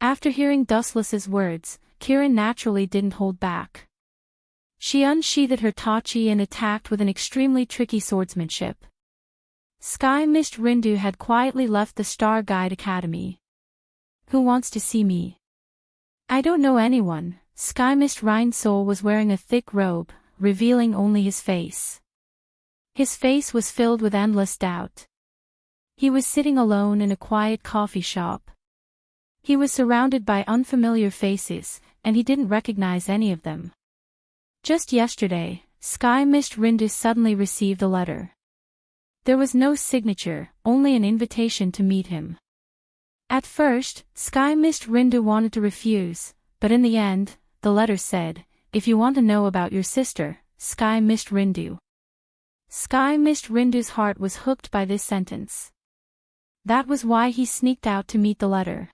After hearing Dustless's words, Kieran naturally didn't hold back. She unsheathed her tachi and attacked with an extremely tricky swordsmanship. Sky Mist Rindu had quietly left the Star Guide Academy. "Who wants to see me?" "I don't know anyone." Sky Mist Rhinesoul was wearing a thick robe, revealing only his face. His face was filled with endless doubt. He was sitting alone in a quiet coffee shop. He was surrounded by unfamiliar faces, and he didn't recognize any of them. Just yesterday, Sky Mist Rindu suddenly received a letter. There was no signature, only an invitation to meet him. At first, Sky Mist Rindu wanted to refuse, but in the end, the letter said, "If you want to know about your sister, Sky Mist Rindu." Sky Mist Rindu's heart was hooked by this sentence. That was why he sneaked out to meet the letter.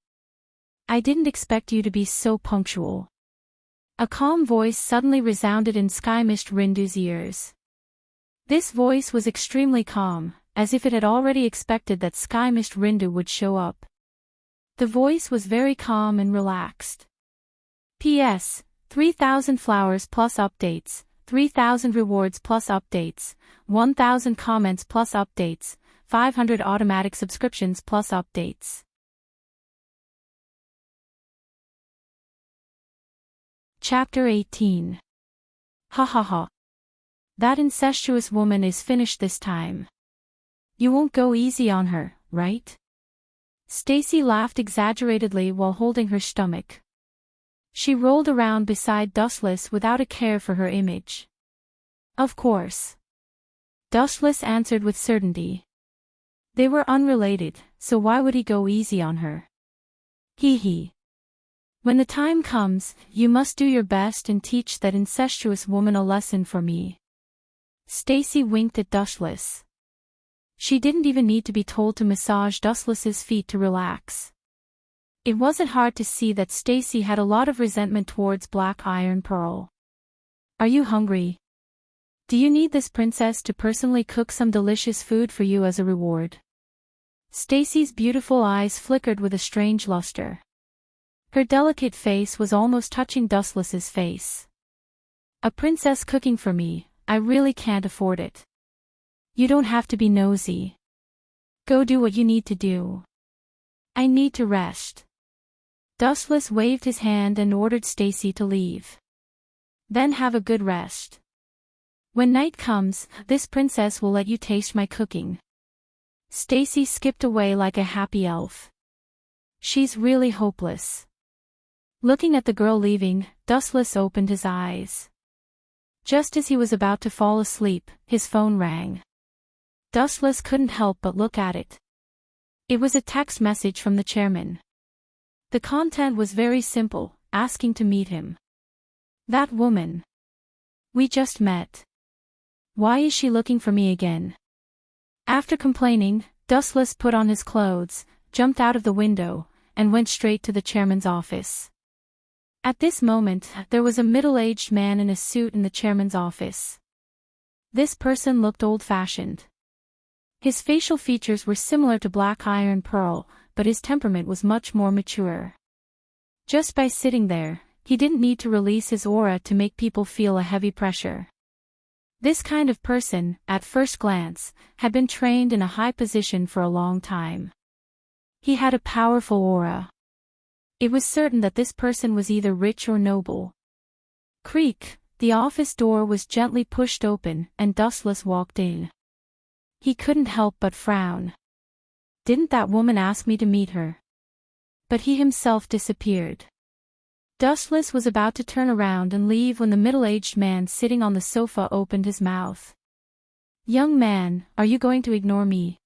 "I didn't expect you to be so punctual." A calm voice suddenly resounded in Sky Mist Rindu's ears. This voice was extremely calm, as if it had already expected that Sky Mist Rindu would show up. The voice was very calm and relaxed. P.S. 3,000 flowers plus updates, 3,000 rewards plus updates, 1,000 comments plus updates, 500 automatic subscriptions plus updates. Chapter 18. Ha ha ha. That incestuous woman is finished this time. You won't go easy on her, right? Stacy laughed exaggeratedly while holding her stomach. She rolled around beside Dustless without a care for her image. Of course. Dustless answered with certainty. They were unrelated, so why would he go easy on her? Hee hee. When the time comes, you must do your best and teach that incestuous woman a lesson for me. Stacy winked at Dustless. She didn't even need to be told to massage Dustless's feet to relax. It wasn't hard to see that Stacy had a lot of resentment towards Black Iron Pearl. Are you hungry? Do you need this princess to personally cook some delicious food for you as a reward? Stacy's beautiful eyes flickered with a strange luster. Her delicate face was almost touching Dustless's face. A princess cooking for me, I really can't afford it. You don't have to be nosy. Go do what you need to do. I need to rest. Dustless waved his hand and ordered Stacy to leave. Then have a good rest. When night comes, this princess will let you taste my cooking. Stacy skipped away like a happy elf. She's really hopeless. Looking at the girl leaving, Dustless opened his eyes. Just as he was about to fall asleep, his phone rang. Dustless couldn't help but look at it. It was a text message from the chairman. The content was very simple, asking to meet him. That woman. We just met. Why is she looking for me again? After complaining, Dustless put on his clothes, jumped out of the window, and went straight to the chairman's office. At this moment, there was a middle-aged man in a suit in the chairman's office. This person looked old-fashioned. His facial features were similar to Black Iron Pearl, but his temperament was much more mature. Just by sitting there, he didn't need to release his aura to make people feel a heavy pressure. This kind of person, at first glance, had been trained in a high position for a long time. He had a powerful aura. It was certain that this person was either rich or noble. Creak, the office door was gently pushed open and Dustless walked in. He couldn't help but frown. Didn't that woman ask me to meet her? But he himself disappeared. Dustless was about to turn around and leave when the middle-aged man sitting on the sofa opened his mouth. Young man, are you going to ignore me?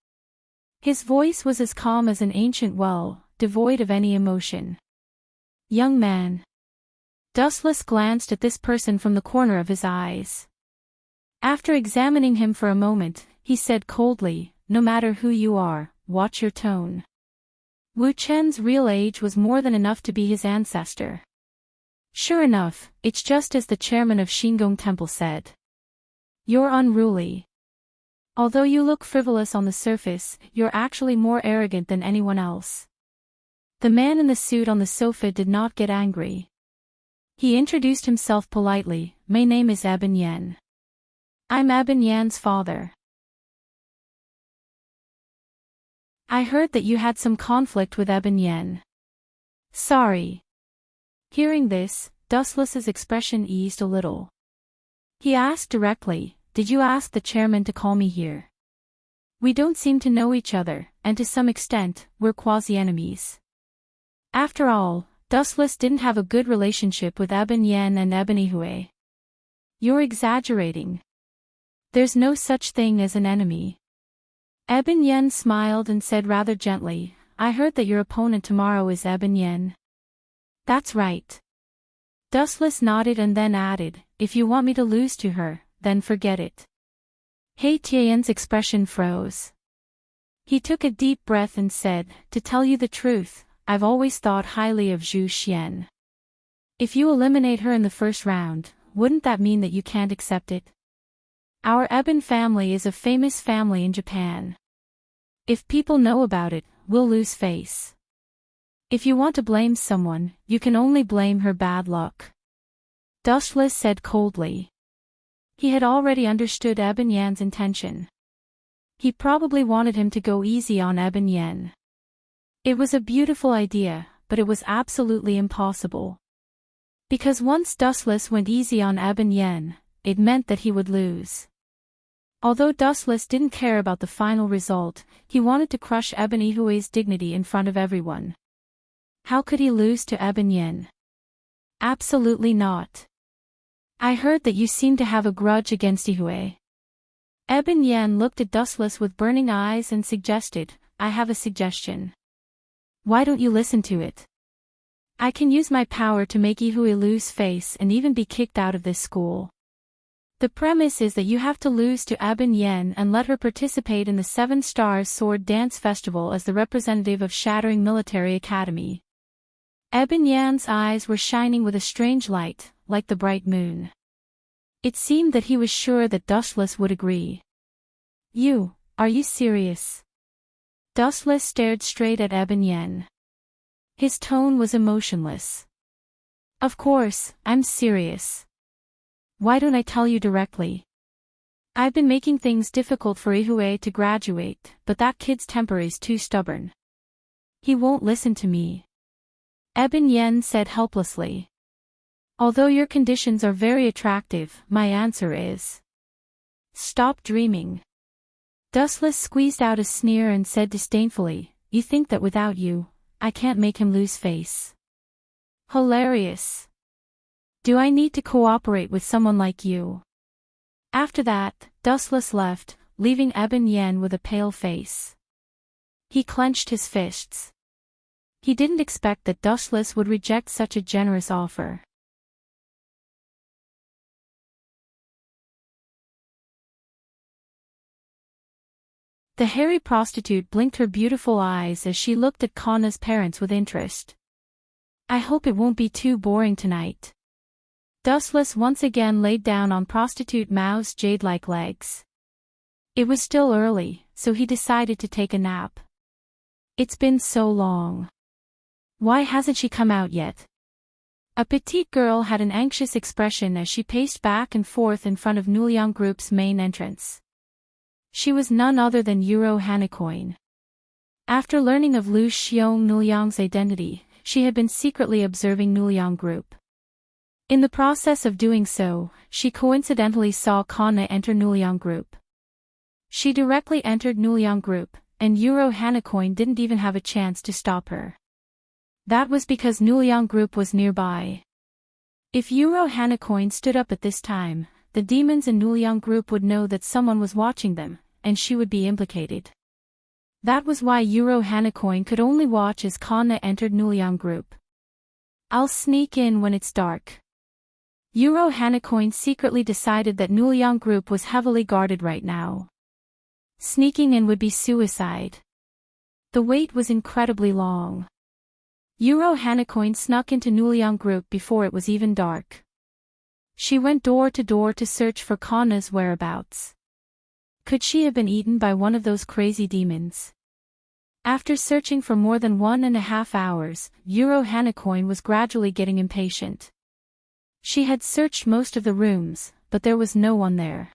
His voice was as calm as an ancient well, devoid of any emotion. Young man. Dustless glanced at this person from the corner of his eyes. After examining him for a moment, he said coldly, no matter who you are, watch your tone. Wu Chen's real age was more than enough to be his ancestor. Sure enough, it's just as the chairman of Shingong Temple said. You're unruly. Although you look frivolous on the surface, you're actually more arrogant than anyone else. The man in the suit on the sofa did not get angry. He introduced himself politely, my name is Eben Yen. I'm Eben Yan's father. I heard that you had some conflict with Eben Yen. Sorry. Hearing this, Dustless's expression eased a little. He asked directly, did you ask the chairman to call me here? We don't seem to know each other, and to some extent, we're quasi-enemies. After all, Dustless didn't have a good relationship with Eben Yen and Ebony Hui. You're exaggerating. There's no such thing as an enemy. Eben Yen smiled and said rather gently, I heard that your opponent tomorrow is Eben Yen. That's right. Dustless nodded and then added, if you want me to lose to her, then forget it. He Tian's expression froze. He took a deep breath and said, to tell you the truth, I've always thought highly of Zhu Xian. If you eliminate her in the first round, wouldn't that mean that you can't accept it? Our Eben family is a famous family in Japan. If people know about it, we'll lose face. If you want to blame someone, you can only blame her bad luck. Dustless said coldly. He had already understood Eben Yan's intention. He probably wanted him to go easy on Eben Yan. It was a beautiful idea, but it was absolutely impossible. Because once Dustless went easy on Eben Yan, it meant that he would lose. Although Dustless didn't care about the final result, he wanted to crush Ebony Hui's dignity in front of everyone. How could he lose to Eben Yan? Absolutely not. I heard that you seem to have a grudge against Hui. Eben Yan looked at Dustless with burning eyes and suggested, I have a suggestion. Why don't you listen to it? I can use my power to make Hui lose face and even be kicked out of this school. The premise is that you have to lose to Eben Yan and let her participate in the 7 Stars Sword Dance Festival as the representative of Shattering Military Academy. Eben Yan's eyes were shining with a strange light, like the bright moon. It seemed that he was sure that Dustless would agree. Are you serious? Dustless stared straight at Eben Yan. His tone was emotionless. Of course, I'm serious. Why don't I tell you directly? I've been making things difficult for Hui to graduate, but that kid's temper is too stubborn. He won't listen to me. Eben Yan said helplessly. Although your conditions are very attractive, my answer is. Stop dreaming. Dustless squeezed out a sneer and said disdainfully, you think that without you, I can't make him lose face. Hilarious. Do I need to cooperate with someone like you? After that, Dustless left, leaving Eben Yan with a pale face. He clenched his fists. He didn't expect that Dustless would reject such a generous offer. The hairy prostitute blinked her beautiful eyes as she looked at Kanna's parents with interest. I hope it won't be too boring tonight. Dustless once again laid down on prostitute Mao's jade-like legs. It was still early, so he decided to take a nap. It's been so long. Why hasn't she come out yet? A petite girl had an anxious expression as she paced back and forth in front of Nuliang Group's main entrance. She was none other than Yuro Hanacoin. After learning of Lu Xiong Nuliang's identity, she had been secretly observing Nuliang Group. In the process of doing so, she coincidentally saw Kanna enter Nuliang Group. She directly entered Nuliang Group, and Yuro Hanacoin didn't even have a chance to stop her. That was because Nuliang Group was nearby. If Yuro Hanacoin stood up at this time, the demons in Nuliang Group would know that someone was watching them, and she would be implicated. That was why Yuro Hanacoin could only watch as Kanna entered Nuliang Group. I'll sneak in when it's dark. Yuro Hanacoin secretly decided that Nuliang Group was heavily guarded right now. Sneaking in would be suicide. The wait was incredibly long. Hanacoin snuck into Nuliang group before it was even dark. She went door to door to search for Kanna's whereabouts. Could she have been eaten by one of those crazy demons? After searching for more than 1.5 hours, Hanacoin was gradually getting impatient. She had searched most of the rooms, but there was no one there.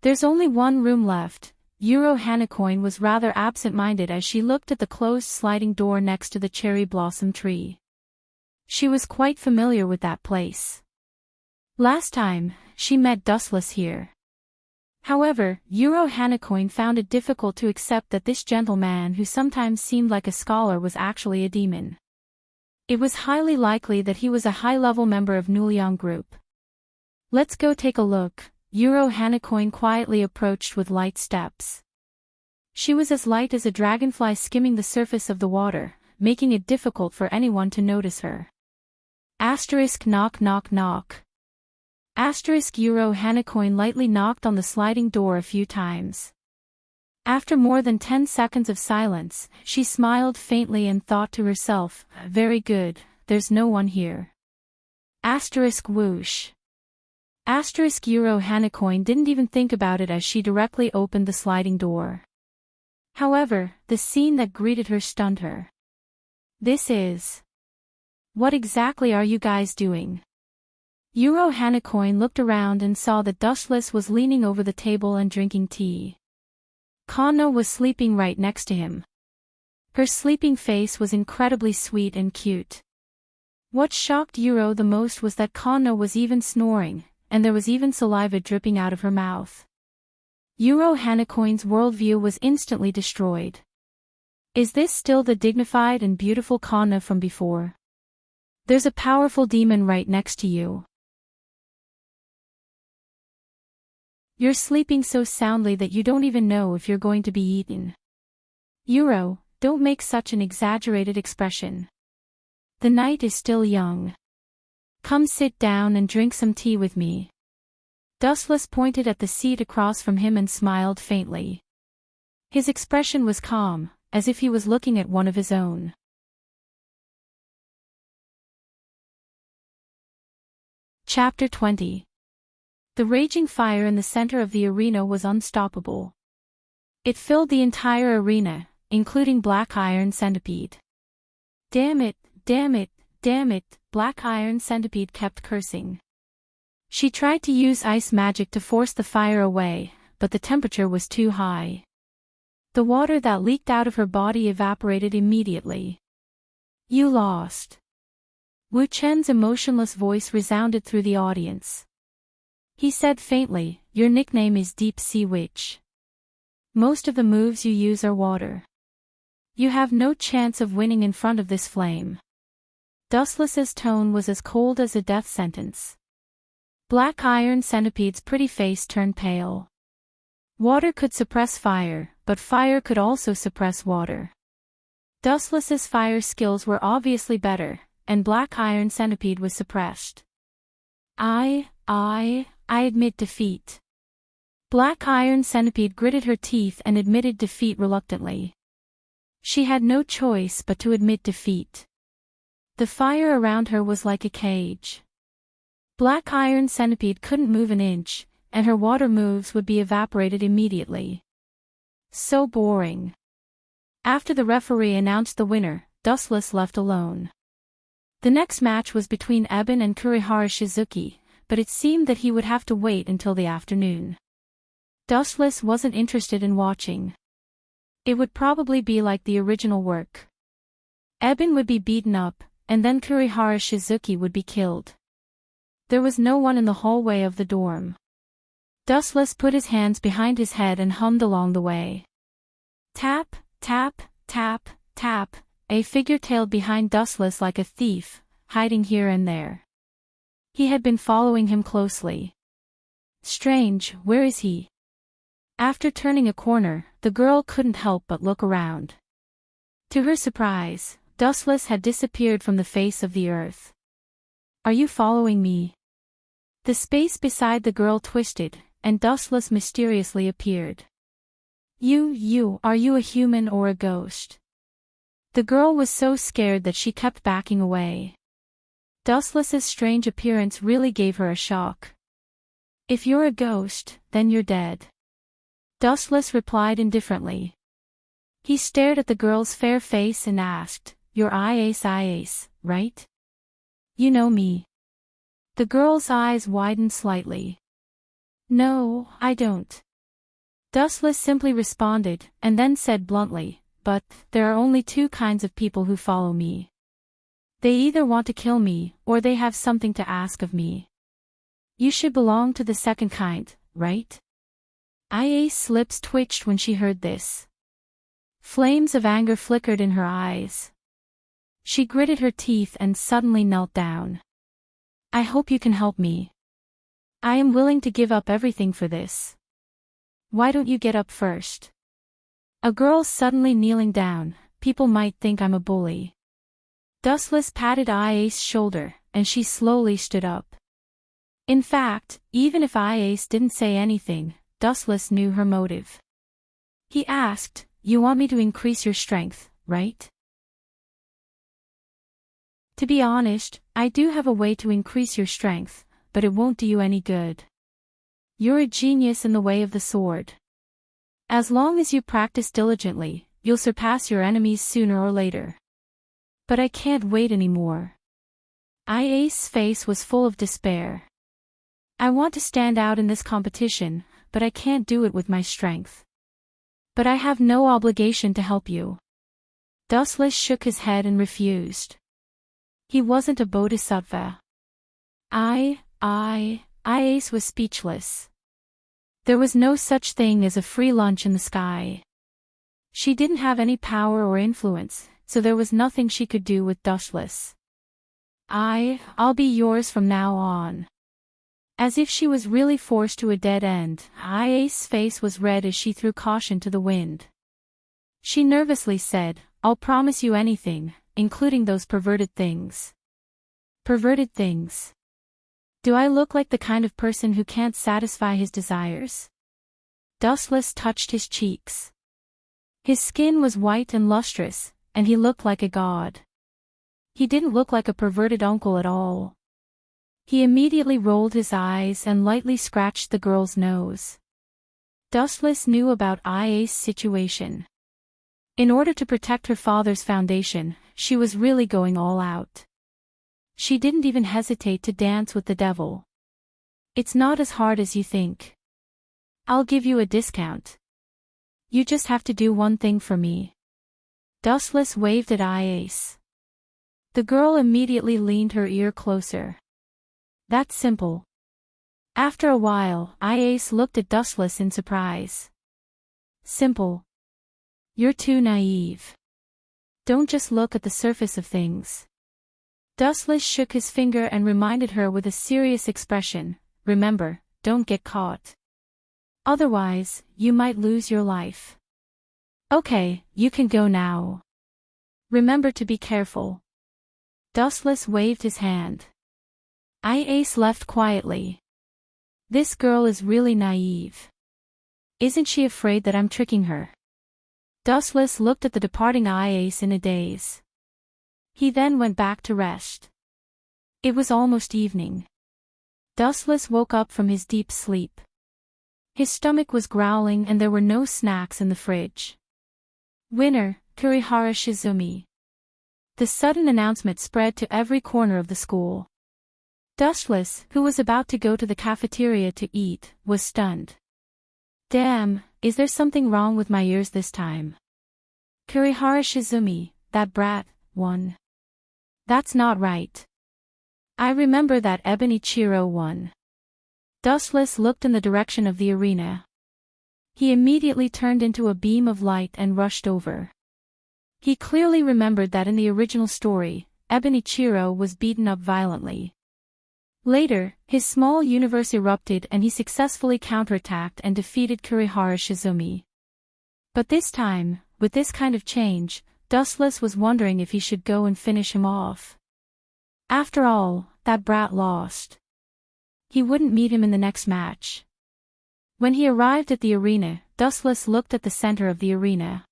There's only one room left. Hanacoin was rather absent-minded as she looked at the closed sliding door next to the cherry blossom tree. She was quite familiar with that place. Last time, she met Dustless here. However, Hanacoin found it difficult to accept that this gentleman who sometimes seemed like a scholar was actually a demon. It was highly likely that he was a high-level member of Nuliang group. Let's go take a look. Hanacoin quietly approached with light steps. She was as light as a dragonfly skimming the surface of the water, making it difficult for anyone to notice her. Knock knock knock. Hanacoin lightly knocked on the sliding door a few times. After more than 10 seconds of silence, she smiled faintly and thought to herself, very good, there's no one here. Whoosh. Hanacoin didn't even think about it as she directly opened the sliding door. However, the scene that greeted her stunned her. This is... What exactly are you guys doing? Hanacoin looked around and saw that Dustless was leaning over the table and drinking tea. Kanna was sleeping right next to him. Her sleeping face was incredibly sweet and cute. What shocked the most was that Kanna was even snoring, and there was even saliva dripping out of her mouth. Hanacoin's worldview was instantly destroyed. Is this still the dignified and beautiful Kanna from before? There's a powerful demon right next to you. You're sleeping so soundly that you don't even know if you're going to be eaten. Don't make such an exaggerated expression. The night is still young. Come sit down and drink some tea with me. Dustless pointed at the seat across from him and smiled faintly. His expression was calm, as if he was looking at one of his own. Chapter 20. The raging fire in the center of the arena was unstoppable. It filled the entire arena, including Black Iron Centipede. Damn it, damn it, damn it, Black Iron Centipede kept cursing. She tried to use ice magic to force the fire away, but the temperature was too high. The water that leaked out of her body evaporated immediately. You lost. Wu Chen's emotionless voice resounded through the audience. He said faintly, your nickname is Deep Sea Witch. Most of the moves you use are water. You have no chance of winning in front of this flame. Dustless's tone was as cold as a death sentence. Black Iron Centipede's pretty face turned pale. Water could suppress fire, but fire could also suppress water. Dustless's fire skills were obviously better, and Black Iron Centipede was suppressed. I admit defeat. Black Iron Centipede gritted her teeth and admitted defeat reluctantly. She had no choice but to admit defeat. The fire around her was like a cage. Black Iron Centipede couldn't move an inch, and her water moves would be evaporated immediately. So boring. After the referee announced the winner, Dustless left alone. The next match was between Eben and Kurihara Shizuki, but it seemed that he would have to wait until the afternoon. Dustless wasn't interested in watching. It would probably be like the original work. Eben would be beaten up, and then Kurihara Shizuki would be killed. There was no one in the hallway of the dorm. Dustless put his hands behind his head and hummed along the way. Tap, tap, tap, tap, a figure tailed behind Dustless like a thief, hiding here and there. He had been following him closely. Strange, where is he? After turning a corner, the girl couldn't help but look around. To her surprise, Dustless had disappeared from the face of the earth. Are you following me? The space beside the girl twisted, and Dustless mysteriously appeared. Are you a human or a ghost? The girl was so scared that she kept backing away. Dustless's strange appearance really gave her a shock. If you're a ghost, then you're dead. Dustless replied indifferently. He stared at the girl's fair face and asked, You're Ice, right? You know me. The girl's eyes widened slightly. No, I don't. Dustless simply responded, and then said bluntly, But, there are only two kinds of people who follow me. They either want to kill me, or they have something to ask of me. You should belong to the second kind, right? Ice's lips twitched when she heard this. Flames of anger flickered in her eyes. She gritted her teeth and suddenly knelt down. I hope you can help me. I am willing to give up everything for this. Why don't you get up first? A girl suddenly kneeling down, people might think I'm a bully. Dustless patted Ice's shoulder, and she slowly stood up. In fact, even if Ice didn't say anything, Dustless knew her motive. He asked, You want me to increase your strength, right? To be honest, I do have a way to increase your strength, but it won't do you any good. You're a genius in the way of the sword. As long as you practice diligently, you'll surpass your enemies sooner or later. But I can't wait anymore. Ice's face was full of despair. I want to stand out in this competition, but I can't do it with my strength. But I have no obligation to help you. Dustless shook his head and refused. He wasn't a bodhisattva. Ice was speechless. There was no such thing as a free lunch in the sky. She didn't have any power or influence, so there was nothing she could do with Dustless. I'll be yours from now on. As if she was really forced to a dead end, Ice's face was red as she threw caution to the wind. She nervously said, I'll promise you anything, including those perverted things. Perverted things. Do I look like the kind of person who can't satisfy his desires? Dustless touched his cheeks. His skin was white and lustrous, and he looked like a god. He didn't look like a perverted uncle at all. He immediately rolled his eyes and lightly scratched the girl's nose. Dustless knew about Ice's situation. In order to protect her father's foundation, she was really going all out. She didn't even hesitate to dance with the devil. It's not as hard as you think. I'll give you a discount. You just have to do one thing for me. Dustless waved at Ice. The girl immediately leaned her ear closer. That's simple. After a while, Ice looked at Dustless in surprise. Simple. You're too naive. Don't just look at the surface of things. Dustless shook his finger and reminded her with a serious expression, remember, don't get caught. Otherwise, you might lose your life. Okay, you can go now. Remember to be careful. Dustless waved his hand. Ice left quietly. This girl is really naive. Isn't she afraid that I'm tricking her? Dustless looked at the departing Ice in a daze. He then went back to rest. It was almost evening. Dustless woke up from his deep sleep. His stomach was growling and there were no snacks in the fridge. Winner, Kurihara Shizumi. The sudden announcement spread to every corner of the school. Dustless, who was about to go to the cafeteria to eat, was stunned. Damn, is there something wrong with my ears this time? Kurihara Shizumi, that brat, won. That's not right. I remember that Ebonichiro won. Dustless looked in the direction of the arena. He immediately turned into a beam of light and rushed over. He clearly remembered that in the original story, Ebonichiro was beaten up violently. Later, his small universe erupted and he successfully counterattacked and defeated Kurihara Shizumi. But this time, with this kind of change, Dustless was wondering if he should go and finish him off. After all, that brat lost. He wouldn't meet him in the next match. When he arrived at the arena, Dustless looked at the center of the arena.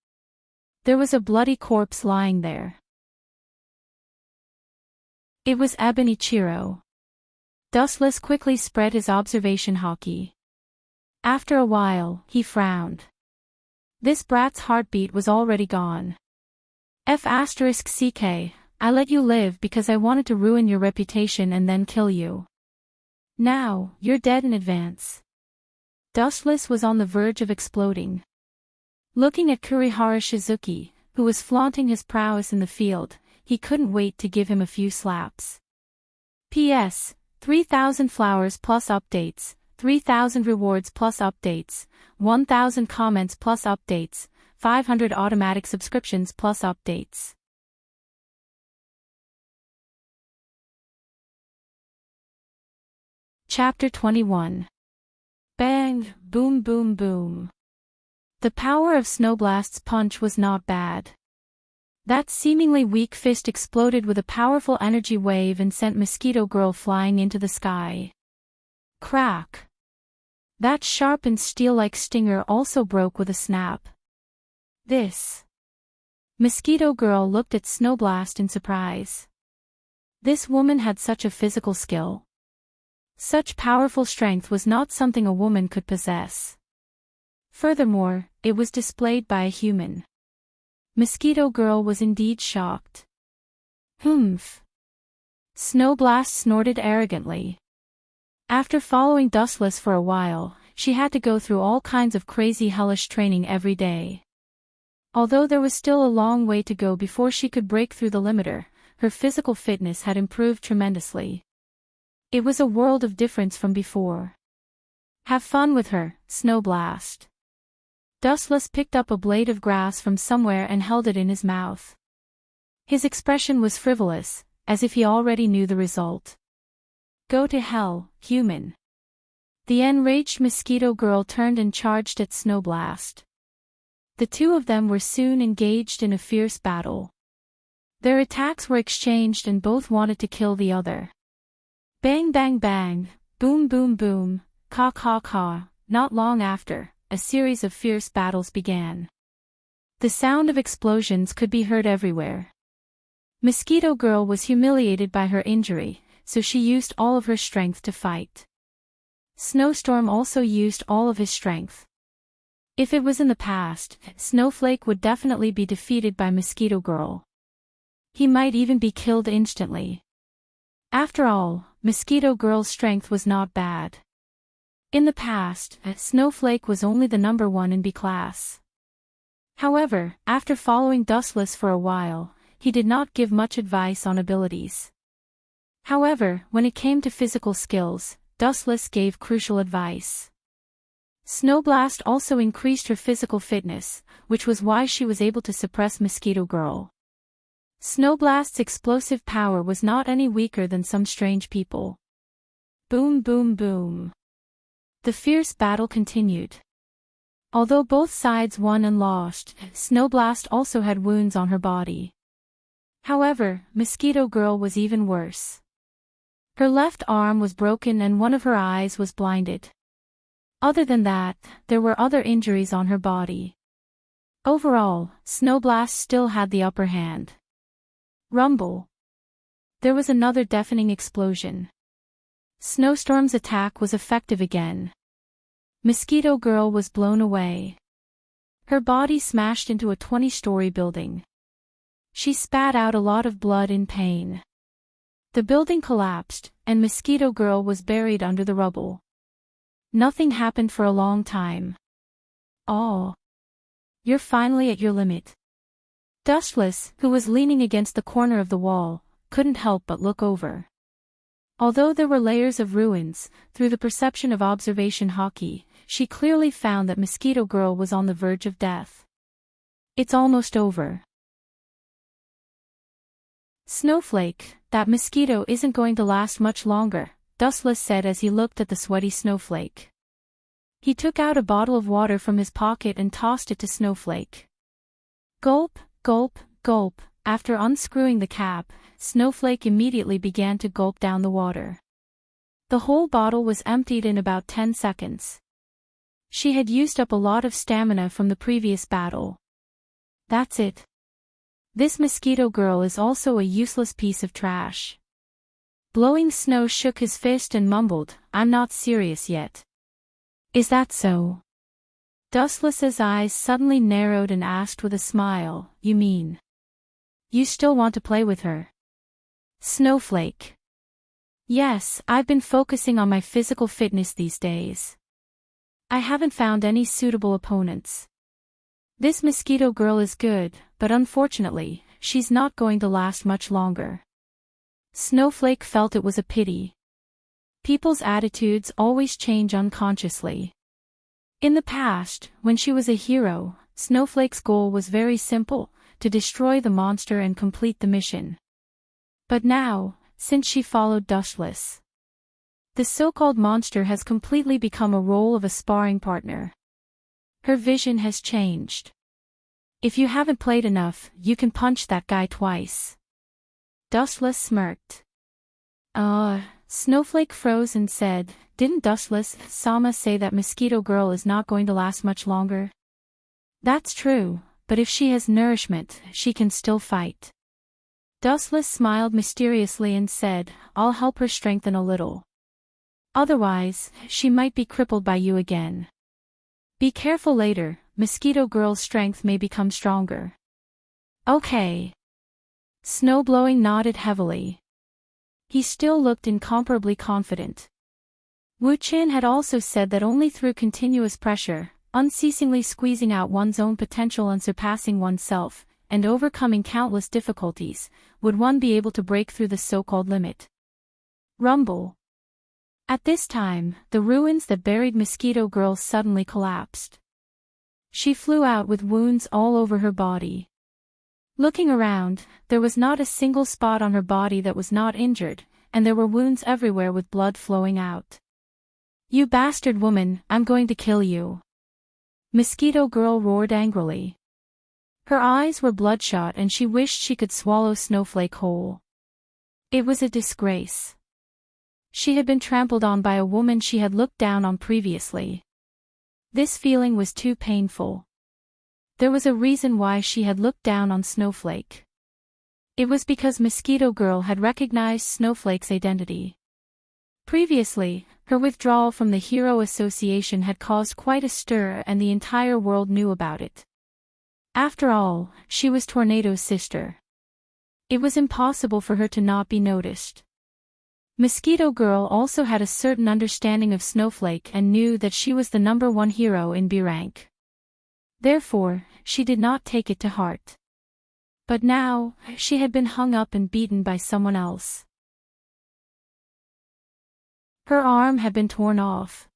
There was a bloody corpse lying there. It was Ebonichiro. Dustless quickly spread his observation hockey. After a while, he frowned. This brat's heartbeat was already gone. F***ck, I let you live because I wanted to ruin your reputation and then kill you. Now, you're dead in advance. Dustless was on the verge of exploding. Looking at Kurihara Shizuki, who was flaunting his prowess in the field, he couldn't wait to give him a few slaps. P.S. 3,000 flowers plus updates, 3,000 rewards plus updates, 1,000 comments plus updates, 500 automatic subscriptions plus updates. Chapter 21. Bang, boom boom boom. The power of Snowblast's punch was not bad. That seemingly weak fist exploded with a powerful energy wave and sent Mosquito Girl flying into the sky. Crack. That sharp and steel-like stinger also broke with a snap. This. Mosquito Girl looked at Snowblast in surprise. This woman had such a physical skill. Such powerful strength was not something a woman could possess. Furthermore, it was displayed by a human. Mosquito Girl was indeed shocked. Humph. Snowblast snorted arrogantly. After following Dustless for a while, she had to go through all kinds of crazy hellish training every day. Although there was still a long way to go before she could break through the limiter, her physical fitness had improved tremendously. It was a world of difference from before. Have fun with her, Snowblast. Dustless picked up a blade of grass from somewhere and held it in his mouth. His expression was frivolous, as if he already knew the result. Go to hell, human. The enraged Mosquito Girl turned and charged at Snowblast. The two of them were soon engaged in a fierce battle. Their attacks were exchanged and both wanted to kill the other. Bang bang bang, boom boom boom, caw caw caw. Not long after, a series of fierce battles began. The sound of explosions could be heard everywhere. Mosquito Girl was humiliated by her injury, so she used all of her strength to fight. Snowstorm also used all of his strength. If it was in the past, Snowflake would definitely be defeated by Mosquito Girl. He might even be killed instantly. After all, Mosquito Girl's strength was not bad. In the past, Snowflake was only the number 1 in B class. However, after following Dustless for a while, he did not give much advice on abilities. However, when it came to physical skills, Dustless gave crucial advice. Snowblast also increased her physical fitness, which was why she was able to suppress Mosquito Girl. Snowblast's explosive power was not any weaker than some strange people. Boom boom boom. The fierce battle continued. Although both sides won and lost, Snowblast also had wounds on her body. However, Mosquito Girl was even worse. Her left arm was broken and one of her eyes was blinded. Other than that, there were other injuries on her body. Overall, Snowblast still had the upper hand. Rumble. There was another deafening explosion. Snowstorm's attack was effective again. Mosquito Girl was blown away. Her body smashed into a 20-story building. She spat out a lot of blood in pain. The building collapsed, and Mosquito Girl was buried under the rubble. Nothing happened for a long time. Oh. You're finally at your limit. Dustless, who was leaning against the corner of the wall, couldn't help but look over. Although there were layers of ruins, through the perception of observation hockey, she clearly found that Mosquito Girl was on the verge of death. It's almost over. Snowflake, that mosquito isn't going to last much longer, Dustless said as he looked at the sweaty Snowflake. He took out a bottle of water from his pocket and tossed it to Snowflake. Gulp, gulp, gulp. After unscrewing the cap, Snowflake immediately began to gulp down the water. The whole bottle was emptied in about 10 seconds. She had used up a lot of stamina from the previous battle. That's it. This mosquito girl is also a useless piece of trash. Blowing Snow shook his fist and mumbled, "I'm not serious yet." "Is that so?" Dustless's eyes suddenly narrowed and asked with a smile, "You mean you still want to play with her?" Snowflake. "Yes, I've been focusing on my physical fitness these days. I haven't found any suitable opponents. This mosquito girl is good, but unfortunately, she's not going to last much longer." Snowflake felt it was a pity. People's attitudes always change unconsciously. In the past, when she was a hero, Snowflake's goal was very simple, to destroy the monster and complete the mission. But now, since she followed Dustless, the so-called monster has completely become a role of a sparring partner. Her vision has changed. "If you haven't played enough, you can punch that guy twice." Dustless smirked. Snowflake froze and said, "Didn't Dustless-sama say that mosquito girl is not going to last much longer?" "That's true, but if she has nourishment, she can still fight." Dustless smiled mysteriously and said, "I'll help her strengthen a little. Otherwise, she might be crippled by you again. Be careful later, mosquito girl's strength may become stronger." "Okay." Snowblowing nodded heavily. He still looked incomparably confident. Wu Qin had also said that only through continuous pressure, unceasingly squeezing out one's own potential and surpassing oneself, and overcoming countless difficulties, would one be able to break through the so-called limit. Rumble. At this time, the ruins that buried Mosquito Girl suddenly collapsed. She flew out with wounds all over her body. Looking around, there was not a single spot on her body that was not injured, and there were wounds everywhere with blood flowing out. "You bastard woman, I'm going to kill you!" Mosquito Girl roared angrily. Her eyes were bloodshot and she wished she could swallow Snowflake whole. It was a disgrace. She had been trampled on by a woman she had looked down on previously. This feeling was too painful. There was a reason why she had looked down on Snowflake. It was because Mosquito Girl had recognized Snowflake's identity. Previously, her withdrawal from the Hero Association had caused quite a stir and the entire world knew about it. After all, she was Tornado's sister. It was impossible for her to not be noticed. Mosquito Girl also had a certain understanding of Snowflake and knew that she was the #1 hero in B rank. Therefore, she did not take it to heart. But now, she had been hung up and beaten by someone else. Her arm had been torn off.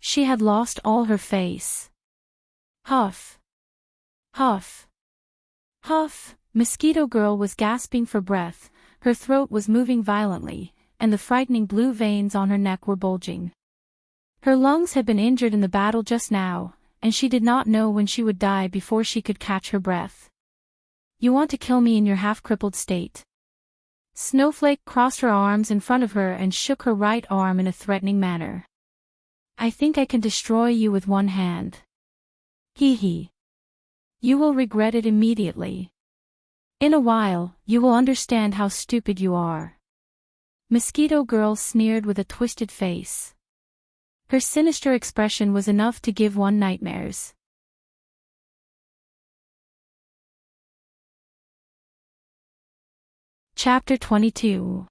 She had lost all her face. Huff. Huff. Huff. Mosquito Girl was gasping for breath, her throat was moving violently, and the frightening blue veins on her neck were bulging. Her lungs had been injured in the battle just now, and she did not know when she would die before she could catch her breath. "You want to kill me in your half-crippled state?" Snowflake crossed her arms in front of her and shook her right arm in a threatening manner. "I think I can destroy you with one hand. Hee hee. You will regret it immediately. In a while, you will understand how stupid you are." Mosquito Girl sneered with a twisted face. Her sinister expression was enough to give one nightmares. Chapter 22.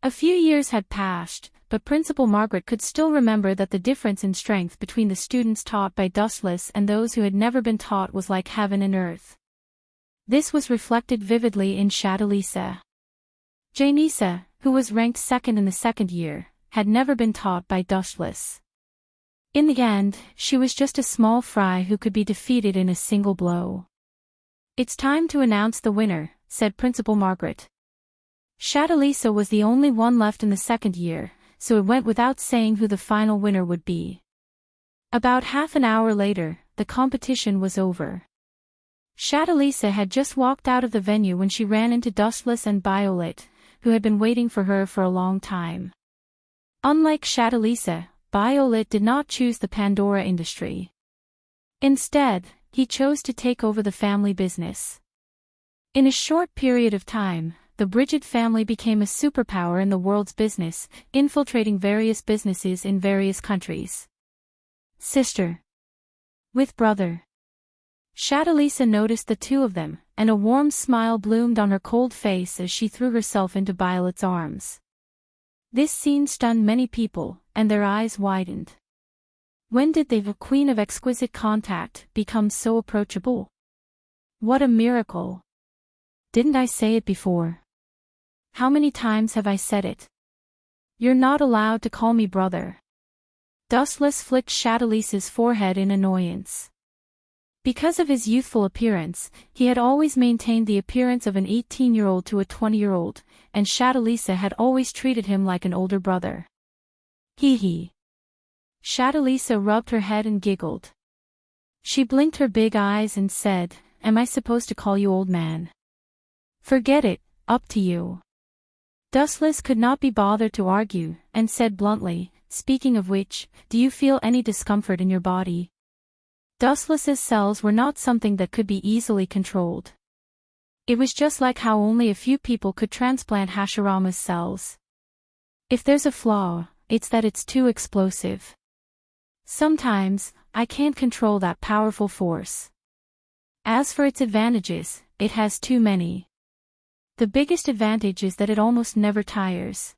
A few years had passed, but Principal Margaret could still remember that the difference in strength between the students taught by Dustless and those who had never been taught was like heaven and earth. This was reflected vividly in Shadalisa. Janisa, who was ranked second in the second year, had never been taught by Dustless. In the end, she was just a small fry who could be defeated in a single blow. "It's time to announce the winner," said Principal Margaret. Shadalisa was the only one left in the second year, so it went without saying who the final winner would be. About half an hour later, the competition was over. Shadalisa had just walked out of the venue when she ran into Dustless and Violet, who had been waiting for her for a long time. Unlike Shadalisa, Violet did not choose the Pandora industry. Instead, he chose to take over the family business. In a short period of time, the Bridget family became a superpower in the world's business, infiltrating various businesses in various countries. Sister. With brother. Shadalisa noticed the two of them, and a warm smile bloomed on her cold face as she threw herself into Violet's arms. This scene stunned many people, and their eyes widened. When did the queen of exquisite contact become so approachable? What a miracle! Didn't I say it before? How many times have I said it? You're not allowed to call me brother. Dustless flicked Shadalisa's forehead in annoyance. Because of his youthful appearance, he had always maintained the appearance of an 18-year-old to a 20-year-old, and Shadalisa had always treated him like an older brother. Hee. Shadalisa rubbed her head and giggled. She blinked her big eyes and said, "Am I supposed to call you old man?" "Forget it, up to you." Dustless could not be bothered to argue, and said bluntly, "Speaking of which, do you feel any discomfort in your body?" Dustless's cells were not something that could be easily controlled. It was just like how only a few people could transplant Hashirama's cells. If there's a flaw, it's that it's too explosive. Sometimes, I can't control that powerful force. As for its advantages, it has too many. The biggest advantage is that it almost never tires.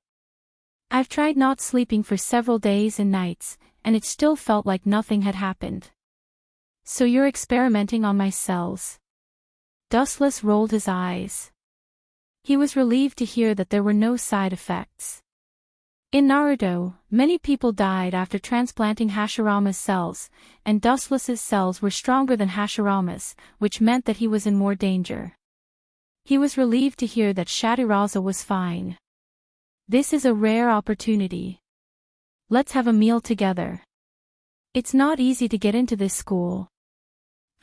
I've tried not sleeping for several days and nights, and it still felt like nothing had happened. So you're experimenting on my cells? Dustless rolled his eyes. He was relieved to hear that there were no side effects. In Naruto, many people died after transplanting Hashirama's cells, and Dustless's cells were stronger than Hashirama's, which meant that he was in more danger. He was relieved to hear that Shadiraza was fine. This is a rare opportunity. Let's have a meal together. It's not easy to get into this school.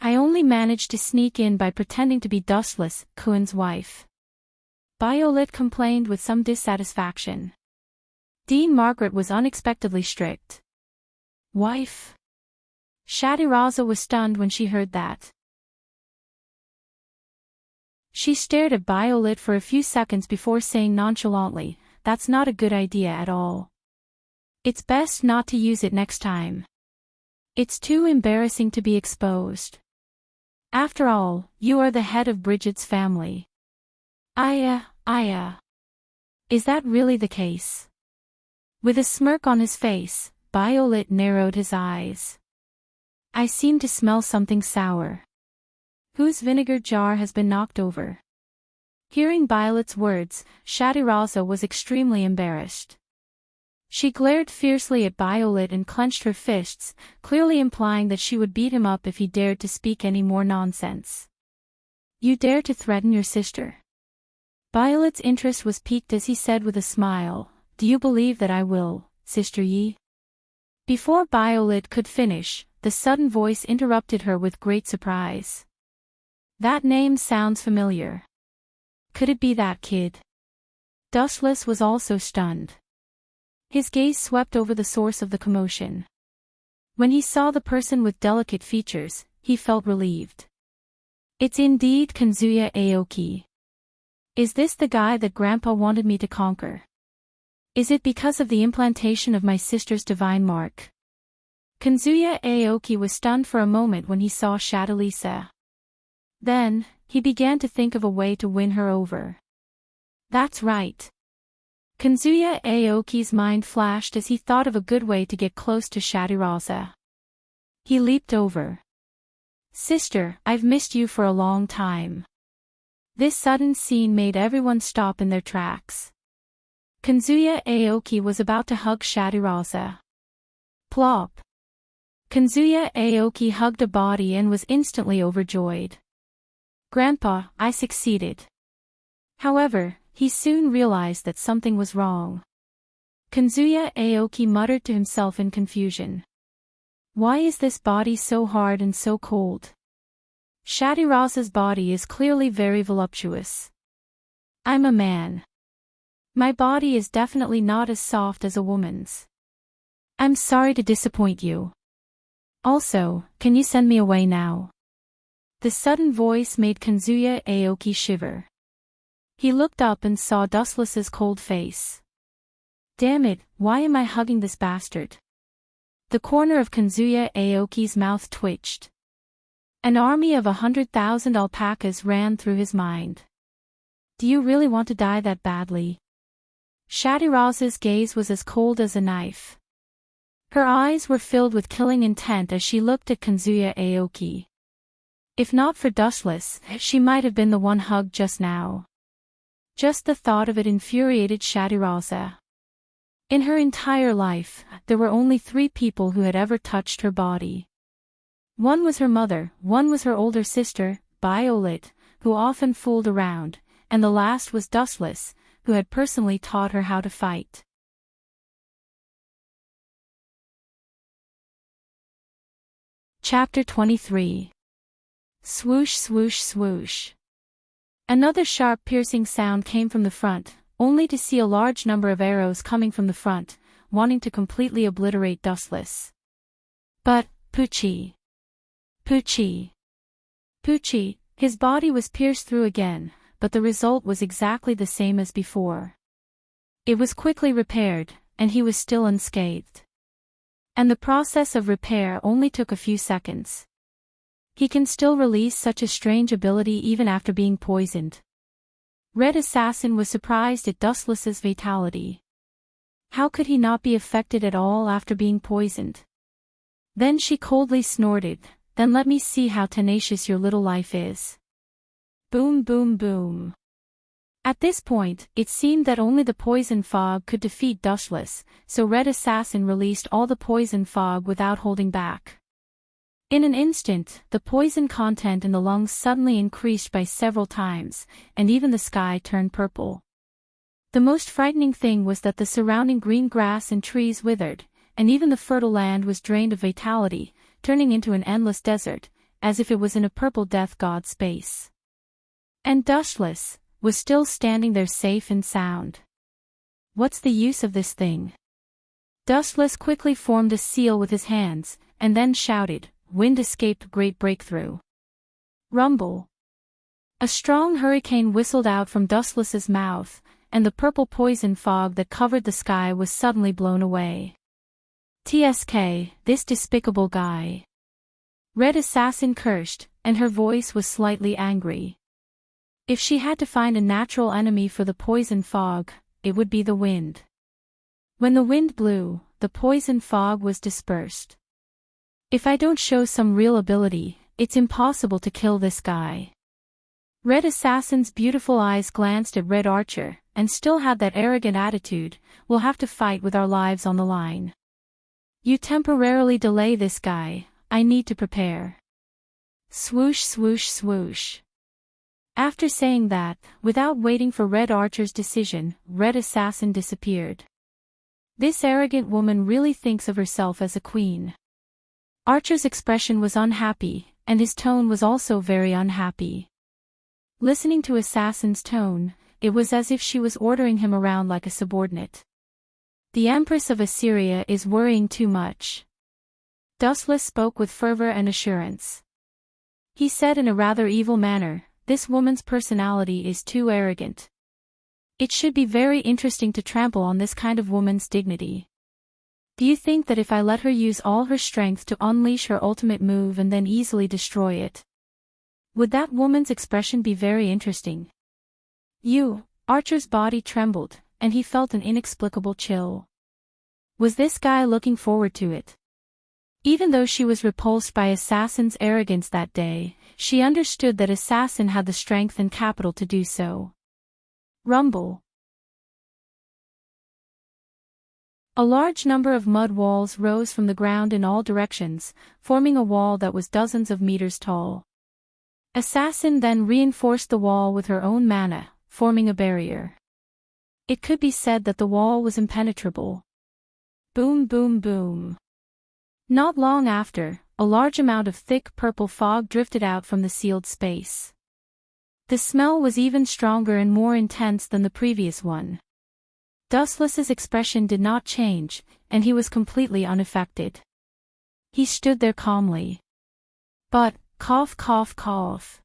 I only managed to sneak in by pretending to be Dustless, Kuin's wife. Violet complained with some dissatisfaction. Dean Margaret was unexpectedly strict. Wife? Shadiraza was stunned when she heard that. She stared at Violet for a few seconds before saying nonchalantly, "That's not a good idea at all. It's best not to use it next time. It's too embarrassing to be exposed. After all, you are the head of Bridget's family." Aya. Is that really the case? With a smirk on his face, Violet narrowed his eyes. I seem to smell something sour. Whose vinegar jar has been knocked over? Hearing Violet's words, Shadiraza was extremely embarrassed. She glared fiercely at Violet and clenched her fists, clearly implying that she would beat him up if he dared to speak any more nonsense. You dare to threaten your sister? Violet's interest was piqued as he said with a smile, "Do you believe that I will, Sister Yi?" Before Violet could finish, the sudden voice interrupted her with great surprise. That name sounds familiar. Could it be that kid? Dustless was also stunned. His gaze swept over the source of the commotion. When he saw the person with delicate features, he felt relieved. It's indeed Kanzuya Aoki. Is this the guy that Grandpa wanted me to conquer? Is it because of the implantation of my sister's divine mark? Kanzuya Aoki was stunned for a moment when he saw Shadalisa. Then, he began to think of a way to win her over. That's right. Kanzuya Aoki's mind flashed as he thought of a good way to get close to Shadiraza. He leaped over. Sister, I've missed you for a long time. This sudden scene made everyone stop in their tracks. Kanzuya Aoki was about to hug Shadiraza. Plop. Kanzuya Aoki hugged a body and was instantly overjoyed. Grandpa, I succeeded. However, he soon realized that something was wrong. Kanzuya Aoki muttered to himself in confusion. Why is this body so hard and so cold? Shadiraza's body is clearly very voluptuous. I'm a man. My body is definitely not as soft as a woman's. I'm sorry to disappoint you. Also, can you send me away now? The sudden voice made Kazuya Aoki shiver. He looked up and saw Dustless's cold face. Damn it, why am I hugging this bastard? The corner of Kazuya Aoki's mouth twitched. An army of 100,000 alpacas ran through his mind. Do you really want to die that badly? Shadiraza's gaze was as cold as a knife. Her eyes were filled with killing intent as she looked at Kazuya Aoki. If not for Dustless, she might have been the one hugged just now. Just the thought of it infuriated Shadiraza. In her entire life, there were only 3 people who had ever touched her body. One was her mother, one was her older sister, Violet, who often fooled around, and the last was Dustless, who had personally taught her how to fight. Chapter 23. Swoosh swoosh swoosh. Another sharp piercing sound came from the front, only to see a large number of arrows coming from the front, wanting to completely obliterate Dustless. But, Poochie. Poochie. Poochie, his body was pierced through again, but the result was exactly the same as before. It was quickly repaired, and he was still unscathed. And the process of repair only took a few seconds. He can still release such a strange ability even after being poisoned. Red Assassin was surprised at Dustless's fatality. How could he not be affected at all after being poisoned? Then she coldly snorted, "Then let me see how tenacious your little life is." Boom boom boom. At this point, it seemed that only the poison fog could defeat Dustless, so Red Assassin released all the poison fog without holding back. In an instant, the poison content in the lungs suddenly increased by several times, and even the sky turned purple. The most frightening thing was that the surrounding green grass and trees withered, and even the fertile land was drained of vitality, turning into an endless desert, as if it was in a purple death god space. And Dustless was still standing there safe and sound. What's the use of this thing? Dustless quickly formed a seal with his hands, and then shouted, "Wind escaped great breakthrough." Rumble. A strong hurricane whistled out from Dustless's mouth, and the purple poison fog that covered the sky was suddenly blown away. TSK, this despicable guy. Red Assassin cursed, and her voice was slightly angry. If she had to find a natural enemy for the poison fog, it would be the wind. When the wind blew, the poison fog was dispersed. If I don't show some real ability, it's impossible to kill this guy. Red Assassin's beautiful eyes glanced at Red Archer, and still had that arrogant attitude, "We'll have to fight with our lives on the line. You temporarily delay this guy, I need to prepare." Swoosh swoosh swoosh. After saying that, without waiting for Red Archer's decision, Red Assassin disappeared. This arrogant woman really thinks of herself as a queen. Archer's expression was unhappy, and his tone was also very unhappy. Listening to Assassin's tone, it was as if she was ordering him around like a subordinate. The Empress of Assyria is worrying too much. Dustless spoke with fervor and assurance. He said in a rather evil manner, "This woman's personality is too arrogant. It should be very interesting to trample on this kind of woman's dignity. Do you think that if I let her use all her strength to unleash her ultimate move and then easily destroy it, would that woman's expression be very interesting?" Archer's body trembled, and he felt an inexplicable chill. Was this guy looking forward to it? Even though she was repulsed by Assassin's arrogance that day, she understood that Assassin had the strength and capital to do so. Rumble. A large number of mud walls rose from the ground in all directions, forming a wall that was dozens of meters tall. Assassin then reinforced the wall with her own mana, forming a barrier. It could be said that the wall was impenetrable. Boom boom boom. Not long after, a large amount of thick purple fog drifted out from the sealed space. The smell was even stronger and more intense than the previous one. Dustless's expression did not change, and he was completely unaffected. He stood there calmly. But, cough cough cough.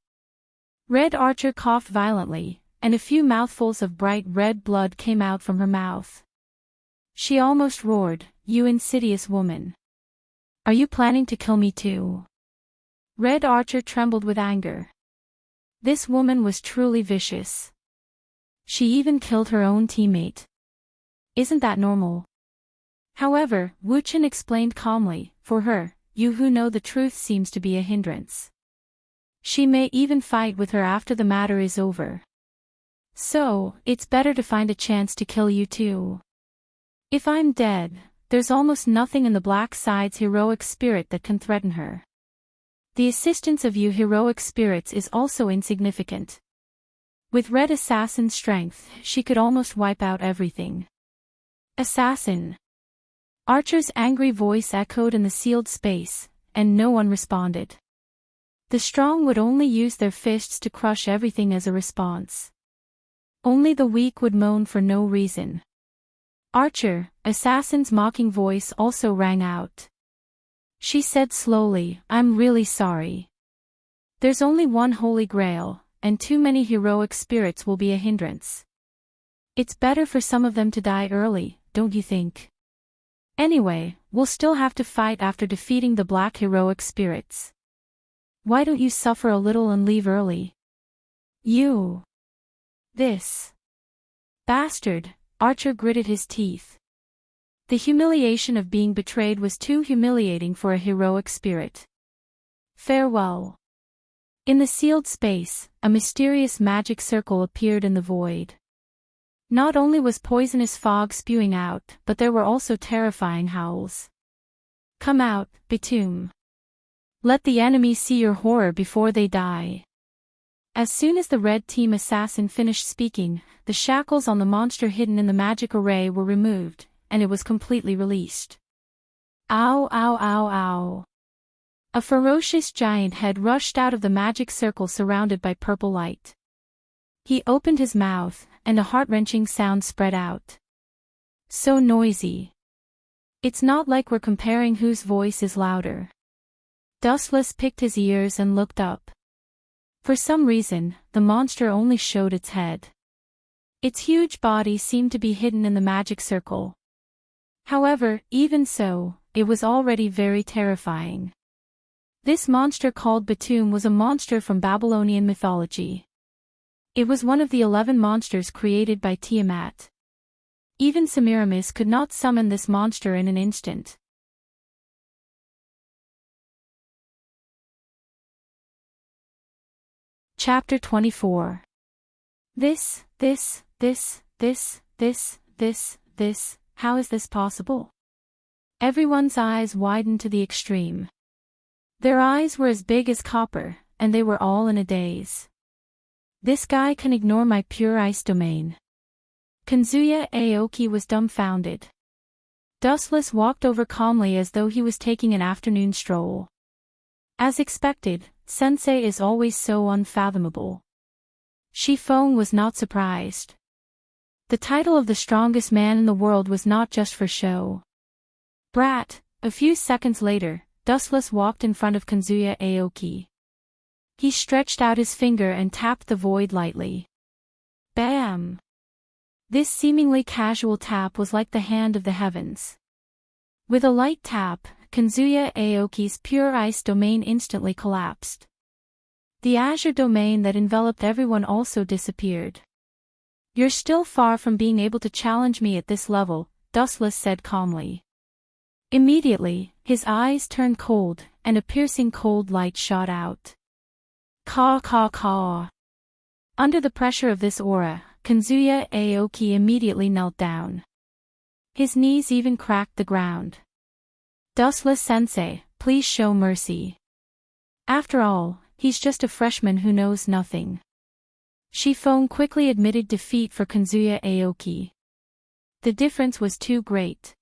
Red Archer coughed violently, and a few mouthfuls of bright red blood came out from her mouth. She almost roared, "You insidious woman. Are you planning to kill me too?" Red Archer trembled with anger. This woman was truly vicious. She even killed her own teammate. Isn't that normal? However, Wu Chen explained calmly, for her, you who know the truth seems to be a hindrance. She may even fight with her after the matter is over. So, it's better to find a chance to kill you too. If I'm dead, there's almost nothing in the black side's heroic spirit that can threaten her. The assistance of you heroic spirits is also insignificant. With Red Assassin's strength, she could almost wipe out everything. Assassin. Archer's angry voice echoed in the sealed space, and no one responded. The strong would only use their fists to crush everything as a response. Only the weak would moan for no reason. Archer, Assassin's mocking voice also rang out. She said slowly, "I'm really sorry. There's only one Holy Grail, and too many heroic spirits will be a hindrance. It's better for some of them to die early, don't you think? Anyway, we'll still have to fight after defeating the black heroic spirits. Why don't you suffer a little and leave early? You. This. Bastard," Archer gritted his teeth. The humiliation of being betrayed was too humiliating for a heroic spirit. Farewell. In the sealed space, a mysterious magic circle appeared in the void. Not only was poisonous fog spewing out, but there were also terrifying howls. "Come out, Batum. Let the enemy see your horror before they die." As soon as the red team assassin finished speaking, the shackles on the monster hidden in the magic array were removed, and it was completely released. Ow ow ow ow. A ferocious giant head rushed out of the magic circle surrounded by purple light. He opened his mouth, and a heart-wrenching sound spread out. So noisy. It's not like we're comparing whose voice is louder. Dustless picked his ears and looked up. For some reason, the monster only showed its head. Its huge body seemed to be hidden in the magic circle. However, even so, it was already very terrifying. This monster called Batum was a monster from Babylonian mythology. It was one of the 11 monsters created by Tiamat. Even Semiramis could not summon this monster in an instant. Chapter 24. This, how is this possible? Everyone's eyes widened to the extreme. Their eyes were as big as copper, and they were all in a daze. This guy can ignore my pure ice domain. Kazuya Aoki was dumbfounded. Dustless walked over calmly as though he was taking an afternoon stroll. As expected, Sensei is always so unfathomable. Shifeng was not surprised. The title of the strongest man in the world was not just for show. Brat. A few seconds later, Dustless walked in front of Kazuya Aoki. He stretched out his finger and tapped the void lightly. Bam! This seemingly casual tap was like the hand of the heavens. With a light tap, Kazuya Aoki's pure ice domain instantly collapsed. The azure domain that enveloped everyone also disappeared. "You're still far from being able to challenge me at this level," Dustless said calmly. Immediately, his eyes turned cold, and a piercing cold light shot out. Caw caw caw. Under the pressure of this aura, Kazuya Aoki immediately knelt down. His knees even cracked the ground. "Dustless Sensei, please show mercy. After all, he's just a freshman who knows nothing." Shifeng quickly admitted defeat for Kazuya Aoki. The difference was too great.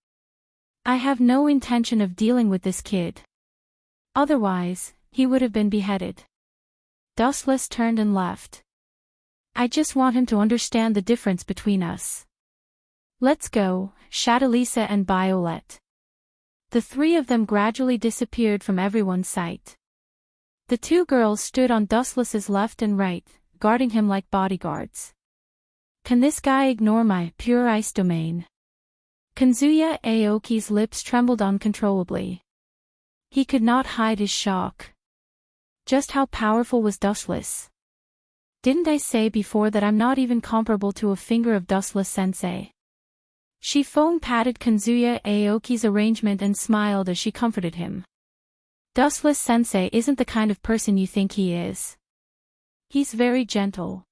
"I have no intention of dealing with this kid. Otherwise, he would have been beheaded." Dustless turned and left. "I just want him to understand the difference between us." Let's go, Shadalisa and Violet. The three of them gradually disappeared from everyone's sight. The two girls stood on Dustless's left and right, guarding him like bodyguards. Can this guy ignore my pure ice domain? Kazuya Aoki's lips trembled uncontrollably. He could not hide his shock. Just how powerful was Dustless? Didn't I say before that I'm not even comparable to a finger of Dustless-sensei? Shifong patted Kazuya Aoki's arrangement and smiled as she comforted him. Dustless-sensei isn't the kind of person you think he is. He's very gentle.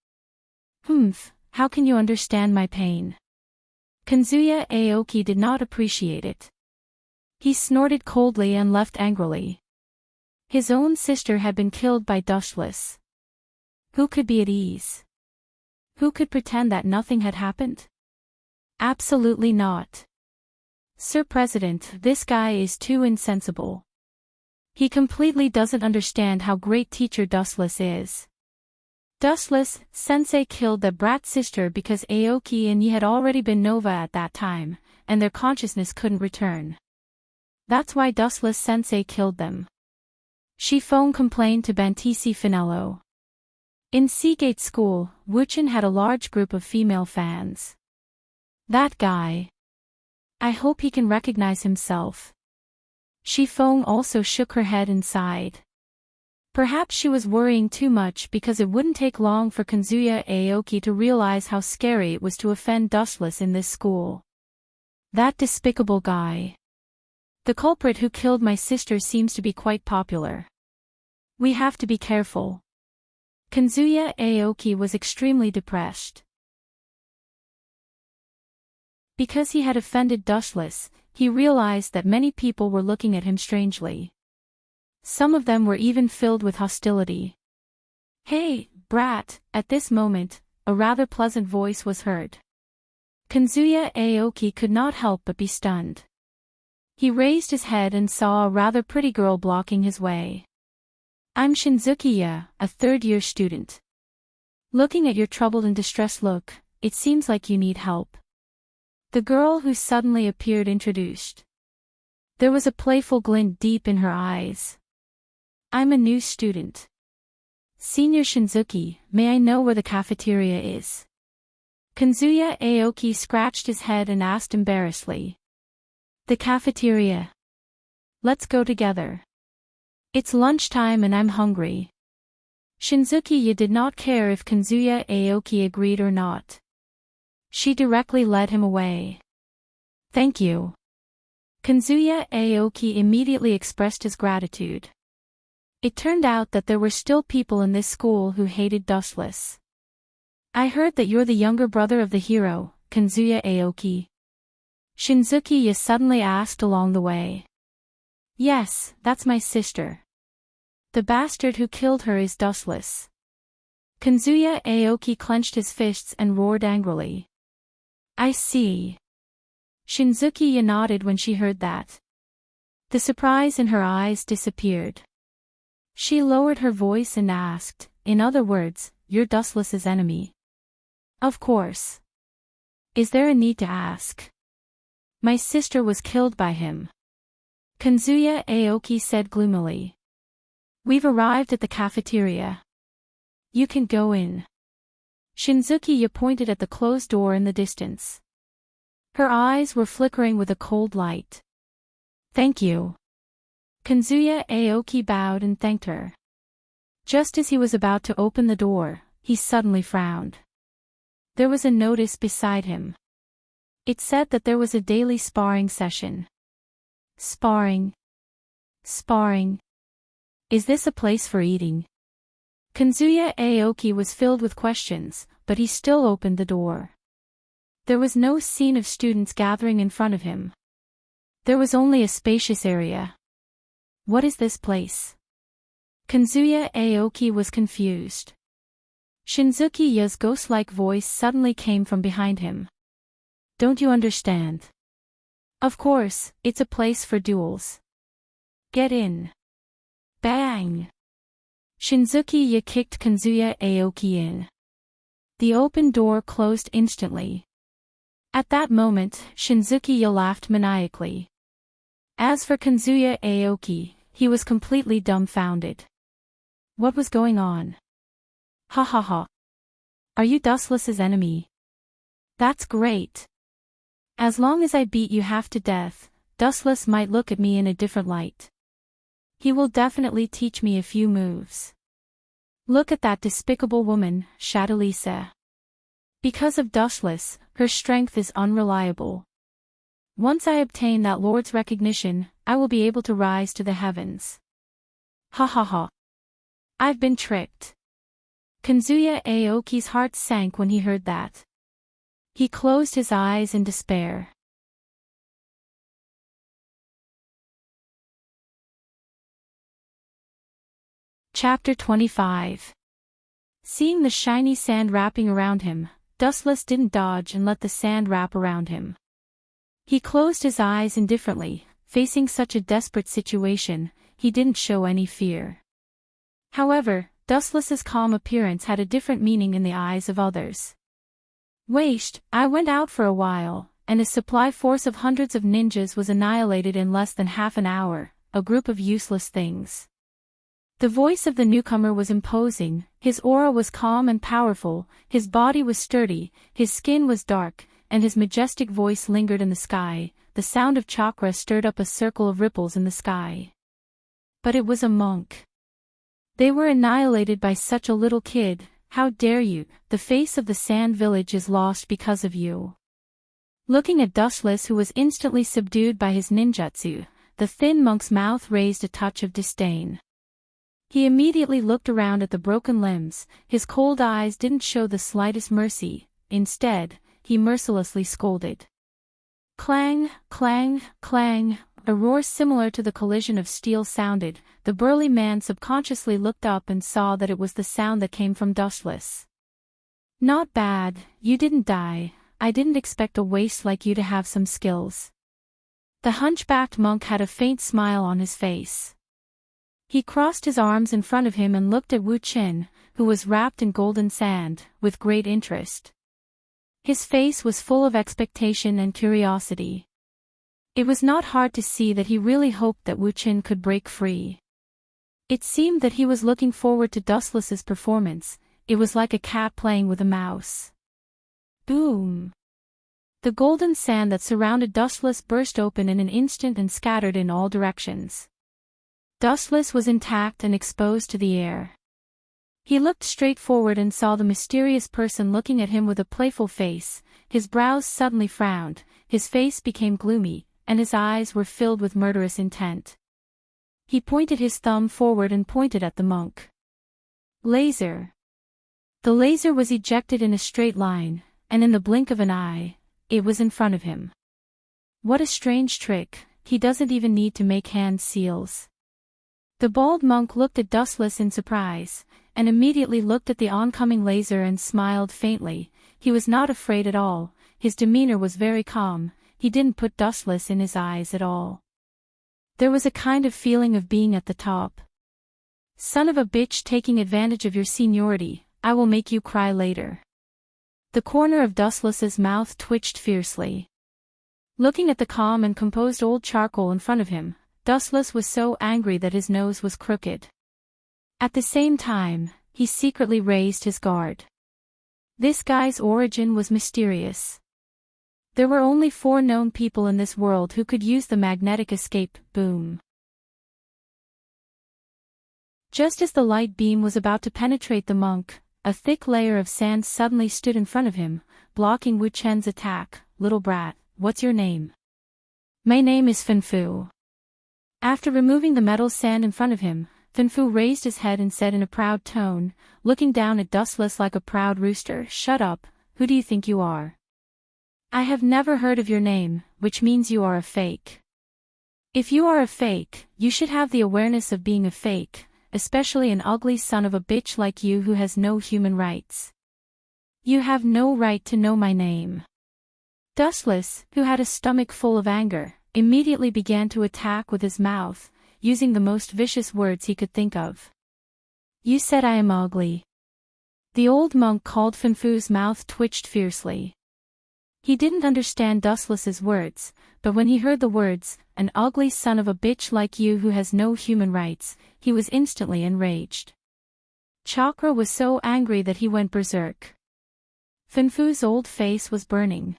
How can you understand my pain? Kazuya Aoki did not appreciate it. He snorted coldly and left angrily. His own sister had been killed by Dustless. Who could be at ease? Who could pretend that nothing had happened? Absolutely not. Sir President, this guy is too insensible. He completely doesn't understand how great teacher Dustless is. Dustless-sensei killed the brat sister because Aoki and Yi had already been Nova at that time, and their consciousness couldn't return. That's why Dustless-sensei killed them. Shifong complained to Bantisi Finello. In Seagate School, Wuchen had a large group of female fans. That guy. I hope he can recognize himself. Shifong also shook her head and sighed. Perhaps she was worrying too much because it wouldn't take long for Kazuya Aoki to realize how scary it was to offend Dustless in this school. That despicable guy. The culprit who killed my sister seems to be quite popular. We have to be careful. Kazuya Aoki was extremely depressed. Because he had offended Dustless, he realized that many people were looking at him strangely. Some of them were even filled with hostility. Hey, brat, at this moment, a rather pleasant voice was heard. Kazuya Aoki could not help but be stunned. He raised his head and saw a rather pretty girl blocking his way. I'm Shinzuki-ya, a third-year student. Looking at your troubled and distressed look, it seems like you need help. The girl who suddenly appeared introduced. There was a playful glint deep in her eyes. I'm a new student. Senior Shinzuki, may I know where the cafeteria is? Kazuya Aoki scratched his head and asked embarrassedly. The cafeteria. Let's go together. It's lunchtime and I'm hungry. Shinzuki-ya did not care if Kazuya Aoki agreed or not. She directly led him away. Thank you. Kazuya Aoki immediately expressed his gratitude. It turned out that there were still people in this school who hated Dustless. I heard that you're the younger brother of the hero, Kazuya Aoki. Shinzuki-ya suddenly asked along the way. Yes, that's my sister. The bastard who killed her is Dustless. Kazuya Aoki clenched his fists and roared angrily. I see. Shinzuki-ya nodded when she heard that. The surprise in her eyes disappeared. She lowered her voice and asked, in other words, you're Dustless's enemy. Of course. Is there a need to ask? My sister was killed by him. Kazuya Aoki said gloomily. We've arrived at the cafeteria. You can go in. Shinzuki-ya pointed at the closed door in the distance. Her eyes were flickering with a cold light. Thank you. Kazuya Aoki bowed and thanked her. Just as he was about to open the door, he suddenly frowned. There was a notice beside him. It said that there was a daily sparring session. Sparring. Sparring. Is this a place for eating? Kazuya Aoki was filled with questions, but he still opened the door. There was no scene of students gathering in front of him. There was only a spacious area. What is this place? Kazuya Aoki was confused. Shinzuki-ya's ghost-like voice suddenly came from behind him. Don't you understand? Of course, it's a place for duels. Get in. Bang! Shinzuki-ya kicked Kazuya Aoki in. The open door closed instantly. At that moment, Shinzuki laughed maniacally. As for Kazuya Aoki, he was completely dumbfounded. What was going on? Ha ha ha. Are you Dustless's enemy? That's great. As long as I beat you half to death, Dustless might look at me in a different light. He will definitely teach me a few moves. Look at that despicable woman, Shadalisa. Because of Dustless, her strength is unreliable. Once I obtain that lord's recognition, I will be able to rise to the heavens. Ha ha ha. I've been tricked. Kazuya Aoki's heart sank when he heard that. He closed his eyes in despair. Chapter 25. Seeing the shiny sand wrapping around him, Dustless didn't dodge and let the sand wrap around him. He closed his eyes indifferently. Facing such a desperate situation, he didn't show any fear. However, Dustless's calm appearance had a different meaning in the eyes of others. Wait, I went out for a while, and a supply force of hundreds of ninjas was annihilated in less than half an hour, a group of useless things. The voice of the newcomer was imposing, his aura was calm and powerful, his body was sturdy, his skin was dark, and his majestic voice lingered in the sky. The sound of chakra stirred up a circle of ripples in the sky. But it was a monk. They were annihilated by such a little kid. How dare you? The face of the sand village is lost because of you. Looking at Dustless, who was instantly subdued by his ninjutsu, the thin monk's mouth raised a touch of disdain. He immediately looked around at the broken limbs. His cold eyes didn't show the slightest mercy. Instead, he mercilessly scolded. Clang, clang, clang. A roar similar to the collision of steel sounded. The burly man subconsciously looked up and saw that it was the sound that came from Dustless. Not bad, you didn't die. I didn't expect a waste like you to have some skills. The hunchbacked monk had a faint smile on his face. He crossed his arms in front of him and looked at Wu Qin, who was wrapped in golden sand, with great interest. His face was full of expectation and curiosity. It was not hard to see that he really hoped that Wu Qin could break free. It seemed that he was looking forward to Dustless's performance. It was like a cat playing with a mouse. Boom! The golden sand that surrounded Dustless burst open in an instant and scattered in all directions. Dustless was intact and exposed to the air. He looked straight forward and saw the mysterious person looking at him with a playful face. His brows suddenly frowned, his face became gloomy, and his eyes were filled with murderous intent. He pointed his thumb forward and pointed at the monk. Laser. The laser was ejected in a straight line, and in the blink of an eye, it was in front of him. What a strange trick, he doesn't even need to make hand seals. The bald monk looked at Dustless in surprise, and immediately looked at the oncoming laser and smiled faintly. He was not afraid at all, his demeanor was very calm, he didn't put Dustless in his eyes at all. There was a kind of feeling of being at the top. Son of a bitch, taking advantage of your seniority, I will make you cry later. The corner of Dustless's mouth twitched fiercely. Looking at the calm and composed old charcoal in front of him, Dustless was so angry that his nose was crooked. At the same time, he secretly raised his guard. This guy's origin was mysterious. There were only 4 known people in this world who could use the magnetic escape boom. Just as the light beam was about to penetrate the monk, a thick layer of sand suddenly stood in front of him, blocking Wu Chen's attack. Little brat, what's your name? My name is Fanfu. After removing the metal sand in front of him, Fanfu raised his head and said in a proud tone, looking down at Dustless like a proud rooster, shut up, who do you think you are? I have never heard of your name, which means you are a fake. If you are a fake, you should have the awareness of being a fake, especially an ugly son of a bitch like you who has no human rights. You have no right to know my name. Dustless, who had a stomach full of anger, immediately began to attack with his mouth, using the most vicious words he could think of. You said I am ugly. The old monk called Fanfu's mouth twitched fiercely. He didn't understand Dustless's words, but when he heard the words, "an ugly son of a bitch like you who has no human rights," he was instantly enraged. Chakra was so angry that he went berserk. Finfu's old face was burning.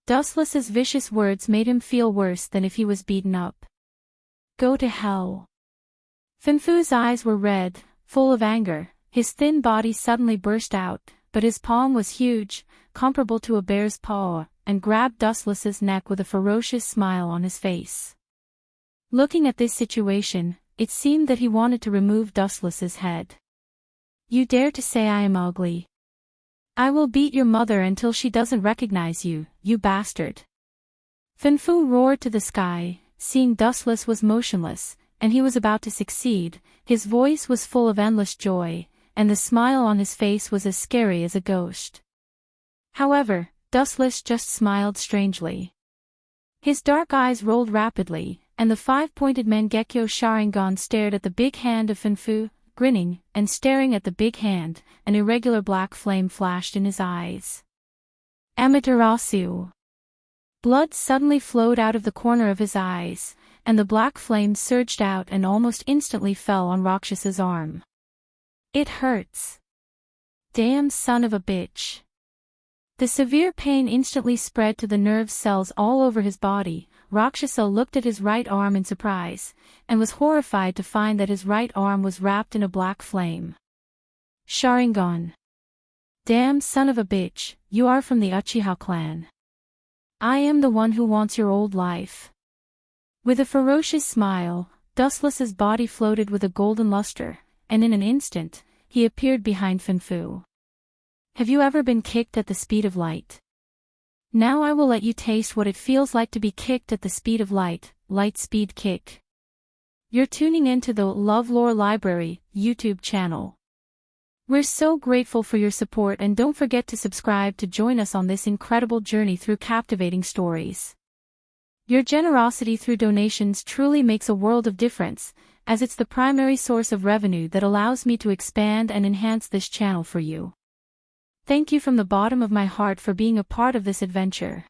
Dustless's vicious words made him feel worse than if he was beaten up. Go to hell. Finfu's eyes were red, full of anger, his thin body suddenly burst out, but his palm was huge, comparable to a bear's paw, and grabbed Dustless's neck with a ferocious smile on his face. Looking at this situation, it seemed that he wanted to remove Dustless's head. You dare to say I am ugly? I will beat your mother until she doesn't recognize you, you bastard. Finfu roared to the sky, seeing Dustless was motionless, and he was about to succeed. His voice was full of endless joy, and the smile on his face was as scary as a ghost. However, Dustless just smiled strangely. His dark eyes rolled rapidly, and the five-pointed Mangekyo Sharingan stared at the big hand of Finfu, grinning, and staring at the big hand. An irregular black flame flashed in his eyes. Amaterasu. Blood suddenly flowed out of the corner of his eyes, and the black flame surged out and almost instantly fell on Rakshasa's arm. It hurts. Damn son of a bitch. The severe pain instantly spread to the nerve cells all over his body. Rakshasa looked at his right arm in surprise, and was horrified to find that his right arm was wrapped in a black flame. Sharingan. Damn son of a bitch, you are from the Uchiha clan. I am the one who wants your old life. With a ferocious smile, Dustless's body floated with a golden luster, and in an instant, he appeared behind Finfu. Have you ever been kicked at the speed of light? Now I will let you taste what it feels like to be kicked at the speed of light, light speed kick. You're tuning into the LoveLore Library YouTube channel. We're so grateful for your support, and don't forget to subscribe to join us on this incredible journey through captivating stories. Your generosity through donations truly makes a world of difference, as it's the primary source of revenue that allows me to expand and enhance this channel for you. Thank you from the bottom of my heart for being a part of this adventure.